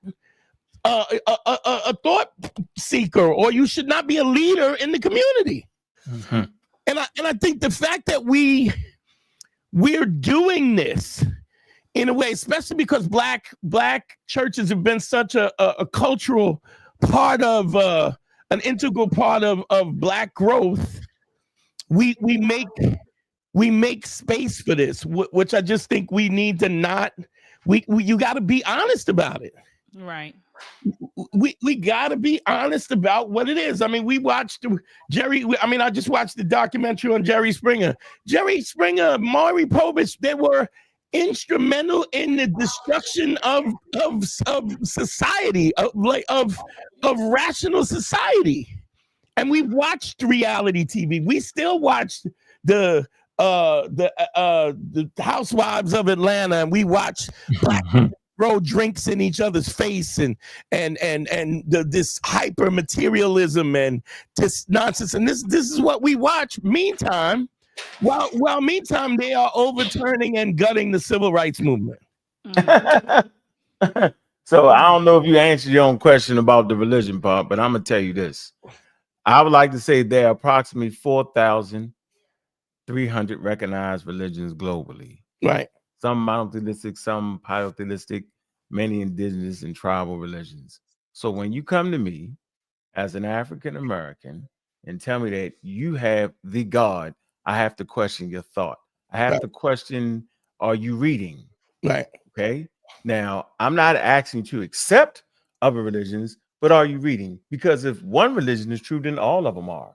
seeker, or you should not be a leader in the community. And I think the fact that we're doing this in a way, especially because black churches have been such a cultural part of an integral part of black growth, we make space for this, which I just think we need to not. You got to be honest about it. Right. We got to be honest about what it is. I mean, we watched I just watched the documentary on Jerry Springer. Jerry Springer, Maury Povich, they were instrumental in the destruction of society, of rational society. And we watched reality TV. We still watch the Housewives of Atlanta, and we watch black throw drinks in each other's face, and this hyper materialism and this nonsense. And this is what we watch. Meantime, meantime they are overturning and gutting the civil rights movement. So I don't know if you answered your own question about the religion part, but I'm gonna tell you this. I would like to say there are approximately 4,300 recognized religions globally. Right. Some monotheistic, some polytheistic, many indigenous and tribal religions. So when you come to me as an African American and tell me that you have the God, I have to question your thought. I have to question, are you reading? Right. Okay. Now, I'm not asking you to accept other religions, but are you reading? Because if one religion is true, then all of them are.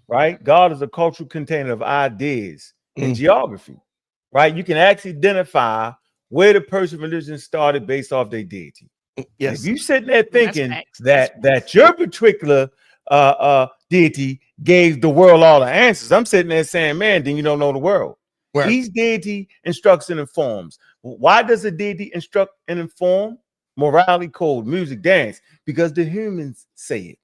Right? God is a cultural container of ideas and geography. Right? You can actually identify where the person's religion started based off their deity. Yes. If you sitting there thinking that your particular deity gave the world all the answers, I'm sitting there saying, man, then you don't know the world. Right. Each deity instructs and informs. Why does a deity instruct and inform? Morality, code, music, dance, because the humans say it.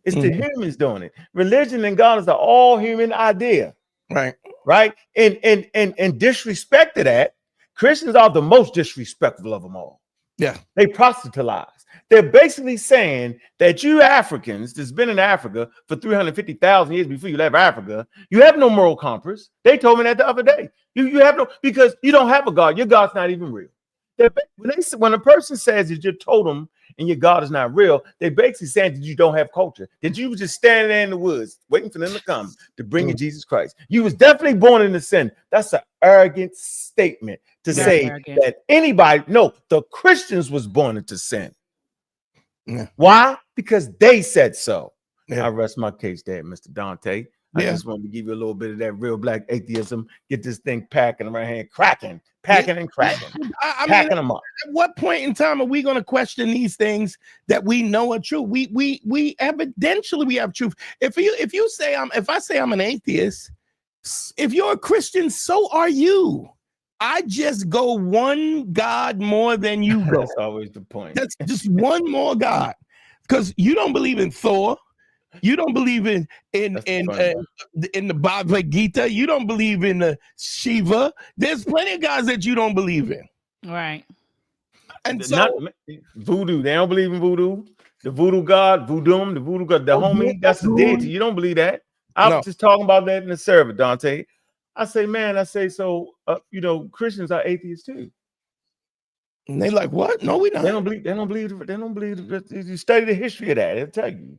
It's the humans doing it. Religion and God is an all human idea. Right. Right. And disrespect to that, Christians are the most disrespectful of them all. Yeah. They proselytize. They're basically saying that you Africans that's been in Africa for 350,000 years before you left Africa, you have no moral compass. They told me that the other day. You have no, because you don't have a God. Your God's not even real. When a person says that your totem and your God is not real, they're basically saying that you don't have culture. That you was just standing there in the woods waiting for them to come to bring you Jesus Christ. You was definitely born into sin. That's an arrogant statement to say that anybody, no, the Christians was born into sin. Yeah. Why? Because they said so. Yeah. I rest my case there, Mr. Dante. I just wanted to give you a little bit of that real black atheism. Get this thing packing around here, cracking, packing and cracking, packing them up. At what point in time are we going to question these things that we know are true? We evidentially we have truth. If I say I'm an atheist, if you're a Christian, so are you. I just go one God more than you go. That's always the point. That's just one more God, because you don't believe in Thor. You don't believe in the Bhagavad Gita. You don't believe in Shiva. There's plenty of guys that you don't believe in. Right. And so voodoo. They don't believe in voodoo. The voodoo god, voodoo, the voodoo god, the homie, that's the deity. You don't believe that. I was just talking about that in the server, Dante. I say, so Christians are atheists too. And they like, what? No, we not. They don't believe. You study the history of that. They'll tell you.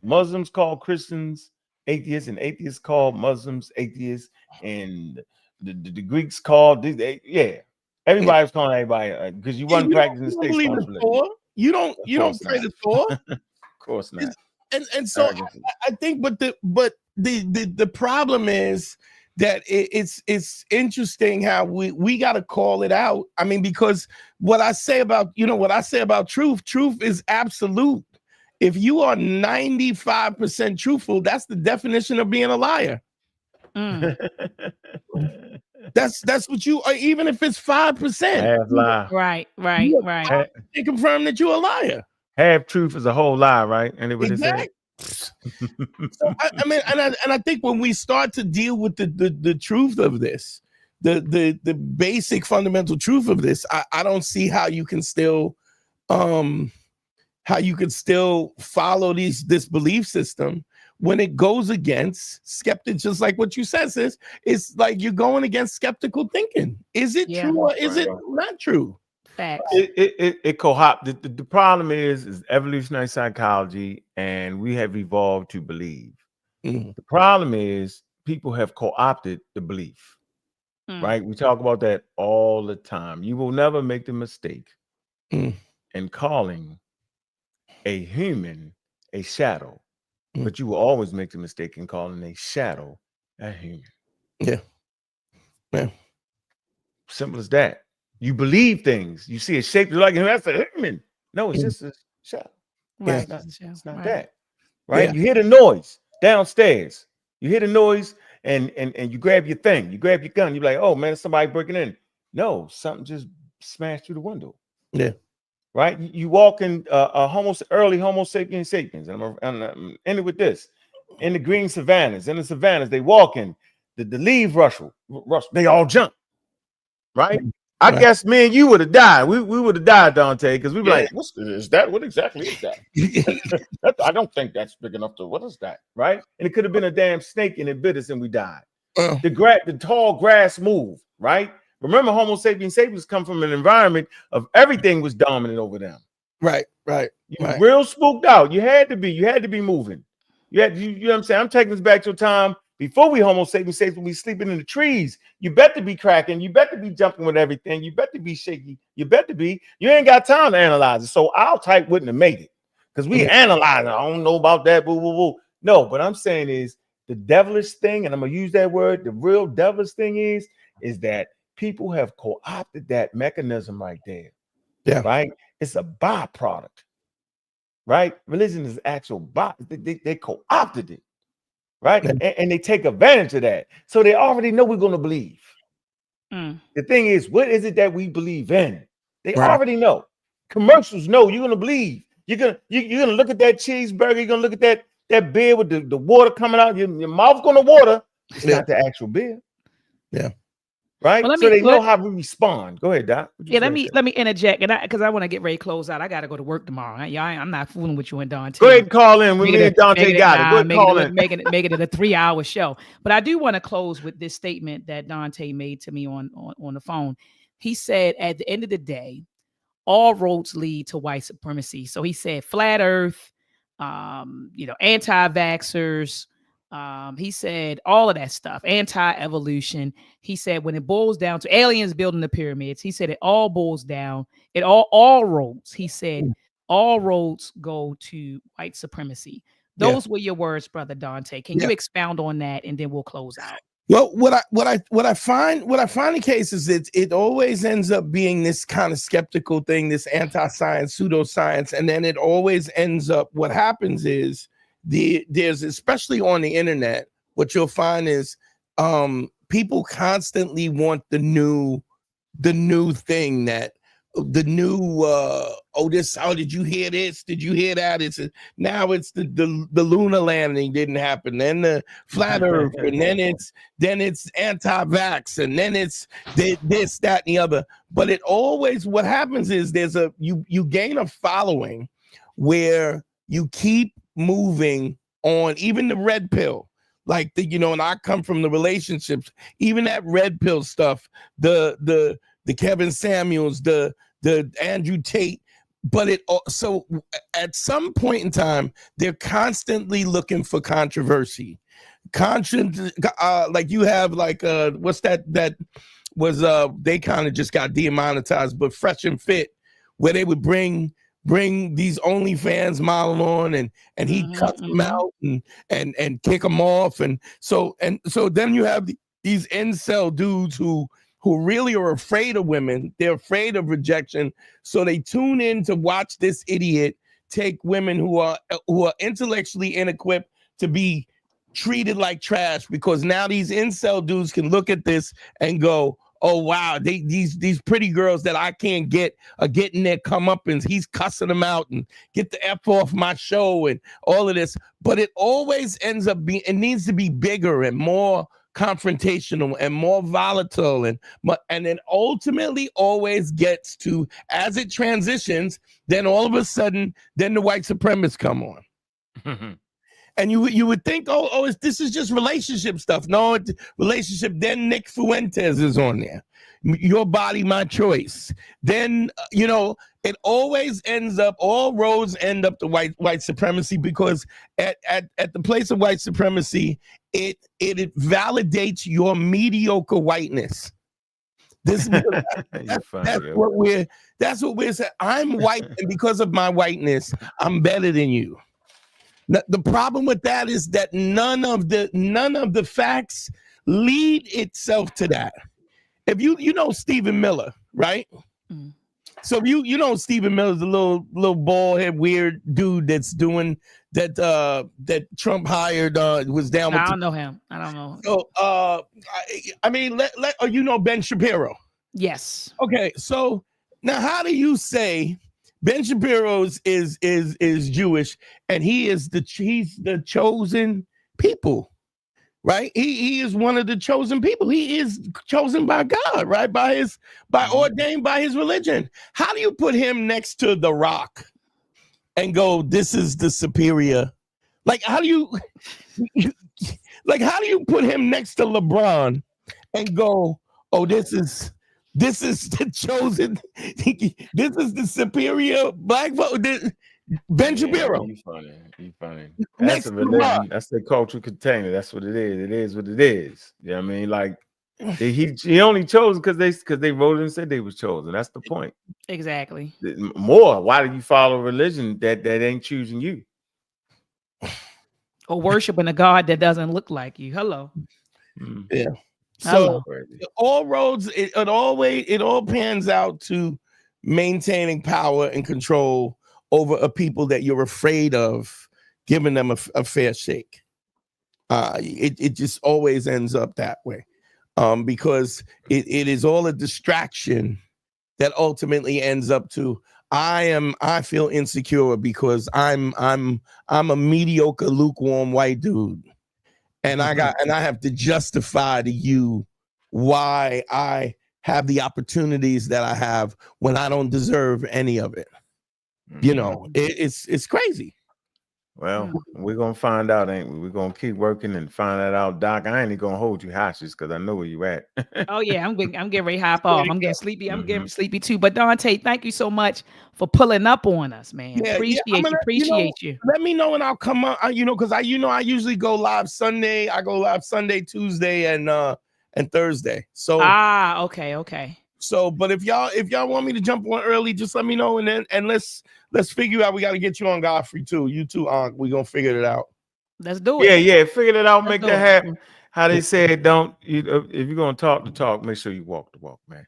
Muslims call Christians atheists, and atheists call Muslims atheists, and the Greeks called everybody's calling everybody because you wasn't practicing the state religion. You don't pray to Thor. Of course not. And so I think, but the problem is that it's interesting how we got to call it out. I mean, because what I say about truth is absolute. If you are 95% truthful, that's the definition of being a liar. That's what you are, even if it's 5%. Half lie. Right. They confirm that you're a liar. Half truth is a whole lie, right? Anybody exactly. So I mean, and I think when we start to deal with the truth of this, the basic fundamental truth of this, I don't see how you can still follow this belief system when it goes against skeptics, just like what you said, sis. It's like you're going against skeptical thinking. Is it true or is it not true? Facts. It co-opt. The problem is evolutionary psychology, and we have evolved to believe. The problem is people have co-opted the belief, right? We talk about that all the time. You will never make the mistake in calling a human a shadow, but you will always make the mistake in calling a shadow a human. Yeah. Simple as that. You believe things. You see a shape, you're like, that's a human. No, it's just a shadow. Right. It's not that. Right? You hear the noise downstairs. You hear the noise and you grab your thing. You grab your gun. You're like, oh man, somebody breaking in. No, something just smashed through the window. Yeah. Right? You walk in early Homo sapiens sapiens. And I'm ending with this. In the green savannas, they walk in. The leaves rustle. They all jump. Right? I guess me and you would have died. We would have died, Dante, because we were like, what is that? What exactly is that? I don't think that's big enough to, what is that? Right? And it could have been a damn snake and it bit us and we died. The tall grass moved, right? Remember, Homo sapiens sapiens come from an environment of everything was dominant over them. Right. You were real spooked out. You had to be moving. You know what I'm saying? I'm taking this back to a time before we Homo sapiens sapiens, we sleeping in the trees. You better be cracking. You better be jumping with everything. You better be shaky. You better be. You ain't got time to analyze it. So our type wouldn't have made it because we analyze it. I don't know about that. Boo, boo, boo. No, but I'm saying is the devilish thing, and I'm gonna use that word. The real devilish thing is that people have co-opted that mechanism right there. Yeah. Right. It's a byproduct. Right. Religion is actual they co-opted it. Right. And they take advantage of that. So they already know we're going to believe. The thing is, what is it that we believe in? They already know. Commercials know you're going to believe. You're gonna look at that cheeseburger. You're gonna look at that beer with the water coming out. Your mouth's gonna water. It's not the actual beer. Yeah. Right. Well, so they know how we respond. Go ahead, Doc. Yeah, let me interject, and because I want to get ready to close out. I got to go to work tomorrow. I'm not fooling with you and Dante. Go ahead and call in. Me and Dante got it. Go ahead and call in. Making it a 3-hour show. But I do want to close with this statement that Dante made to me on the phone. He said, at the end of the day, all roads lead to white supremacy. So he said, flat Earth, anti-vaxxers. He said all of that stuff, anti-evolution. He said when it boils down to aliens building the pyramids, he said it all boils down, all roads. He said all roads go to white supremacy. Those were your words, Brother Dante. Can you expound on that, and then we'll close out? Well, what I find the case is it always ends up being this kind of skeptical thing, this anti-science, pseudoscience, and then it always ends up. What happens is there's, especially on the internet, what you'll find is people constantly want the new thing, that the new did you hear this? Did you hear that? Now it's the lunar landing didn't happen, then the flat earth, and then it's anti-vax, and then it's this, that, and the other. But it always, what happens is you gain a following where you keep moving on, even the red pill, like and I come from the relationships, even that red pill stuff, the Kevin Samuels, the Andrew Tate, but so at some point in time, they're constantly looking for controversy. Like you have what's that was they kind of just got demonetized, but Fresh and Fit, where they would bring these OnlyFans model on and he cuts them out and kick them off, and so then you have these incel dudes who really are afraid of women. They're afraid of rejection, so they tune in to watch this idiot take women who are intellectually inequipped to be treated like trash, because now these incel dudes can look at this and go, oh wow, these pretty girls that I can't get are getting their comeuppance. He's cussing them out and get the F off my show and all of this. But it always ends up being, it needs to be bigger and more confrontational and more volatile, and then ultimately always gets to, as it transitions, then all of a sudden, then the white supremacists come on. And you would think, this is just relationship stuff. No, relationship. Then Nick Fuentes is on there. Your body, my choice. Then it always ends up. All roads end up to white supremacy, because at the place of white supremacy, it validates your mediocre whiteness. That's what we're saying. I'm white, and because of my whiteness, I'm better than you. The problem with that is that none of the facts lead itself to that. If you know Stephen Miller, right? Mm. So you know Stephen Miller's a little bald head weird dude that's doing that that Trump hired was down with. I don't know him. I don't know. So I mean, you know Ben Shapiro? Yes. Okay, so now how do you say Ben Shapiro is Jewish and he's the chosen people, right? He is one of the chosen people. He is chosen by God, right? Ordained by his religion. How do you put him next to The Rock and go, this is the superior? Like, how do you put him next to LeBron and go, oh, this is the chosen, this is the superior black vote. Ben Shapiro. You funny. That's a religion. That's the cultural container. That's what it is. It is what it is. You know what I mean? Like he only chose because they voted and said they was chosen. That's the point. Exactly. More. Why do you follow a religion that ain't choosing you? Or worshiping a God that doesn't look like you. Hello. Yeah. So all roads, it all pans out to maintaining power and control over a people that you're afraid of giving them a fair shake. It just always ends up that way, because it is all a distraction that ultimately ends up to I feel insecure because I'm a mediocre, lukewarm white dude. And I have to justify to you why I have the opportunities that I have when I don't deserve any of it. You know, it's crazy. Well, we're gonna find out, ain't we? We're gonna keep working and find that out, Doc. I ain't even gonna hold you hostage because I know where you at. Oh yeah, I'm getting ready to hop off. I'm getting sleepy. I'm getting sleepy too. But Dante, thank you so much for pulling up on us, man. Yeah, Appreciate you. Let me know and I'll come on. Because I usually go live Sunday. I go live Sunday, Tuesday, and Thursday. So okay. So, but if y'all want me to jump on early, just let me know, and let's figure out. We got to get you on Godfrey too. You too, Ankh. We gonna figure it out. Let's do it. Yeah. Figure it out. Make that happen. How they say it, if you're gonna talk the talk, make sure you walk the walk, man.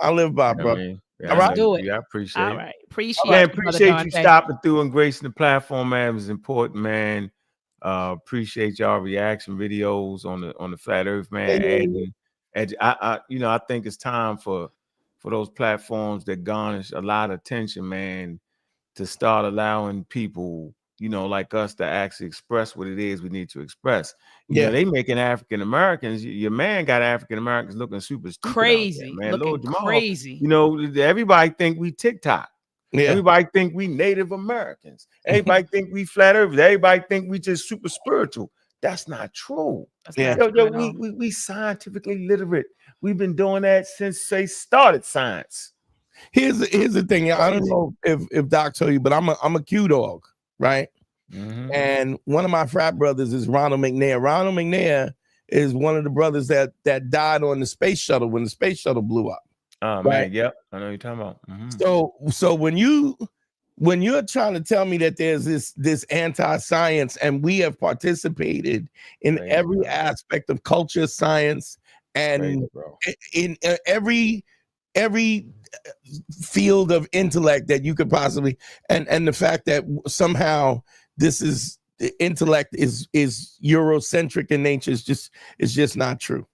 I live by, bro. All right, do it. I appreciate it. All right, appreciate you stopping through and gracing the platform, man. It was important, man. Appreciate y'all reaction videos on the Flat Earth, man. I think it's time for those platforms that garnish a lot of attention, man, to start allowing people, like us, to actually express what it is we need to express. They making African Americans. Your man got African Americans looking super stupid crazy, there, man. Looking Jamal, crazy. Everybody think we TikTok. Yeah. Everybody think we Native Americans. Everybody think we flat earthers. Everybody think we just super spiritual. That's not true. We scientifically literate. We've been doing that since they started science. Here's the thing. I don't know if Doc told you, but I'm a Q dog, right? Mm-hmm. And one of my frat brothers is Ronald McNair. Ronald McNair is one of the brothers that died on the space shuttle when the space shuttle blew up. Oh man, yep, I know what you're talking about. Mm-hmm. So when you're trying to tell me that there's this anti-science, and we have participated in every aspect of culture, science, and in every field of intellect that you could possibly, and the fact that somehow the intellect is Eurocentric in nature is just not true.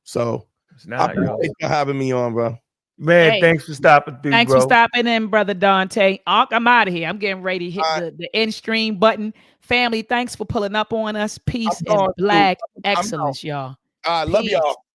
So I appreciate you having me on, bro. Man, thanks for stopping through, Thanks bro. for stopping in, Brother Dante. Ankh, I'm out of here. I'm getting ready to hit the end stream button. Family, thanks for pulling up on us. Peace and black excellence, y'all. I love y'all.